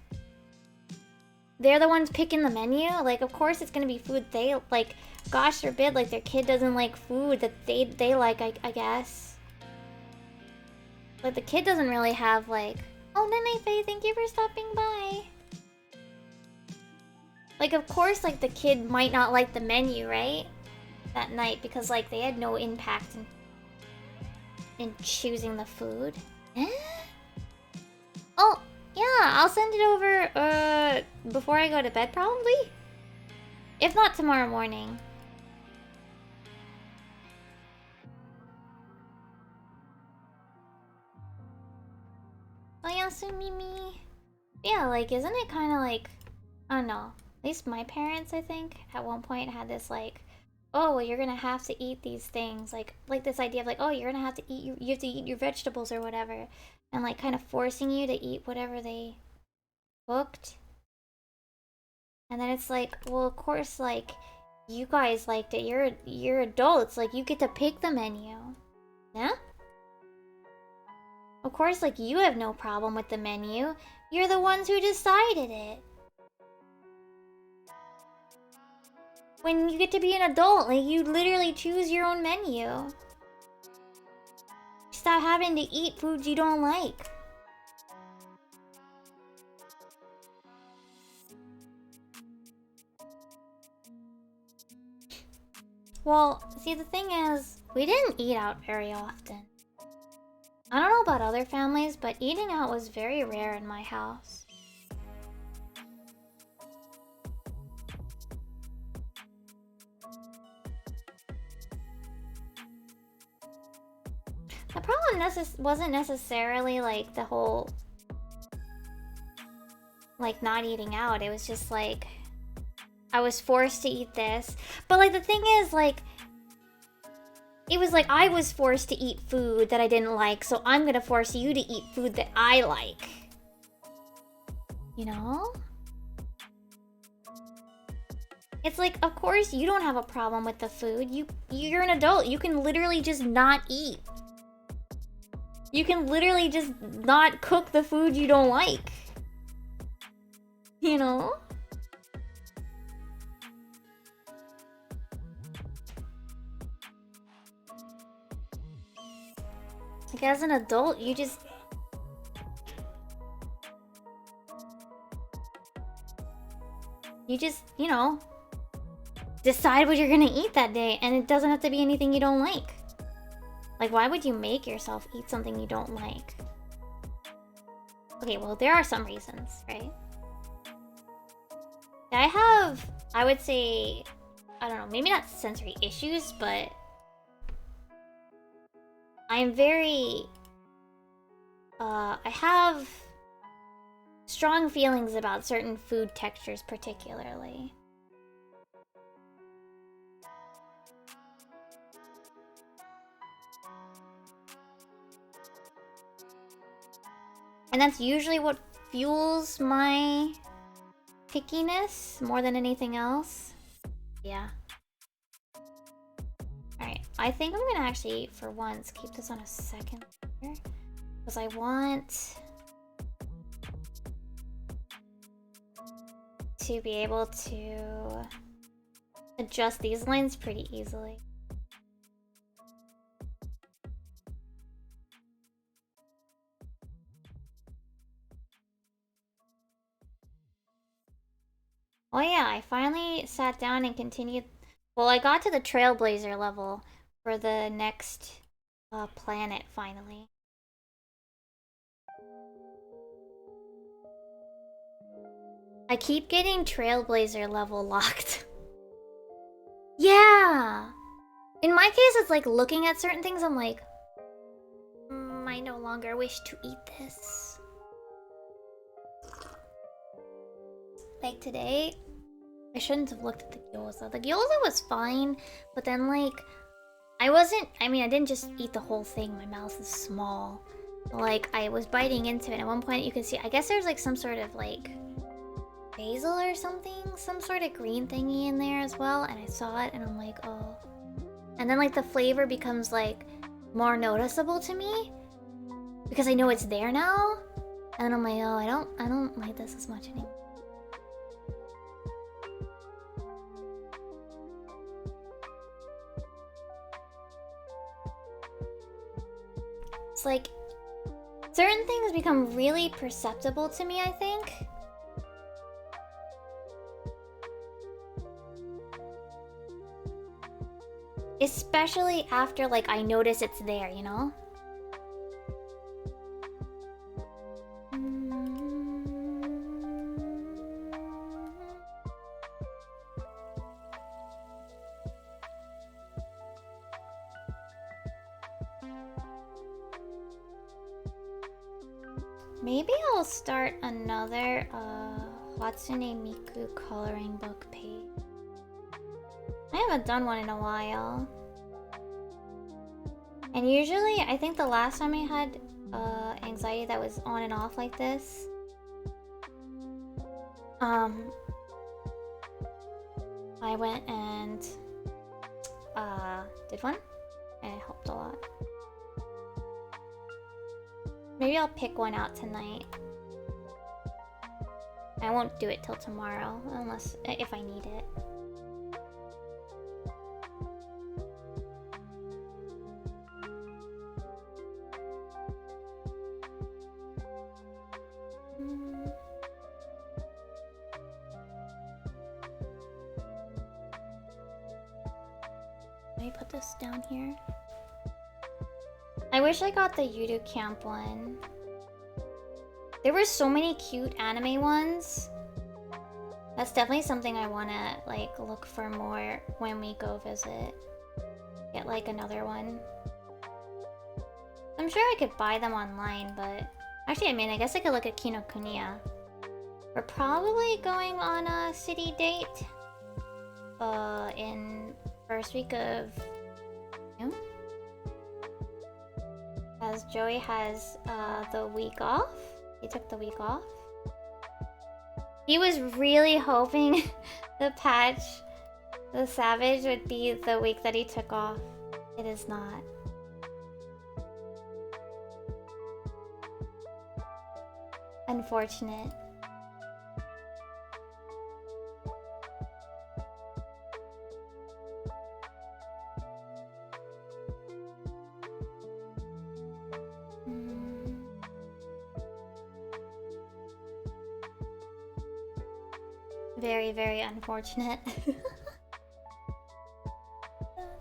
they're the ones picking the menu. Like, of course it's gonna be food they, like, gosh forbid, like, their kid doesn't like food that they like, I guess. Like, the kid doesn't really have, like, oh, Nene Faye, thank you for stopping by. Like, of course, like, the kid might not like the menu, right? That night, because, like, they had no impact in choosing the food. Eh? Oh, yeah, I'll send it over, before I go to bed, probably? If not tomorrow morning. Oh, yeah, so Mimi. Yeah, like, isn't it kind of like, I don't know. At least my parents, I think, at one point had this, like, oh, well, you're gonna have to eat these things. Like this idea of, like, oh, you're gonna have to eat, you have to eat your vegetables or whatever. And, like, kind of forcing you to eat whatever they cooked. And then it's like, well, of course, like, you guys liked it. You're adults. Like, you get to pick the menu. Yeah? Of course, like, you have no problem with the menu. You're the ones who decided it. When you get to be an adult, like, you literally choose your own menu. Stop having to eat foods you don't like. Well, see, the thing is, we didn't eat out very often. I don't know about other families, but eating out was very rare in my house. The problem wasn't necessarily like the whole like not eating out. It was just like I was forced to eat this. But like the thing is like it was like I was forced to eat food that I didn't like, so I'm gonna force you to eat food that I like. You know? It's like, of course you don't have a problem with the food. You're an adult. You can literally just not eat. You can literally just not cook the food you don't like. You know? Like as an adult, you just you know, decide what you're gonna eat that day, and it doesn't have to be anything you don't like. Like, why would you make yourself eat something you don't like? Okay, well, there are some reasons, right? I would say, I don't know, maybe not sensory issues, but I'm very, I have strong feelings about certain food textures particularly. And that's usually what fuels my pickiness more than anything else. Yeah. Alright, I think I'm gonna actually, for once, keep this on a second here. Because I want to be able to adjust these lines pretty easily. Oh yeah, I finally sat down and continued. Well, I got to the Trailblazer level for the next planet finally. I keep getting Trailblazer level locked. Yeah! In my case, it's like looking at certain things, I'm like, I no longer wish to eat this. Like today, I shouldn't have looked at the gyoza. The gyoza was fine, but then like, I didn't just eat the whole thing. My mouth is small. Like, I was biting into it. And at one point, you can see, I guess there's like some sort of like basil or something, some sort of green thingy in there as well. And I saw it and I'm like, oh. And then like the flavor becomes like more noticeable to me because I know it's there now. And then I'm like, oh, I don't like this as much anymore. It's like certain things become really perceptible to me, I think. Especially after like I notice it's there, you know? Maybe I'll start another Hatsune Miku coloring book page. I haven't done one in a while. And usually, I think the last time I had anxiety that was on and off like this, I went and did one, and it helped a lot. Maybe I'll pick one out tonight. I won't do it till tomorrow, unless if I need it. Let me put this down here. I wish I got the Yudu Camp one. There were so many cute anime ones. That's definitely something I want to like look for more when we go visit. Get like another one. I'm sure I could buy them online, but actually, I mean, I guess I could look at Kinokuniya. We're probably going on a city date in first week of June. As Joey has the week off. He took the week off. He was really hoping the patch, the Savage, would be the week that he took off. It is not. Unfortunate. Very, very unfortunate.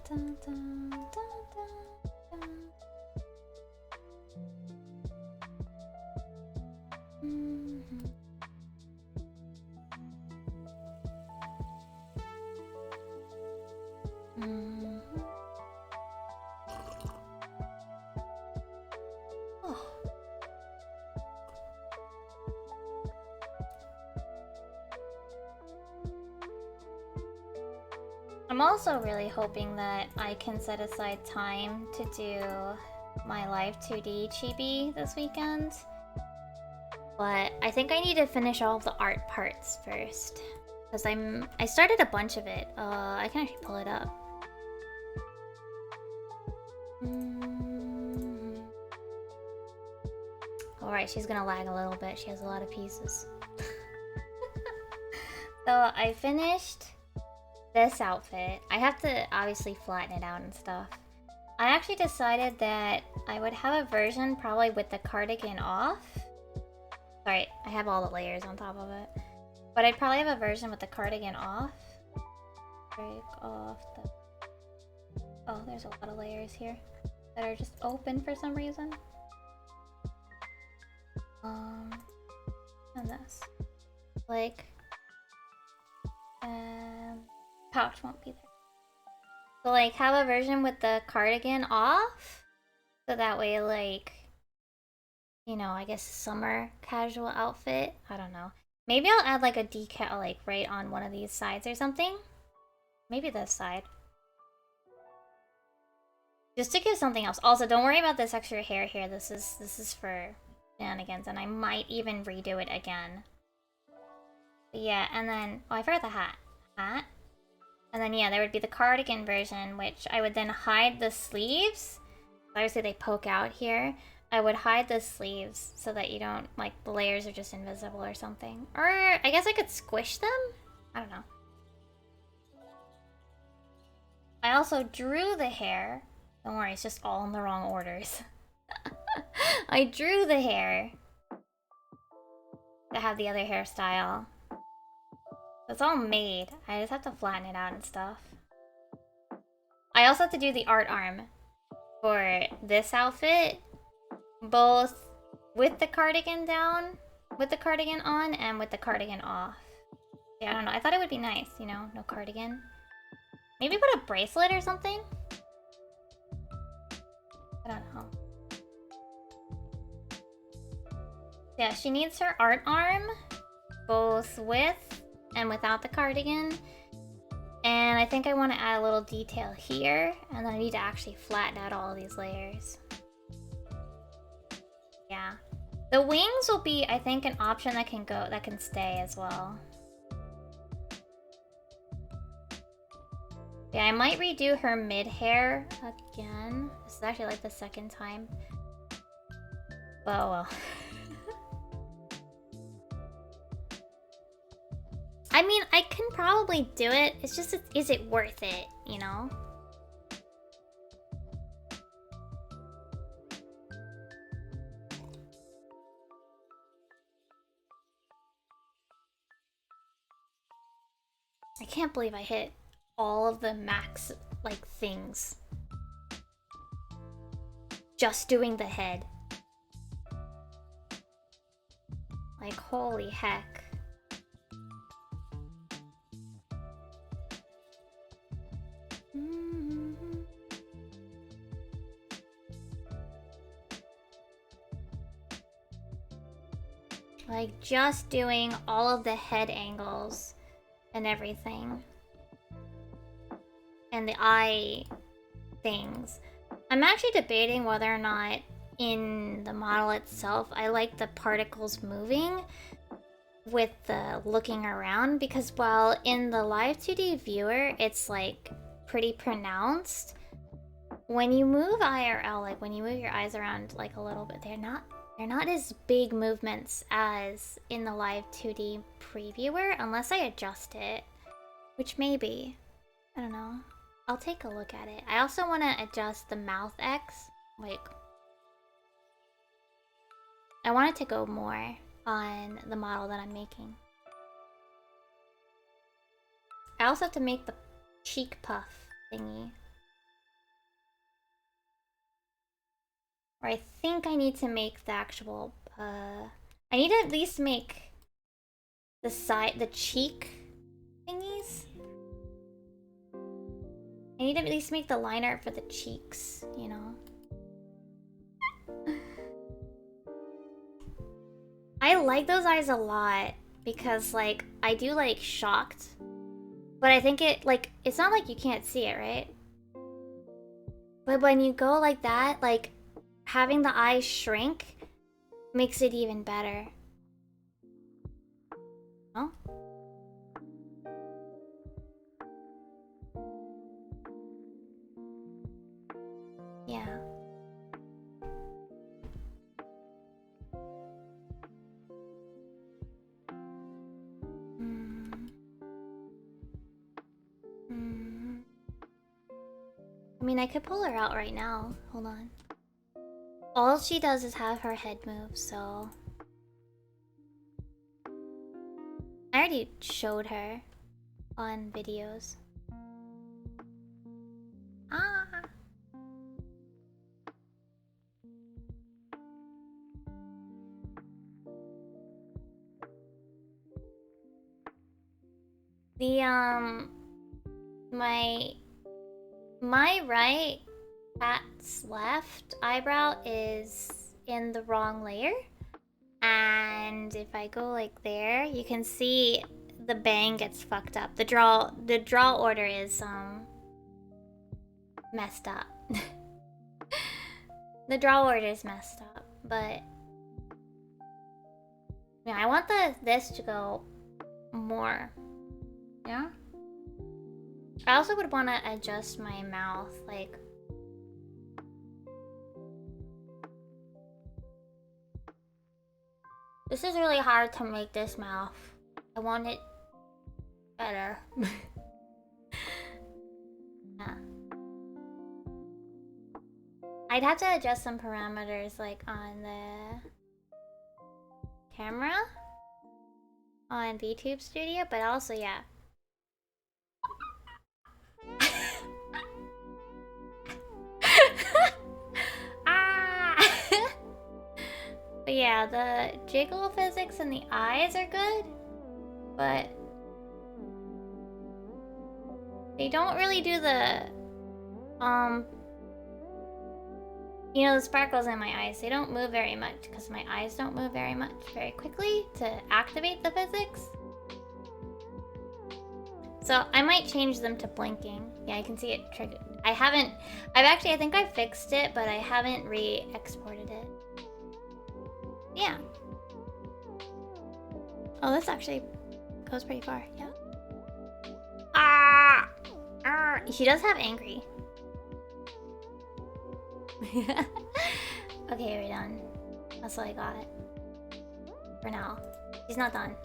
Dun, dun, dun, dun, dun, dun. Mhm. Mhm. Oh. I'm also really hoping that I can set aside time to do my live 2D chibi this weekend. But I think I need to finish all of the art parts first. Because I started a bunch of it. I can actually pull it up. Alright, she's gonna lag a little bit. She has a lot of pieces. So I finished this outfit. I have to obviously flatten it out and stuff. I actually decided that I would have a version probably with the cardigan off. Sorry, I have all the layers on top of it. But I'd probably have a version with the cardigan off. Break off the... Oh, there's a lot of layers here that are just open for some reason. And this. Like... pouch won't be there. So like have a version with the cardigan off. So that way like, you know, I guess summer casual outfit. I don't know. Maybe I'll add like a decal like right on one of these sides or something. Maybe this side. Just to give something else. Also, don't worry about this extra hair here. This is for shenanigans, and I might even redo it again. But yeah, and then oh, I forgot the hat. Hat. And then yeah, there would be the cardigan version, which I would then hide the sleeves. Obviously they poke out here. I would hide the sleeves so that you don't, like, the layers are just invisible or something. Or I guess I could squish them? I don't know. I also drew the hair. Don't worry, it's just all in the wrong orders. I drew the hair to have the other hairstyle. It's all made. I just have to flatten it out and stuff. I also have to do the art arm for this outfit, both with the cardigan down, with the cardigan on, and with the cardigan off. Yeah, I don't know. I thought it would be nice, you know, no cardigan. Maybe put a bracelet or something? I don't know. Yeah, she needs her art arm, both with and without the cardigan. And I think I want to add a little detail here, and then I need to actually flatten out all of these layers. Yeah. The wings will be, I think, an option that can stay as well. Yeah, I might redo her mid-hair again. This is actually like the second time. But oh well. I mean, I can probably do it. It's just, is it worth it, you know? I can't believe I hit all of the max, like, things. Just doing the head. Like, holy heck. Like, just doing all of the head angles and everything. And the eye things. I'm actually debating whether or not in the model itself I like the particles moving with the looking around, because while in the live 2D viewer it's like pretty pronounced, when you move IRL, like when you move your eyes around like a little bit, they're not as big movements as in the live 2D previewer, unless I adjust it, which maybe, I don't know. I'll take a look at it. I also want to adjust the mouth X. Like, I want it to go more on the model that I'm making. I also have to make the cheek puff thingy. Or I think I need to make the actual, I need to at least make the cheek thingies. I need to at least make the line art for the cheeks, you know? I like those eyes a lot because, like, I do like shocked. But I think it's not like you can't see it, right? But when you go like that, like, having the eyes shrink makes it even better. Oh? Yeah. I mean, I could pull her out right now. Hold on. All she does is have her head move, so... I already showed her on videos. Ah! My right cat's left eyebrow is in the wrong layer. And if I go like there, you can see the bang gets fucked up. The draw order is messed up. The draw order is messed up, but yeah, I want this to go more. Yeah? I also would want to adjust my mouth, like... This is really hard to make this mouth. I want it better. Yeah. I'd have to adjust some parameters, like, on the camera on VTube Studio, but also, yeah. Ah! But yeah, the jiggle physics and the eyes are good, but they don't really do the you know, the sparkles in my eyes. They don't move very much because my eyes don't move very quickly to activate the physics. So I might change them to blinking. Yeah, I can see it triggered. I think I fixed it, but I haven't re-exported it. Yeah. Oh, this actually goes pretty far. Yeah. Ah! She does have angry. Okay, we're done. That's all I got. For now. She's not done.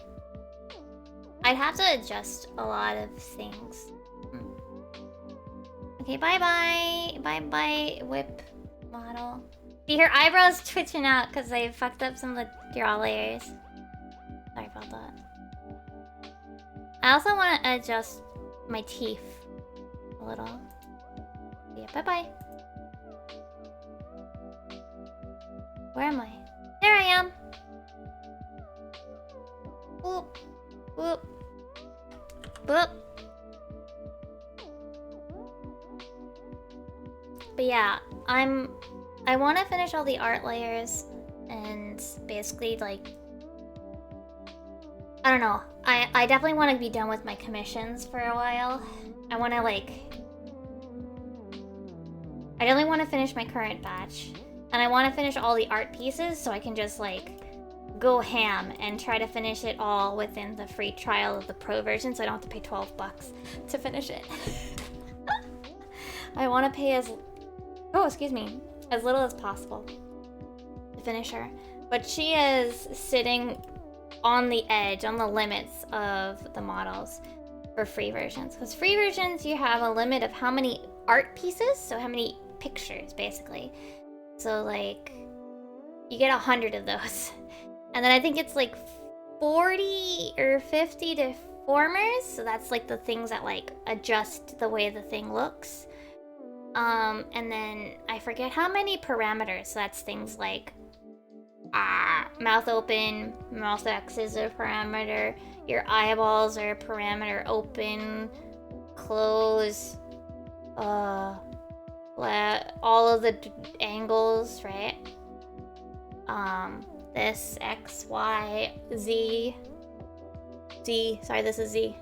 I'd have to adjust a lot of things. Okay, bye-bye. Bye-bye, whip model. See, her eyebrows twitching out because I fucked up some of the draw layers. Sorry about that. I also want to adjust my teeth a little. Yeah, bye-bye. Where am I? There I am! Whoop. Whoop. Whoop. But yeah, I want to finish all the art layers and basically like I don't know. I definitely want to be done with my commissions for a while. I want to like... I definitely want to finish my current batch. And I want to finish all the art pieces so I can just like go ham and try to finish it all within the free trial of the pro version so I don't have to pay 12 bucks to finish it. I want to pay as... Oh, excuse me. As little as possible to finish her. But she is sitting on the edge, on the limits of the models for free versions. Because free versions, you have a limit of how many art pieces, so how many pictures, basically. So, like, you get 100 of those. And then I think it's like 40 or 50 deformers. So that's like the things that like adjust the way the thing looks. And then I forget how many parameters. So that's things like mouth open, mouth X is a parameter, your eyeballs are a parameter, open, close, all of the angles, right? This X, Y, Z, sorry, this is Z.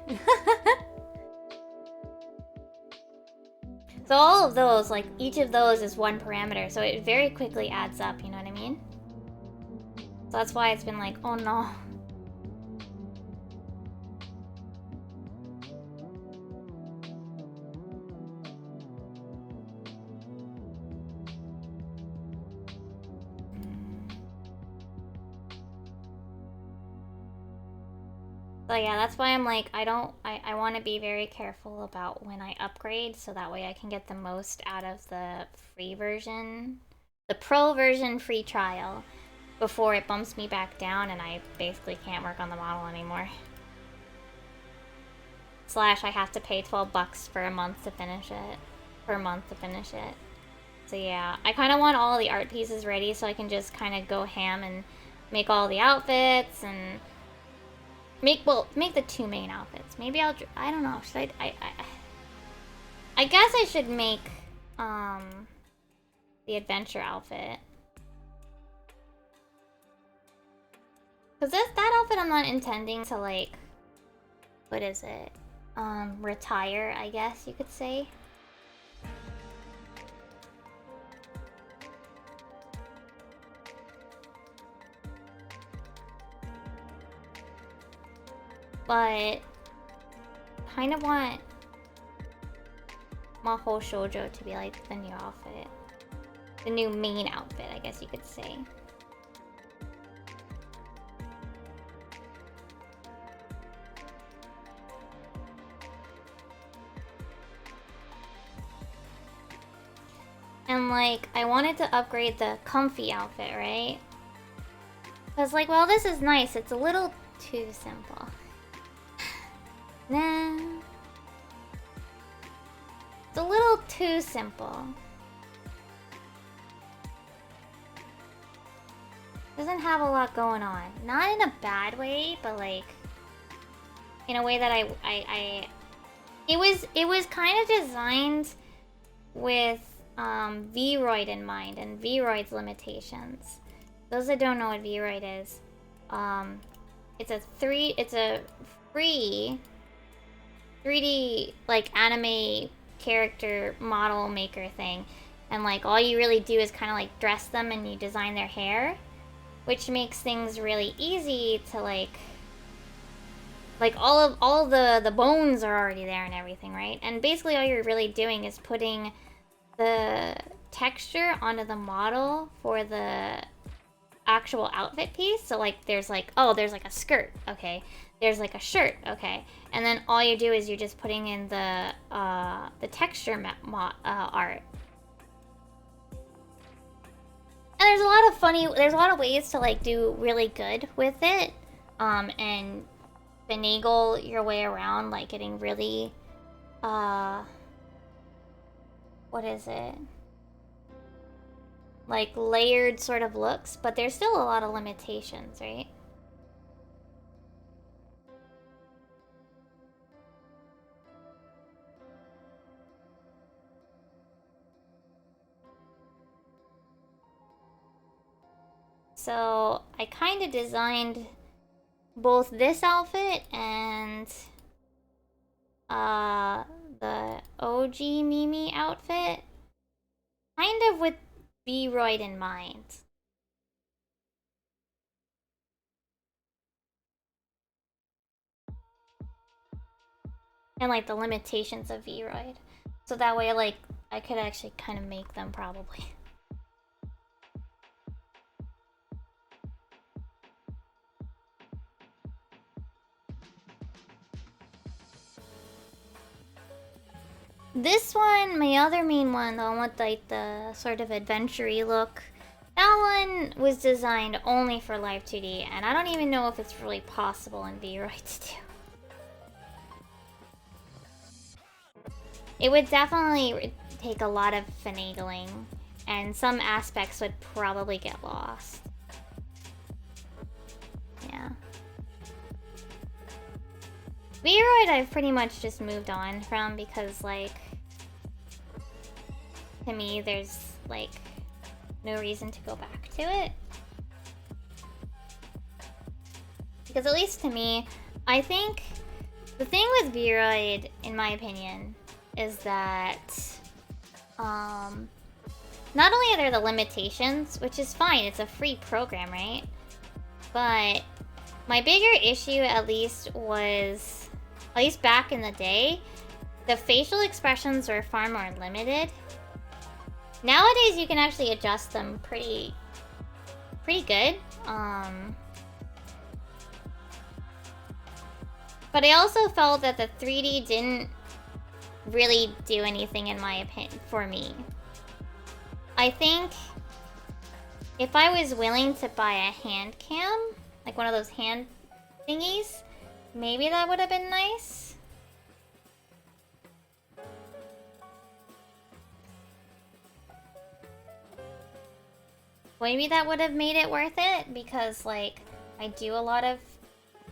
So all of those, like each of those is one parameter, so it very quickly adds up, you know what I mean? So that's why it's been like, oh no. So yeah, that's why I'm like, I want to be very careful about when I upgrade, so that way I can get the most out of the free version, the pro version free trial, before it bumps me back down and I basically can't work on the model anymore. / I have to pay 12 bucks for a month to finish it. So yeah, I kind of want all the art pieces ready so I can just kind of go ham and make all the outfits and make the 2 main outfits. Maybe I don't know. Should I guess I should make the adventure outfit. Cause that outfit I'm not intending to like, what is it? Retire, I guess you could say. But kind of want Maho Shoujo to be like the new outfit. The new main outfit, I guess you could say. And like, I wanted to upgrade the comfy outfit, right? I was like, well, this is nice. It's a little too simple. Nah. It's a little too simple. Doesn't have a lot going on. Not in a bad way, but like in a way that it was kind of designed with Vroid in mind and Vroid's limitations. Those that don't know what Vroid is, it's a free 3D like anime character model maker thing, and like all you really do is kind of like dress them and you design their hair, which makes things really easy to like all the bones are already there and everything, right? And basically all you're really doing is putting the texture onto the model for the actual outfit piece. So like there's like, oh, there's like a skirt, okay, there's like a shirt, okay, and then all you do is you're just putting in the texture art. And there's a lot of ways to like do really good with it, and finagle your way around like getting really what is it, like layered sort of looks, but there's still a lot of limitations, right? So I kind of designed both this outfit and the OG Mimi outfit kind of with V-Roid in mind. And like the limitations of V-Roid. So that way like I could actually kind of make them probably. This one, my other main one, the one with like the sort of adventure-y look, that one was designed only for Live 2D, and I don't even know if it's really possible in V-Roid to do. It would definitely take a lot of finagling, and some aspects would probably get lost. Yeah. V-Roid I've pretty much just moved on from because, like, to me there's, like, no reason to go back to it. Because at least to me, I think the thing with V-Roid, in my opinion, is that not only are there the limitations, which is fine, it's a free program, right? But my bigger issue, at least, was, at least back in the day, the facial expressions were far more limited. Nowadays, you can actually adjust them pretty good. But I also felt that the 3D didn't really do anything, in my opinion, for me. I think if I was willing to buy a hand cam, like one of those hand thingies, maybe that would have been nice. Maybe that would have made it worth it, because like I do a lot of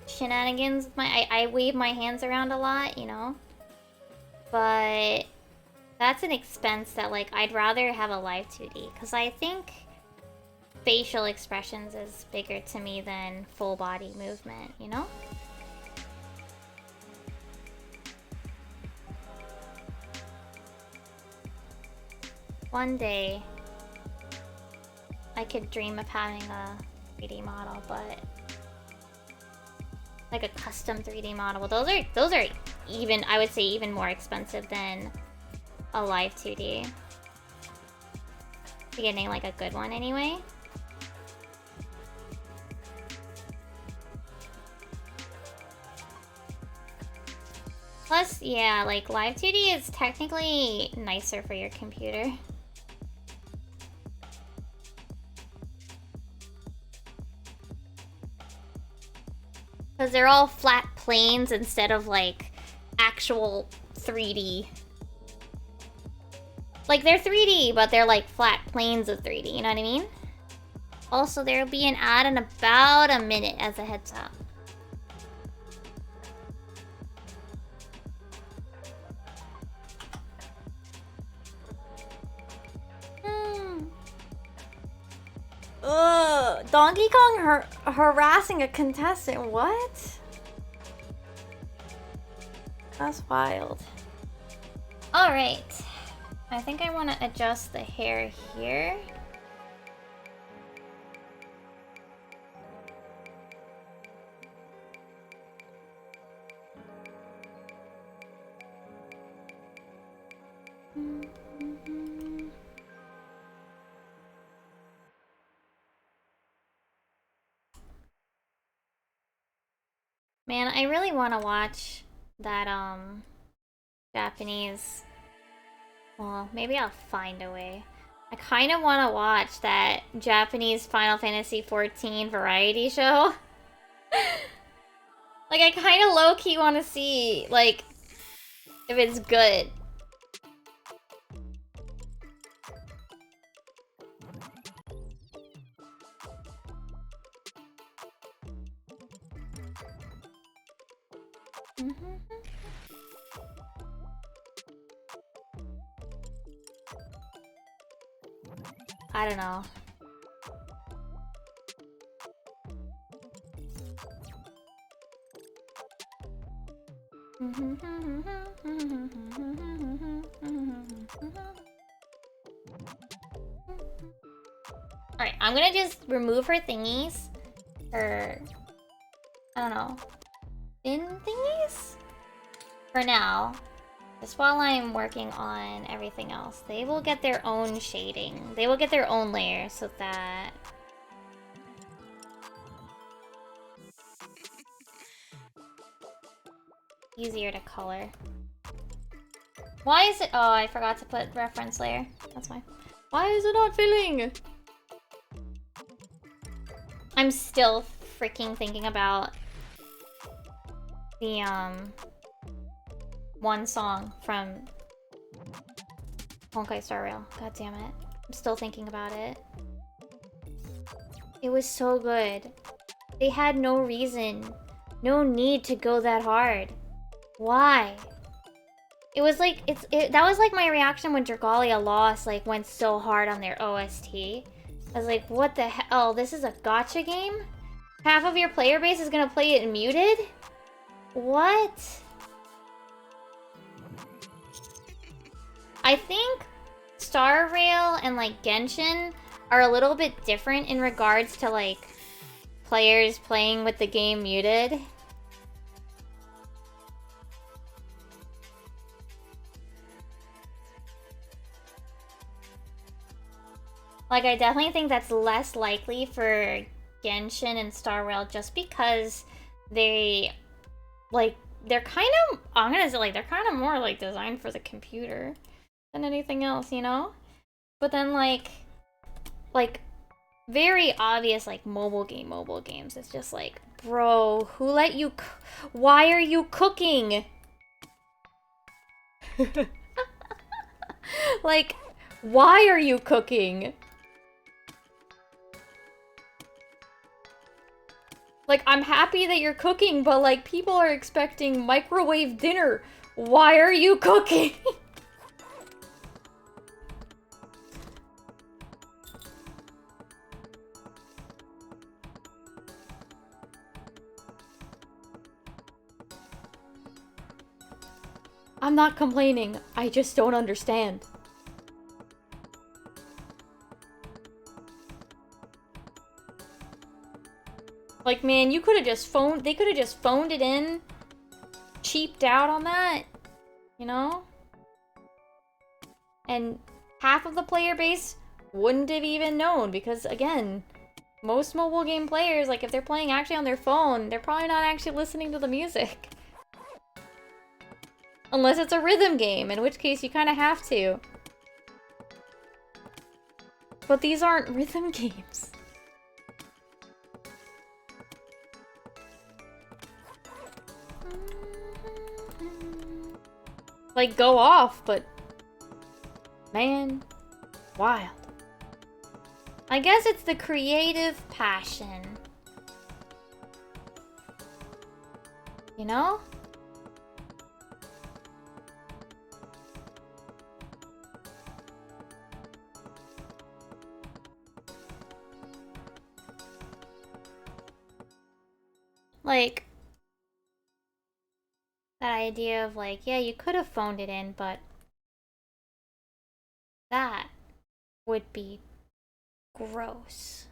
shenanigans with my I wave my hands around a lot, you know? But that's an expense that, like, I'd rather have a live 2D, because I think facial expressions is bigger to me than full body movement, you know? One day, I could dream of having a 3D model, but like a custom 3D model. Well, those are even, I would say, even more expensive than a live 2D. Getting like a good one anyway. Plus, yeah, like live 2D is technically nicer for your computer. Because they're all flat planes instead of like actual 3D. Like they're 3D, but they're like flat planes of 3D, you know what I mean? Also, there'll be an ad in about a minute as a heads up. Ugh, Donkey Kong harassing a contestant, what? That's wild. Alright. I think I want to adjust the hair here. Man, I really want to watch that, Japanese... Well, maybe I'll find a way. I kind of want to watch that Japanese Final Fantasy XIV variety show. Like, I kind of low-key want to see, like, if it's good. I don't know. Alright, I'm gonna just remove her thingies. Her... I don't know. Fin thingies? For now. Just while I'm working on everything else. They will get their own shading. They will get their own layer so that... easier to color. Why is it... oh, I forgot to put reference layer. That's why. Why is it not filling? I'm still freaking thinking about the, one song from Honkai Star Rail. God damn it. I'm still thinking about it. It was so good. They had no reason, no need to go that hard. Why? It was like, that was like my reaction when Dragalia Lost, like, went so hard on their OST. I was like, what the hell? Oh, this is a gacha game? Half of your player base is gonna play it muted? What? I think Star Rail and, like, Genshin are a little bit different in regards to, like, players playing with the game muted. Like, I definitely think that's less likely for Genshin and Star Rail just because they, like, they're kind of, I'm gonna say, like, they're kind of more, like, designed for the computer than anything else, you know? But then, like, very obvious, like, mobile games, it's just like, bro, who let you, why are you cooking? Like, why are you cooking? Like, I'm happy that you're cooking, but, like, people are expecting microwave dinner. Why are you cooking? I'm not complaining. I just don't understand. Like, man, you could have just phoned... they could have just phoned it in. Cheaped out on that. You know? And half of the player base wouldn't have even known. Because, again, most mobile game players, like, if they're playing actually on their phone, they're probably not actually listening to the music. Unless it's a rhythm game, in which case you kind of have to. But these aren't rhythm games. Like, go off, but... man, wild. I guess it's the creative passion. You know? Like, that idea of, like, yeah, you could have phoned it in, but that would be gross.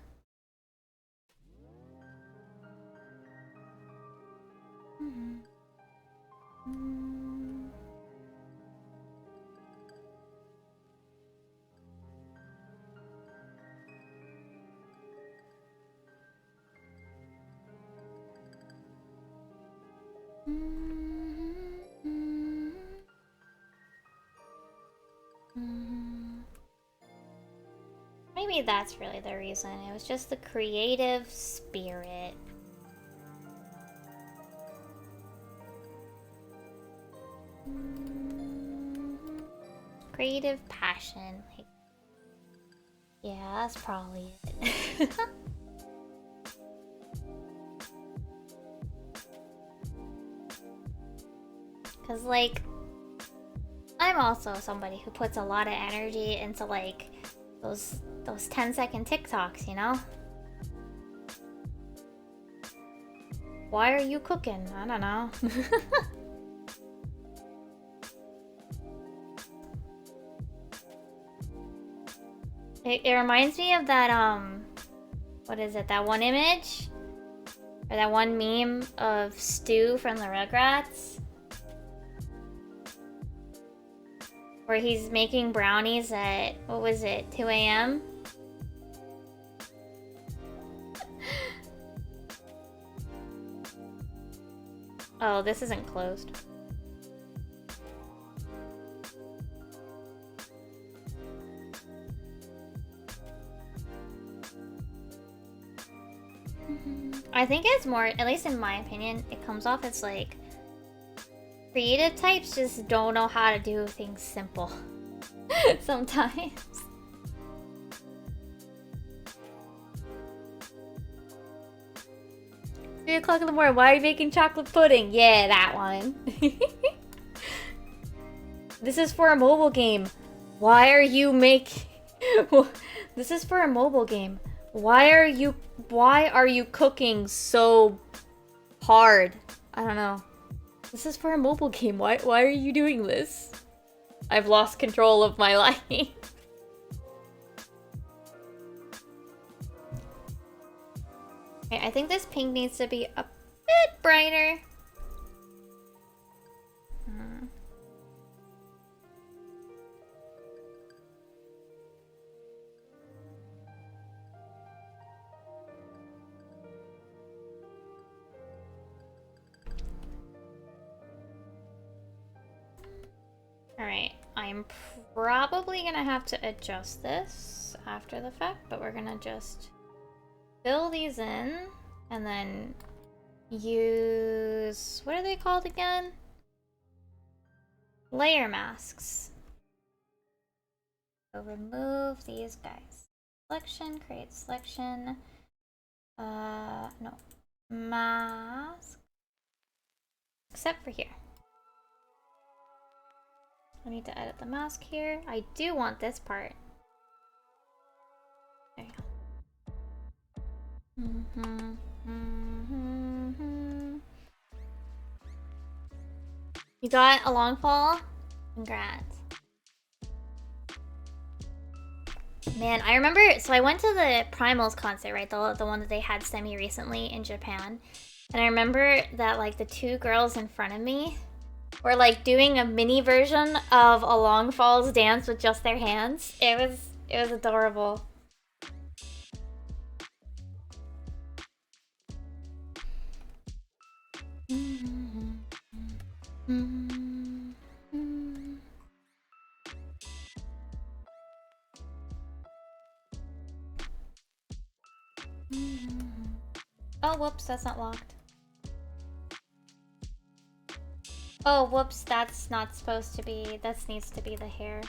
Maybe that's really the reason. It was just the creative spirit. Creative passion. Like, yeah, that's probably it. Cause, like, I'm also somebody who puts a lot of energy into, like, those 10-second TikToks, you know? Why are you cooking? I don't know. It reminds me of that, what is it? That one image? Or that one meme of Stu from the Rugrats? Where he's making brownies at, what was it, 2 a.m.? Oh, this isn't closed. I think it's more, at least in my opinion, it comes off as like creative types just don't know how to do things simple sometimes. 3 o'clock in the morning, why are you making chocolate pudding? Yeah, that one. This is for a mobile game. Why are you making... This is for a mobile game. Why are you cooking so hard? I don't know. This is for a mobile game. Why are you doing this? I've lost control of my life. Okay, I think this pink needs to be a bit brighter. Alright, I'm probably gonna have to adjust this after the fact, but we're gonna just fill these in and then use, what are they called again? Layer masks. So remove these guys. Selection, create selection. No. Mask. Except for here. I need to edit the mask here. I do want this part. There you go. You got a long fall? Congrats. Man, I remember, so I went to the Primals concert, right? The one that they had semi-recently in Japan. And I remember that, like, the 2 girls in front of me were, like, doing a mini version of a Long Falls dance with just their hands. It was adorable. Oh, whoops, that's not locked. Oh, whoops, that's not supposed to be, that needs to be the hair.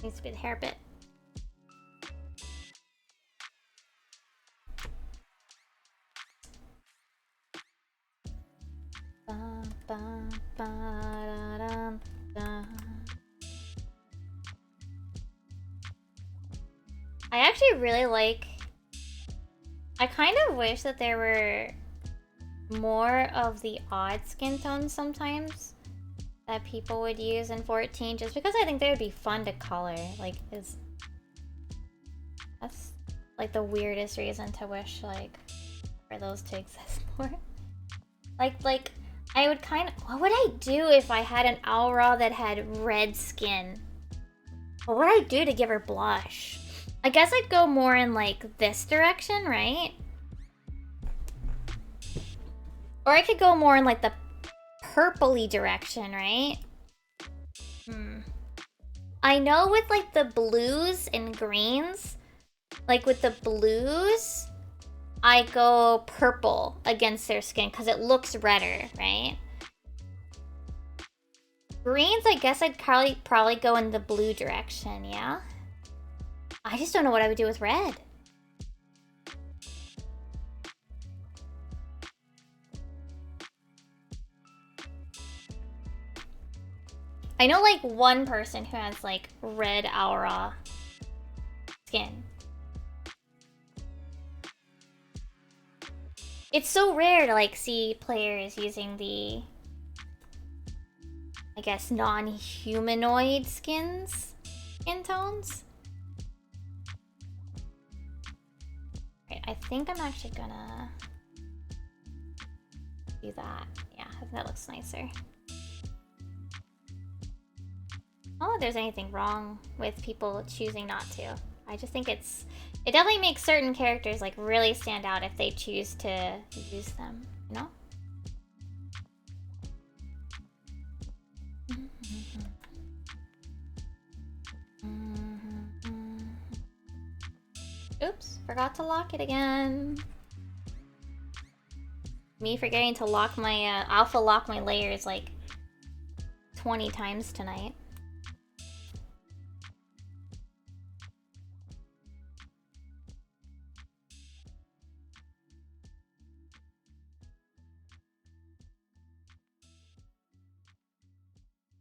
Needs to be the hair bit. I actually really like, I kind of wish that there were more of the odd skin tones sometimes that people would use in 14, just because I think they would be fun to color. Like, that's like the weirdest reason to wish, like, for those to exist more. Like, I would kind of, what would I do if I had an Aura that had red skin? What would I do to give her blush? I guess I'd go more in, like, this direction, right? Or I could go more in, like, the purpley direction, right? I know with, like, the blues and greens, like, with the blues, I go purple against their skin because it looks redder, right? Greens, I guess I'd probably go in the blue direction, yeah? I just don't know what I would do with red. I know, like, one person who has, like, red aura skin. It's so rare to, like, see players using the I guess, non-humanoid skin tones. Right, I think I'm actually gonna do that. Yeah, I think that looks nicer. I don't know if there's anything wrong with people choosing not to. I just think it definitely makes certain characters like really stand out if they choose to use them, you know? Oops, forgot to lock it again. Me forgetting to lock my alpha lock my layers like 20 times tonight.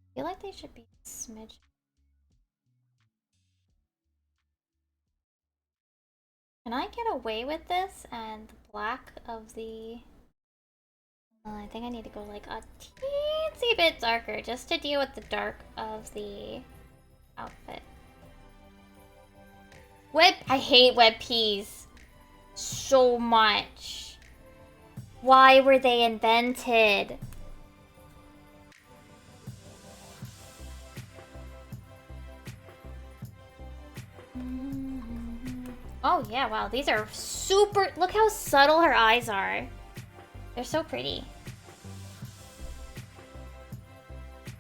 I feel like they should be a smidge. Can I get away with this and the black of the... I think I need to go like a teensy bit darker just to deal with the dark of the outfit. I hate web peas so much. Why were they invented? Oh yeah, wow, these are super... Look how subtle her eyes are. They're so pretty.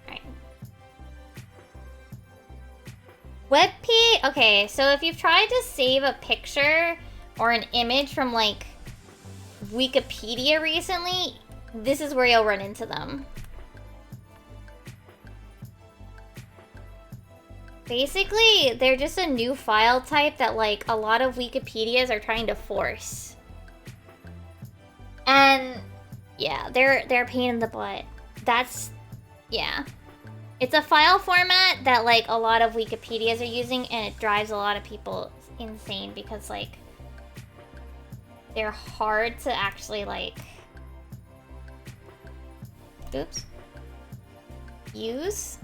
Alright. WebP? Okay, so if you've tried to save a picture or an image from like Wikipedia recently, this is where you'll run into them. Basically, they're just a new file type that like a lot of Wikipedias are trying to force. And yeah, they're a pain in the butt. That's, yeah. It's a file format that like a lot of Wikipedias are using, and it drives a lot of people insane because like they're hard to actually like, oops, use.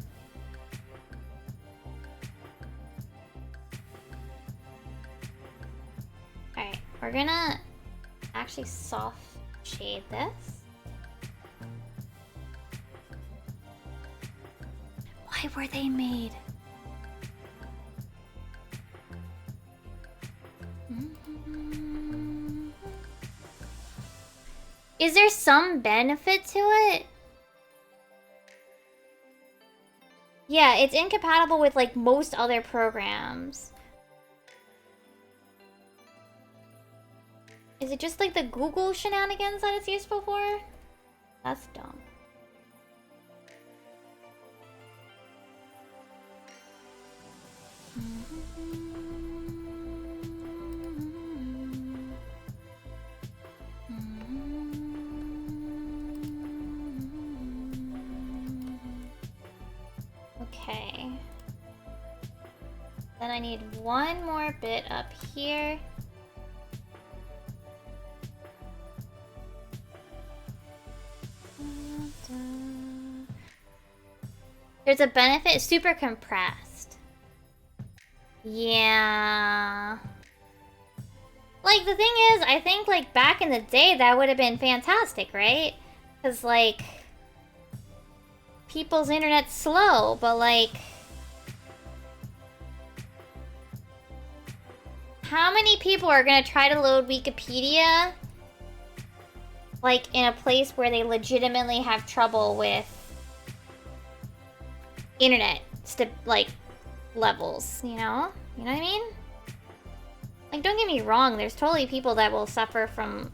Alright, we're gonna actually soft shade this. Why were they made? Is there some benefit to it? Yeah, it's incompatible with like most other programs. Is it just like the Google shenanigans that it's useful for? That's dumb. Okay. Then I need one more bit up here. There's a benefit, super compressed. Yeah. Like, the thing is, I think, like, back in the day, that would have been fantastic, right? Because, like, people's internet's slow, but, like, how many people are gonna try to load Wikipedia, like, in a place where they legitimately have trouble with internet like levels, you know? You know what I mean? Like, don't get me wrong, there's totally people that will suffer from,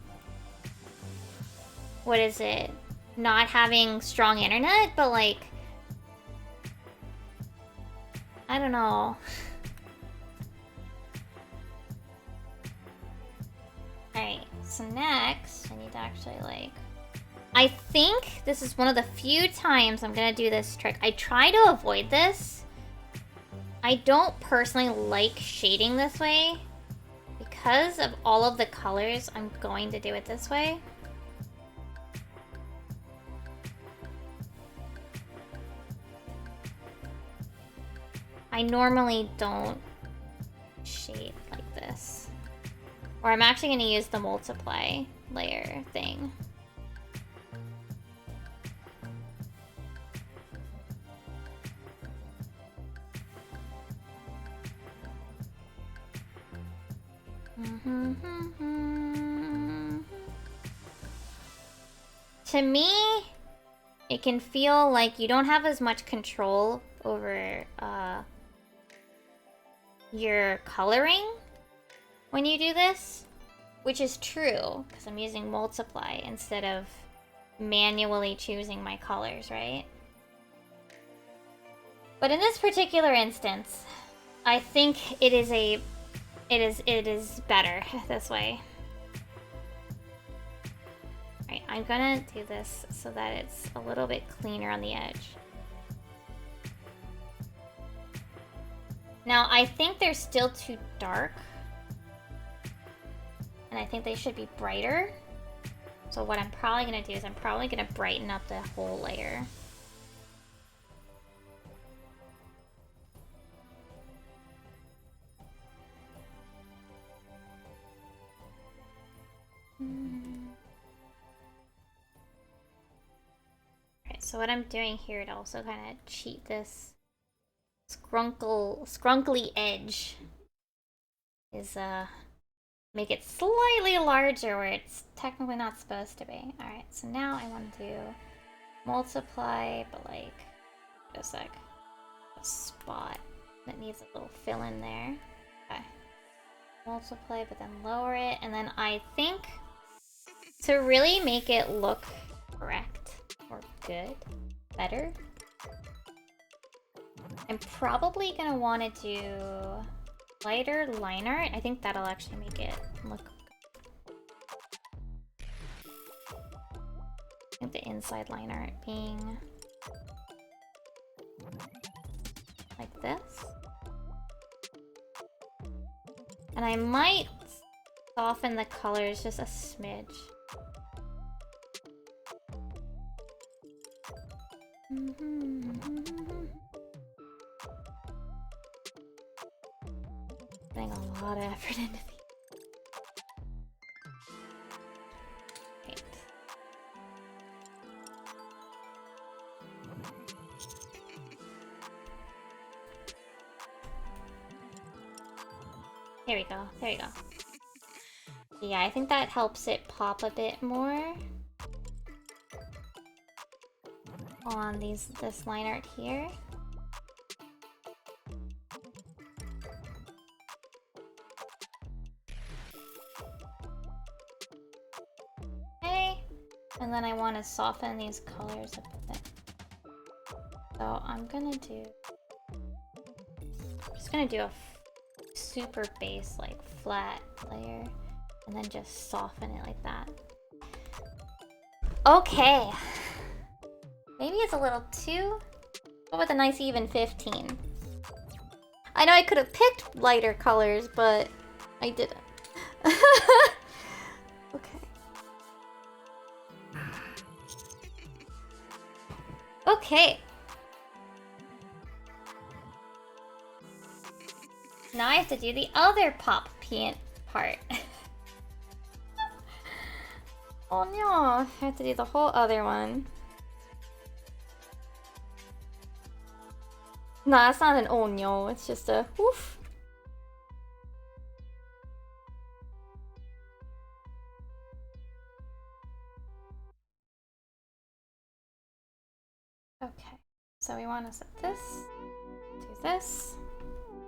what is it, not having strong internet, but like, I don't know. Alright, so next, I need to actually like, I think this is one of the few times I'm gonna do this trick. I try to avoid this. I don't personally like shading this way. Because of all of the colors, I'm going to do it this way. I normally don't shade like this. Or I'm actually going to use the multiply layer thing. To me, it can feel like you don't have as much control over your coloring when you do this, which is true because I'm using multiply instead of manually choosing my colors, right? But in this particular instance, I think it is better this way. Alright, I'm gonna do this so that it's a little bit cleaner on the edge. Now, I think they're still too dark. And I think they should be brighter. So what I'm probably gonna do is I'm probably gonna brighten up the whole layer. Alright, so what I'm doing here to also kind of cheat this scrunkly edge is make it slightly larger where it's technically not supposed to be. Alright, so now I want to do multiply, but like, just like a spot that needs a little fill in there. Okay. Multiply, but then lower it, and then I think to really make it look correct or good, better, I'm probably gonna want to do lighter line art. I think that'll actually make it look good. I think the inside line art being like this. And I might soften the colors just a smidge. Putting a lot of effort into these. Right. There we go. There you go. Yeah, I think that helps it pop a bit more on this line art here. Okay, and then I want to soften these colors a bit. So I'm just gonna do a super base, like flat layer, and then just soften it like that. Okay. Maybe it's a little too... What with a nice even 15? I know I could have picked lighter colors, but I didn't. Okay. Okay. Now I have to do the other pop paint part. Oh no, I have to do the whole other one. No, that's not an oh no, it's just a woof. Okay, so we want to set this, do this.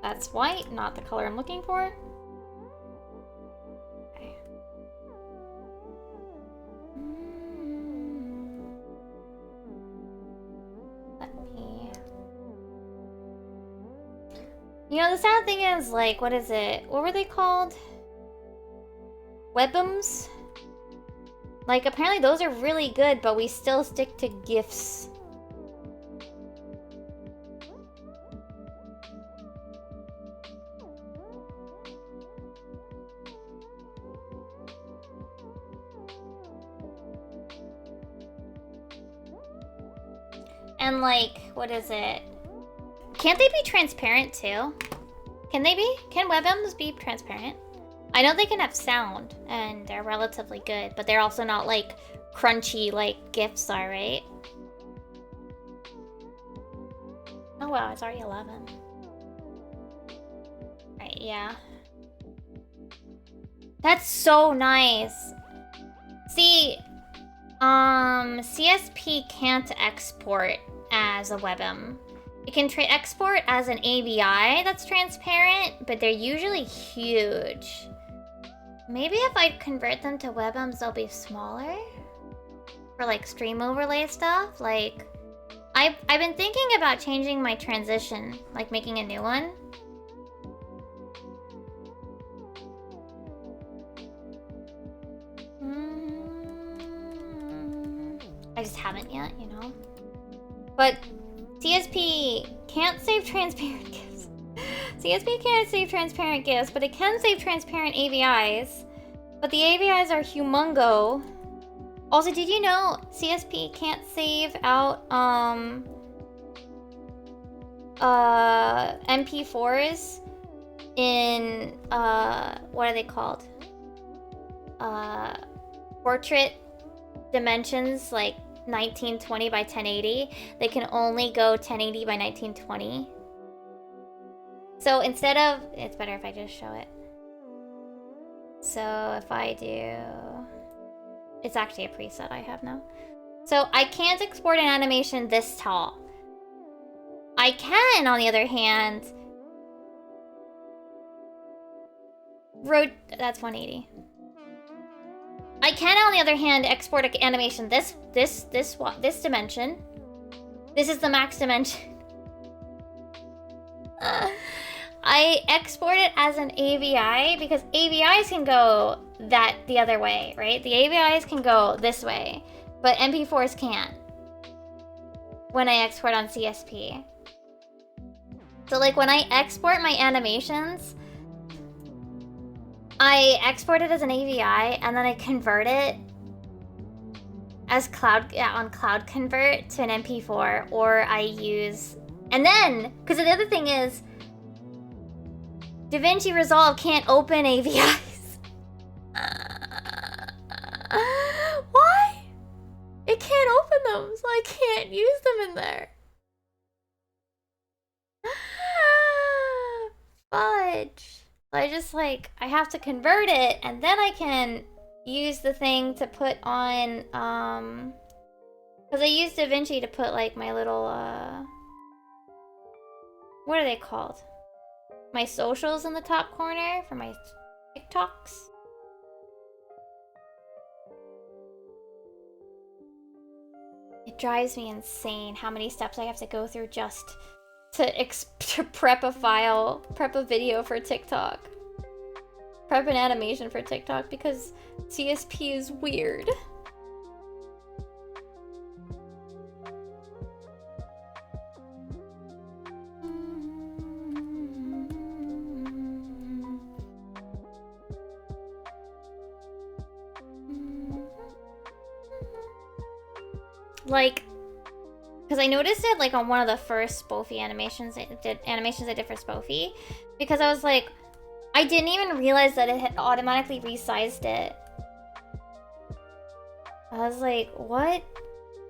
That's white, not the color I'm looking for. Okay. Let me... You know, the sad thing is, like, what is it? What were they called? Webums? Like, apparently those are really good, but we still stick to GIFs. And like, what is it? Can't they be transparent too? Can they be? Can webms be transparent? I know they can have sound, and they're relatively good, but they're also not like crunchy like GIFs are, right? Oh wow, it's already 11. Right, yeah. That's so nice. See, CSP can't export as a WebM. It can export as an AVI that's transparent, but they're usually huge. Maybe if I convert them to WebMs, they'll be smaller? For like stream overlay stuff? Like, I've been thinking about changing my transition, like making a new one. I just haven't yet, you know? But CSP can't save transparent GIFs. CSP can't save transparent GIFs, but it can save transparent AVIs. But the AVIs are humongo. Also, did you know CSP can't save out MP4s in what are they called? Portrait dimensions, like 1920 by 1080. They can only go 1080 by 1920. So instead of, it's better if I just show it. So if I do, it's actually a preset I have now. So I can't export an animation this tall. I can, on the other hand, that's 180. I can, on the other hand, export an animation this dimension. This is the max dimension. I export it as an AVI because AVIs can go the other way, right? The AVIs can go this way, but MP4s can't when I export on CSP. So like when I export my animations, I export it as an AVI and then I convert it as on Cloud Convert to an MP4, or I use, and then, because the other thing is, DaVinci Resolve can't open AVIs. Why? It can't open them, so I can't use them in there. Fudge. I just like, I have to convert it and then I can use the thing to put on, because I used DaVinci to put like my little, what are they called? My socials in the top corner for my TikToks. It drives me insane how many steps I have to go through just to prep a file, prep a video for TikTok. Prep an animation for TikTok because CSP is weird. Like, because I noticed it like on one of the first Spoofy animations I did for Spoofy, because I was like, I didn't even realize that it had automatically resized it. I was like, what?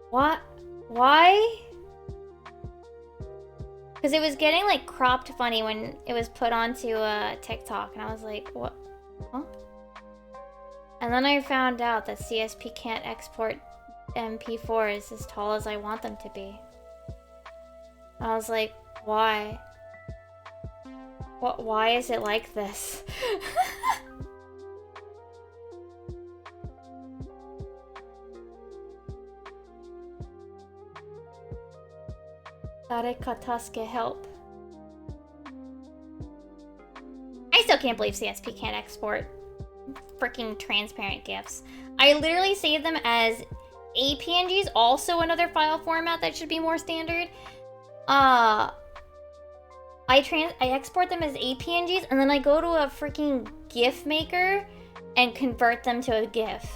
What? Why? Because it was getting like cropped funny when it was put onto TikTok, and I was like, what? Huh? And then I found out that CSP can't export MP4s as tall as I want them to be. I was like, why? Why is it like this? Dareka tasuke, help. I still can't believe CSP can't export freaking transparent GIFs. I literally save them as APNGs, also another file format that should be more standard. I export them as APNGs and then I go to a freaking GIF maker and convert them to a GIF.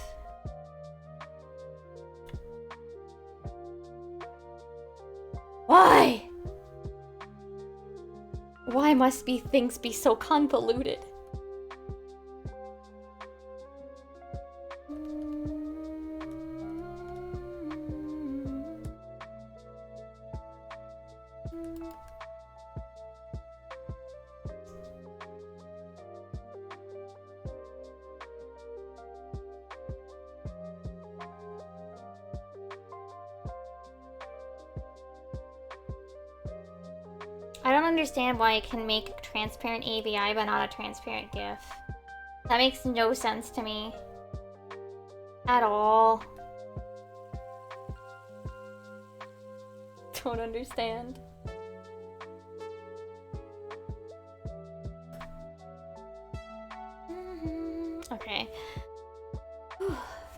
Why? Why must be things be so convoluted? I don't understand why I can make a transparent AVI but not a transparent GIF. That makes no sense to me. At all. Don't understand. Okay.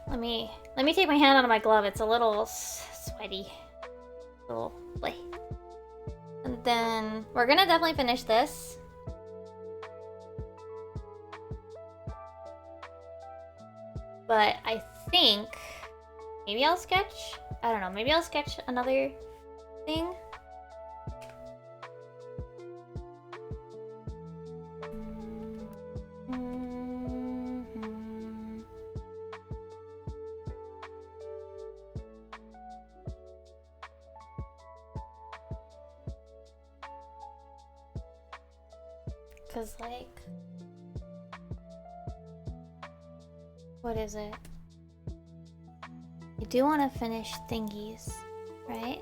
Let me take my hand out of my glove. It's a little sweaty. Little play. And then we're gonna definitely finish this. But I think maybe I'll sketch. I don't know. Maybe I'll sketch another thing. Cause like, what is it? I do want to finish thingies, right?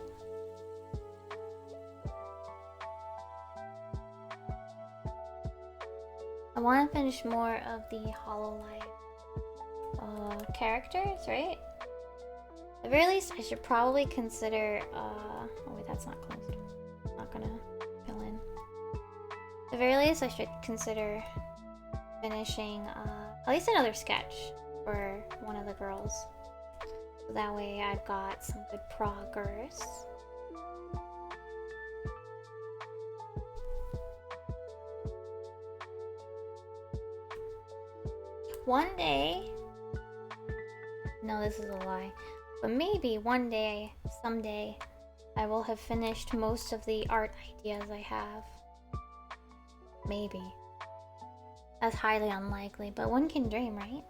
I want to finish more of the HoloLive characters, right? At the very least, I should probably consider. Oh wait, that's not closed. I'm not gonna fill in. At the very least, I should consider finishing at least another sketch for one of the girls. So that way I've got some good progress. One day, no, this is a lie, but maybe one day, someday, I will have finished most of the art ideas I have. Maybe. That's highly unlikely, but one can dream, right?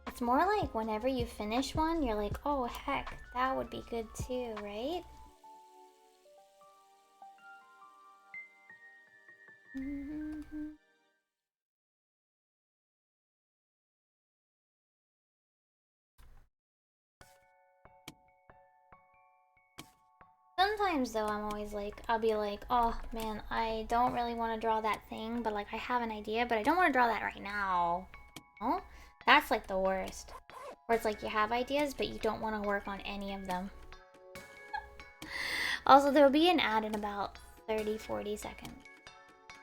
It's more like whenever you finish one, you're like, oh heck, that would be good too, right? Sometimes though, I'm always like, I'll be like, oh man, I don't really want to draw that thing, but like I have an idea, but I don't want to draw that right now. Oh, that's like the worst. Where it's like you have ideas, but you don't want to work on any of them. Also, there will be an ad in about 30-40 seconds.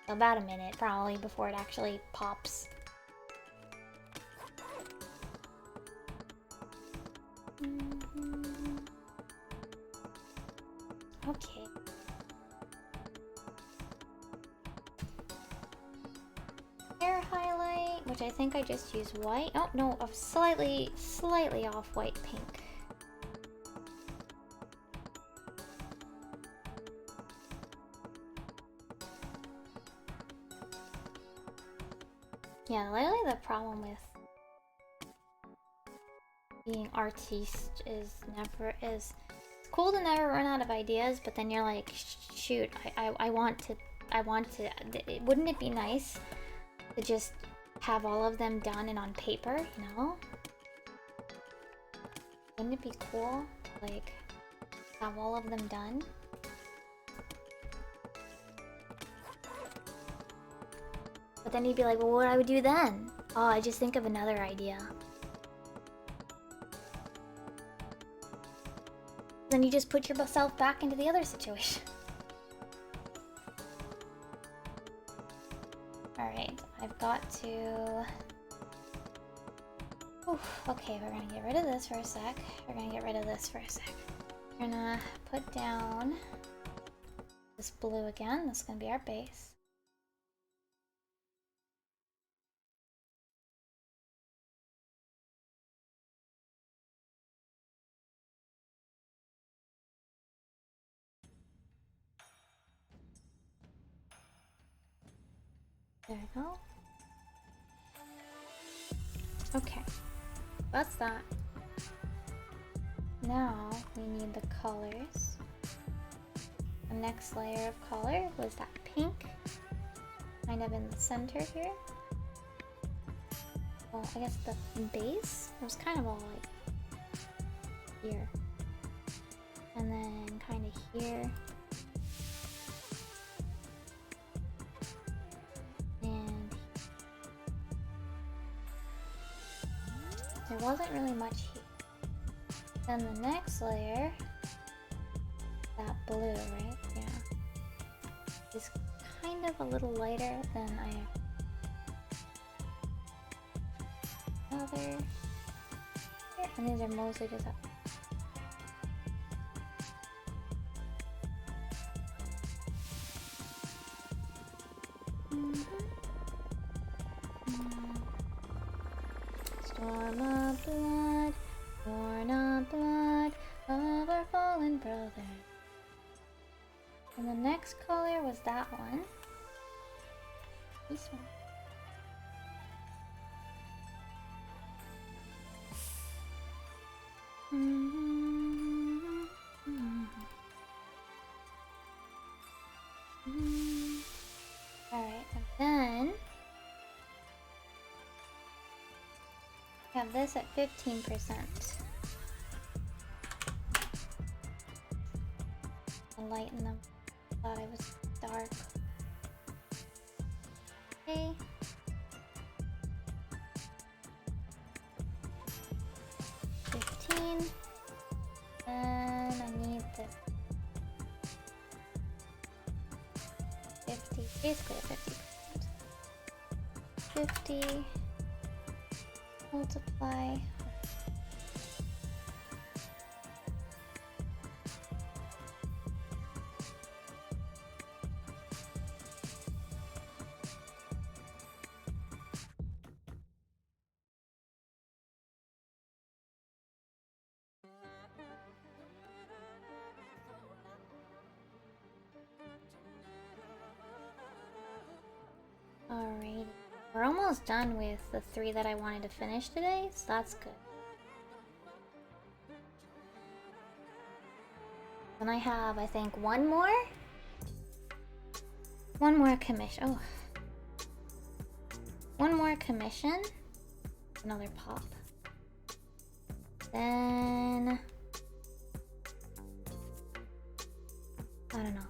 So about a minute, probably, before it actually pops. Okay. Hair highlight, which I think I just used white. Oh no, a slightly off-white pink. Yeah, lately the problem with being artiste is it's cool to never run out of ideas, but then you're like, shoot, I want to, wouldn't it be nice to just have all of them done and on paper, you know? Wouldn't it be cool to like have all of them done? But then you'd be like, well, what I would do then? Oh, I just think of another idea. Then you just put yourself back into the other situation. Alright, I've got to... Oof, okay, we're gonna get rid of this for a sec. We're gonna get rid of this for a sec. We're gonna put down this blue again. This is gonna be our base. There we go. Okay, that's that. Now we need the colors. The next layer of color was that pink, kind of in the center here. Well, I guess the base, it was kind of all like here. And then kind of here. And there wasn't really much here. Then the next layer, that blue, right? Yeah. Is kind of a little lighter than other here. And these are mostly just up. Storm of blood, born of blood of our fallen brother. And the next color was that one. This one. Alright, and then I have this at 15%. I'll lighten them. Thought it was dark. Okay. And I need this 50, basically 50%. 50 multiply. Alright, we're almost done with the 3 that I wanted to finish today, so that's good. And I have, I think, one more commission. Oh, one more commission. Another pop. Then I don't know.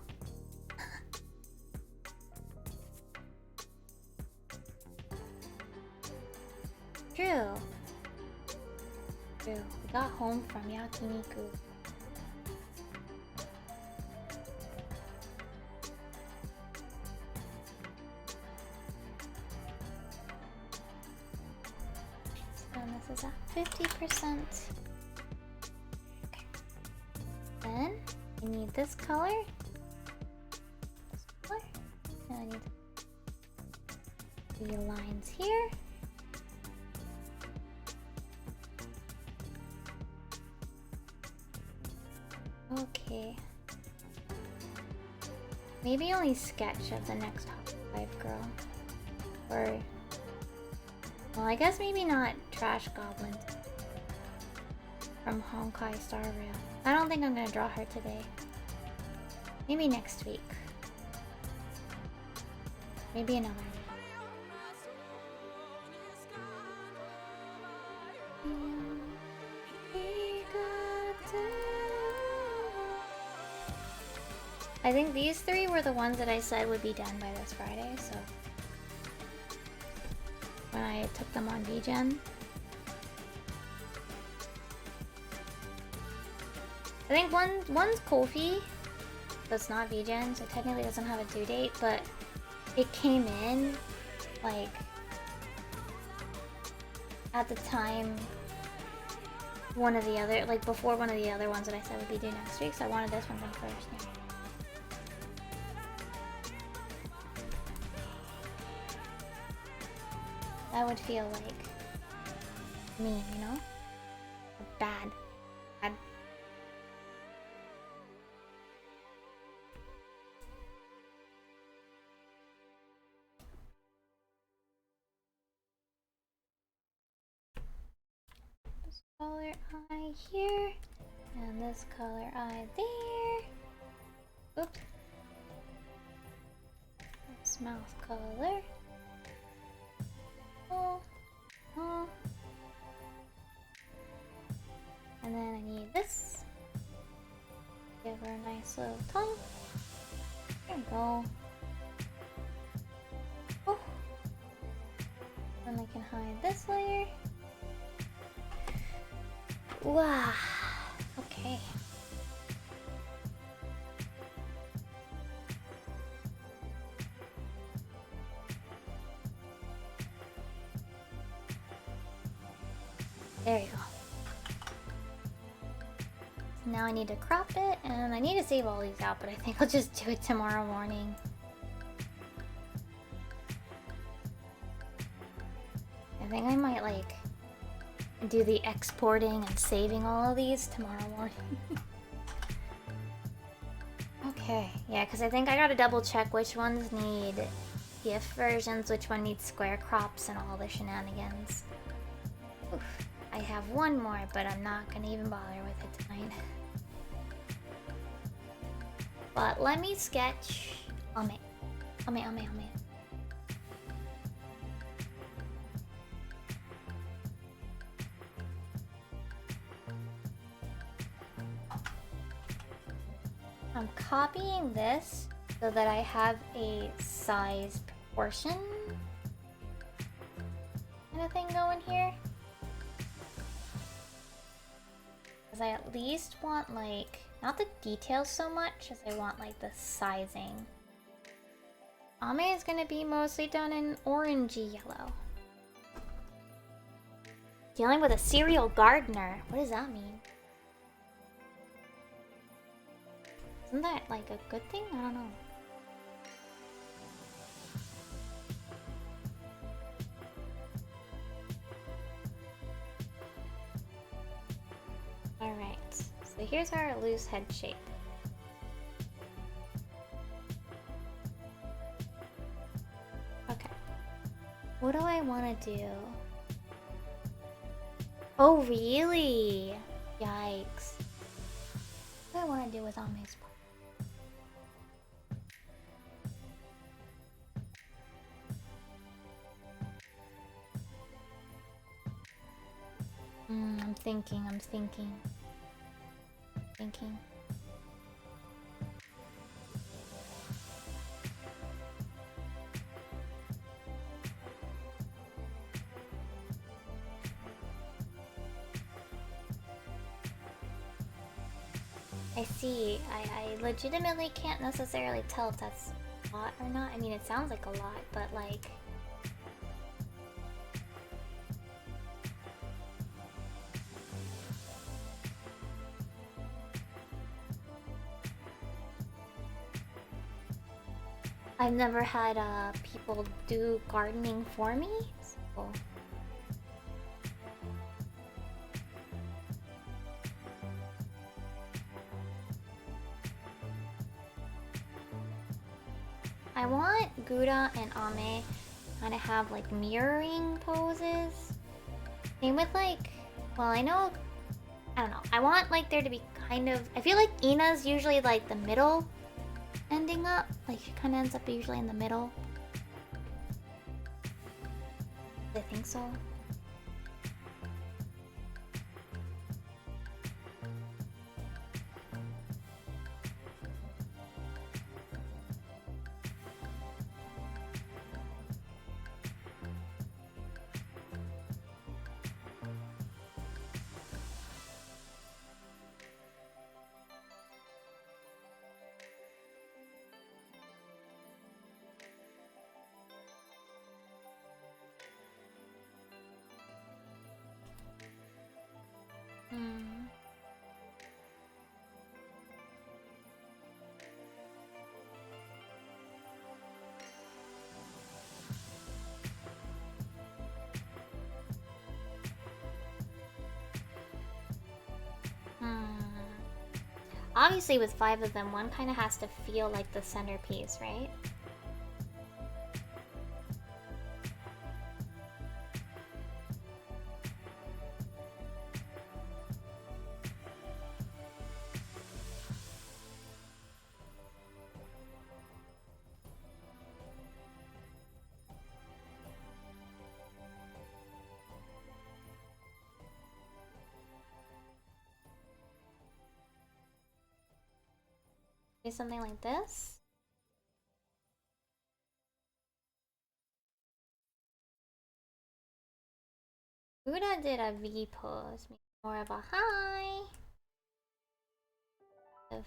True. We got home from yakiniku. And this is at 50%. Okay. Then I need this color. And I need the lines here. Okay. Maybe only sketch of the next top 5 girl. Or, well, I guess maybe not Trash Goblin from Honkai Star Rail. I don't think I'm gonna draw her today. Maybe next week. Maybe another. I think these 3 were the ones that I said would be done by this Friday, so when I took them on VGen. I think one's Kofi, that's not VGen, so technically doesn't have a due date, but it came in like at the time one of the other, like before one of the other ones that I said would be due next week, so I wanted this one done first. Yeah. That would feel like mean, you know? Bad. Bad. color eye here, and this color eye there. Oops. This mouth color. Oh, oh. And then I need this. Give her a nice little tongue. There we go. Oh. Then I can hide this layer. Wow. Okay. There you go. Now I need to crop it, and I need to save all these out, but I think I'll just do it tomorrow morning. I think I might like do the exporting and saving all of these tomorrow morning. Okay, yeah, because I think I gotta double check which ones need GIF versions, which one needs square crops, and all the shenanigans. Oof. I have one more, but I'm not gonna even bother with it tonight. But let me sketch Ame. I'm copying this so that I have a size proportion kind of thing going here. Because I at least want like, not the details so much as I want like the sizing. Ame is going to be mostly done in orangey yellow. Dealing with a serial gardener. What does that mean? Isn't that like a good thing? I don't know. Alright, so here's our loose head shape. Okay. What do I want to do? Oh, really? Yikes. What do I want to do with Ame's part? I'm thinking. I see. I legitimately can't necessarily tell if that's a lot or not. I mean, it sounds like a lot, but like... I've never had people do gardening for me, so... I want Gouda and Ame kind of have like mirroring poses. Same with like, well, I don't know. I want like there to be kind of, I feel like Ina's usually like the middle ending up. Like she kind of ends up usually in the middle. I think so. Obviously with 5 of them, one kind of has to feel like the centerpiece, right? Maybe something like this? Buddha did a V pose, more of a hi of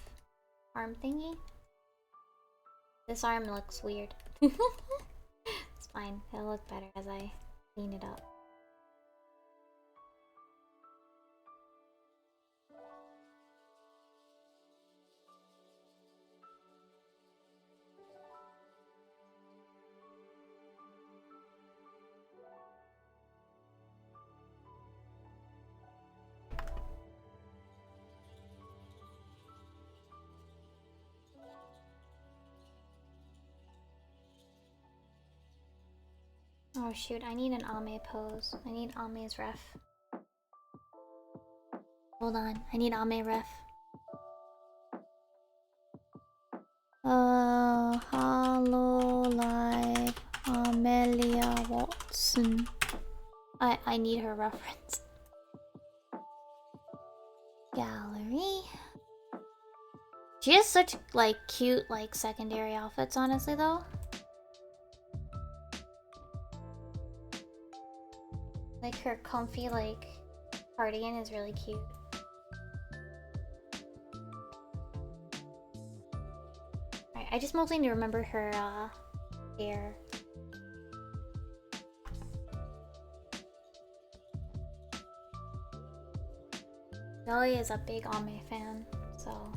arm thingy. This arm looks weird. It's fine, it'll look better as I clean it up. Oh shoot, I need an Ame pose. I need Ame's ref. Hold on, I need Ame ref. Hololive Amelia Watson. I need her reference. Gallery. She has such like cute like secondary outfits, honestly though. Like her comfy like cardigan is really cute. Alright, I just mostly need to remember her hair. Zoe is a big Ame fan, so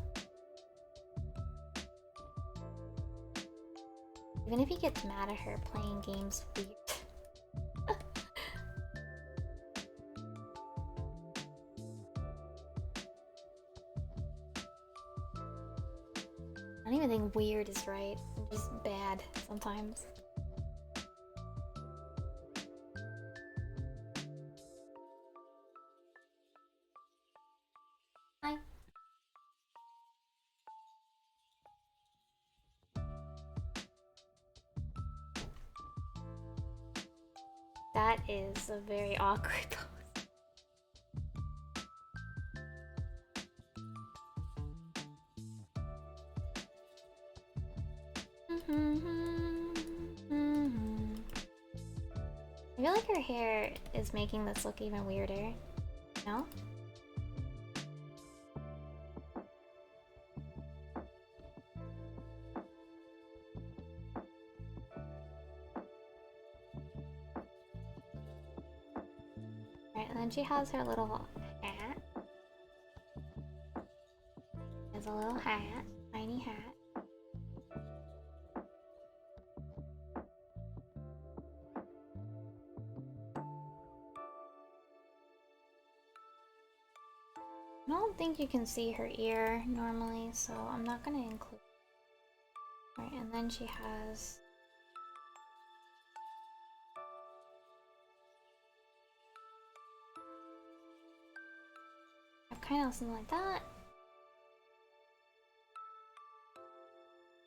even if he gets mad at her playing games weird. I don't even think weird is right. Just bad sometimes. Hi. That is a very awkward pose. I feel like her hair is making this look even weirder. No? Alright, and then she has her little hat. There's a little hat, tiny hat. I don't think you can see her ear normally, so I'm not gonna include. Alright, and then she has kind of something like that.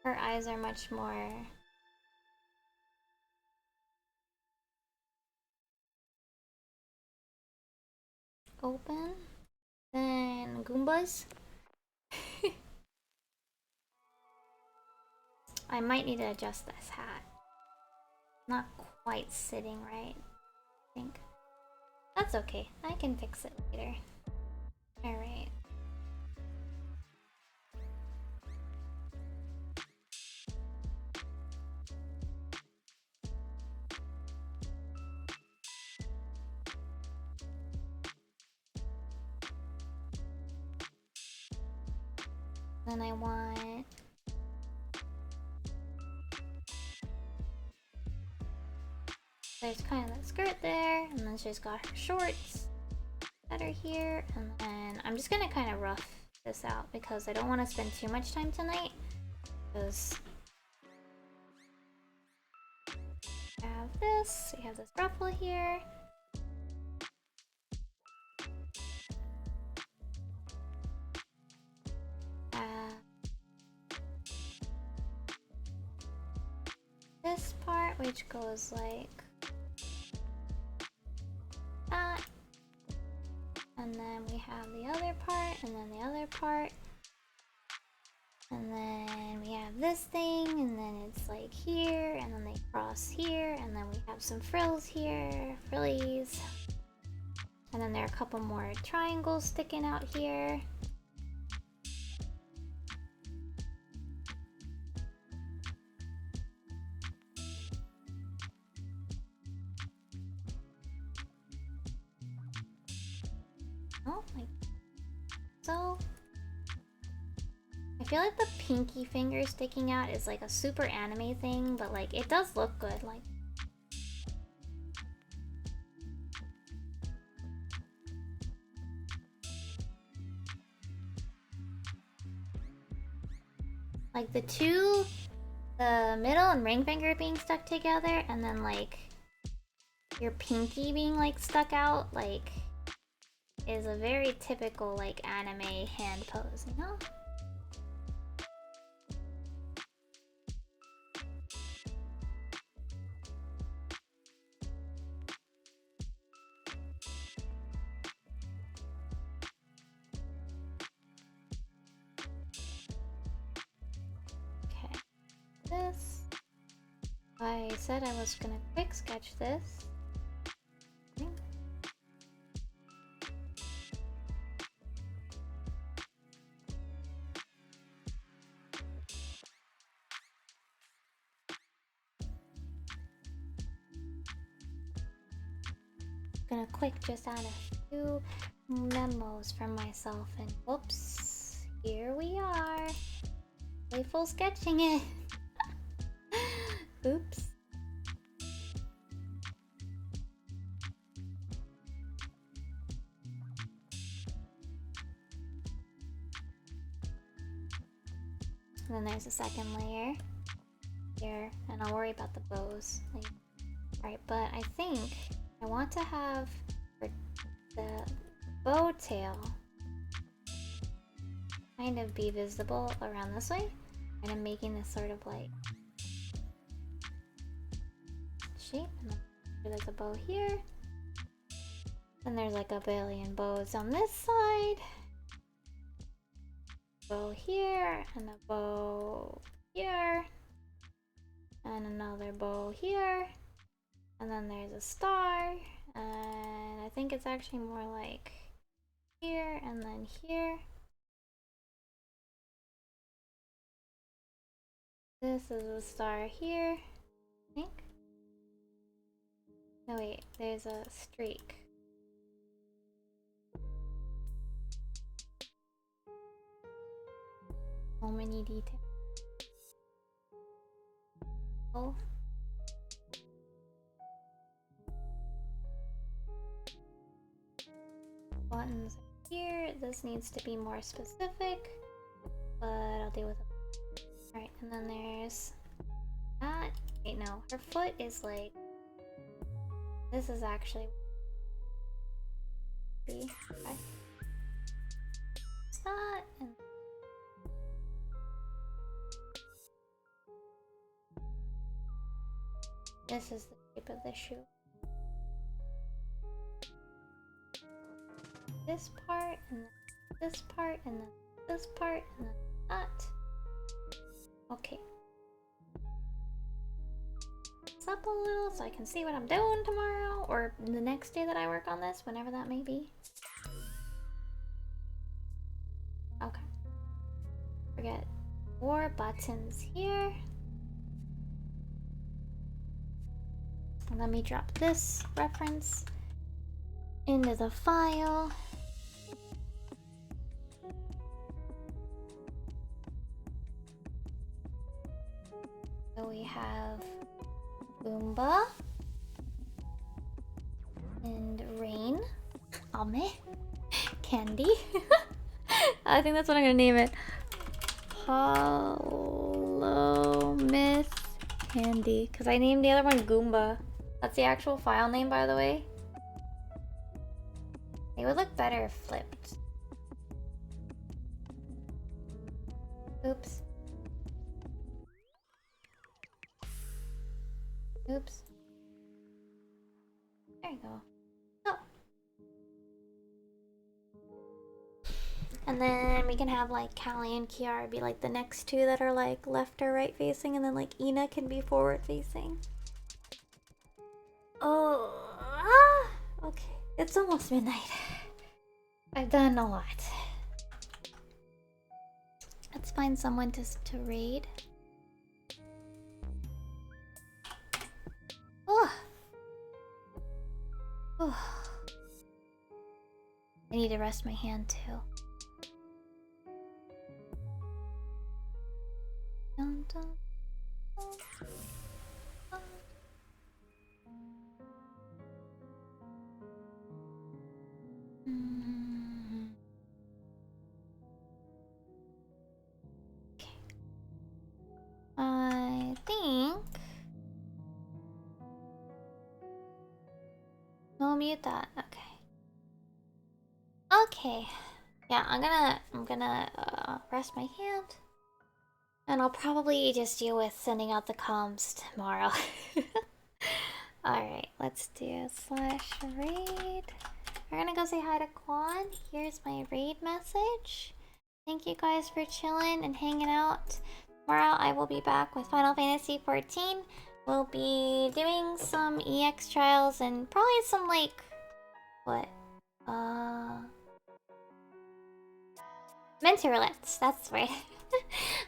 Her eyes are much more open than Goomba's. I might need to adjust this hat. Not quite sitting right, I think. That's okay, I can fix it later. Alright. Then I want there's kind of that skirt there, and then she's got her shorts that are here, and then I'm just gonna kind of rough this out because I don't want to spend too much time tonight. Because I have this, we have this ruffle here. This part, which goes like that, and then we have the other part, and then the other part. And then we have this thing, and then it's like here, and then they cross here, and then we have some frills here, frillies. And then there are a couple more triangles sticking out here. Oh, like so. I feel like the pinky finger sticking out is like a super anime thing, but like it does look good. Like the middle and ring finger being stuck together, and then like your pinky being like stuck out, like is a very typical like anime hand pose, you know? Okay, this. I said I was gonna quick sketch this. Gonna quick just add a few memos from myself, and whoops, here we are. Playful sketching it. Oops. And then there's a second layer here, and I'll worry about the bows later. Alright, but I think I want to have for the bow tail kind of be visible around this way, and I'm making this sort of like shape, and then there's a bow here, and there's like a billion bows on this side, bow here, and a bow here, and another bow here, and then there's a star, and I think it's actually more like here and then here. This is a star here, I think. No wait, there's a streak. So many details. Oh. Buttons here. This needs to be more specific, but I'll deal with it. Alright, and then there's that. Wait, no, her foot is like, this is actually, see, okay. It's that, and this is the shape of the shoe. This part, and then this part, and then this part, and then that. Okay. It's up a little so I can see what I'm doing tomorrow, or the next day that I work on this, whenever that may be. Okay. Forget 4 buttons here. And let me drop this reference into the file. So we have Boomba and Rain, Ame, Candy. I think that's what I'm gonna name it. Hollow Myth Candy, because I named the other one Goomba. That's the actual file name, by the way. It would look better if flipped. Oops. Oops. There you go. Oh. And then we can have like Callie and Kiara be like the next two that are like left or right facing, and then like Ina can be forward facing. Oh, okay. It's almost midnight. I've done a lot. Let's find someone to raid. Oh. Oh. I need to rest my hand too. Dun, dun, dun. Mm. Okay. I think. No, mute that. Okay. Okay. Yeah, I'm gonna rest my hand. And I'll probably just deal with sending out the comms tomorrow. Alright, let's do /raid. We're gonna go say hi to Quan. Here's my raid message. Thank you guys for chilling and hanging out. Tomorrow I will be back with Final Fantasy XIV. We'll be doing some EX trials and probably some like... What? Mentor roulettes, that's right.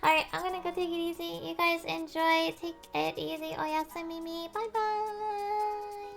Alright, I'm gonna go take it easy. You guys enjoy. Take it easy. Oyasumimi. Bye bye.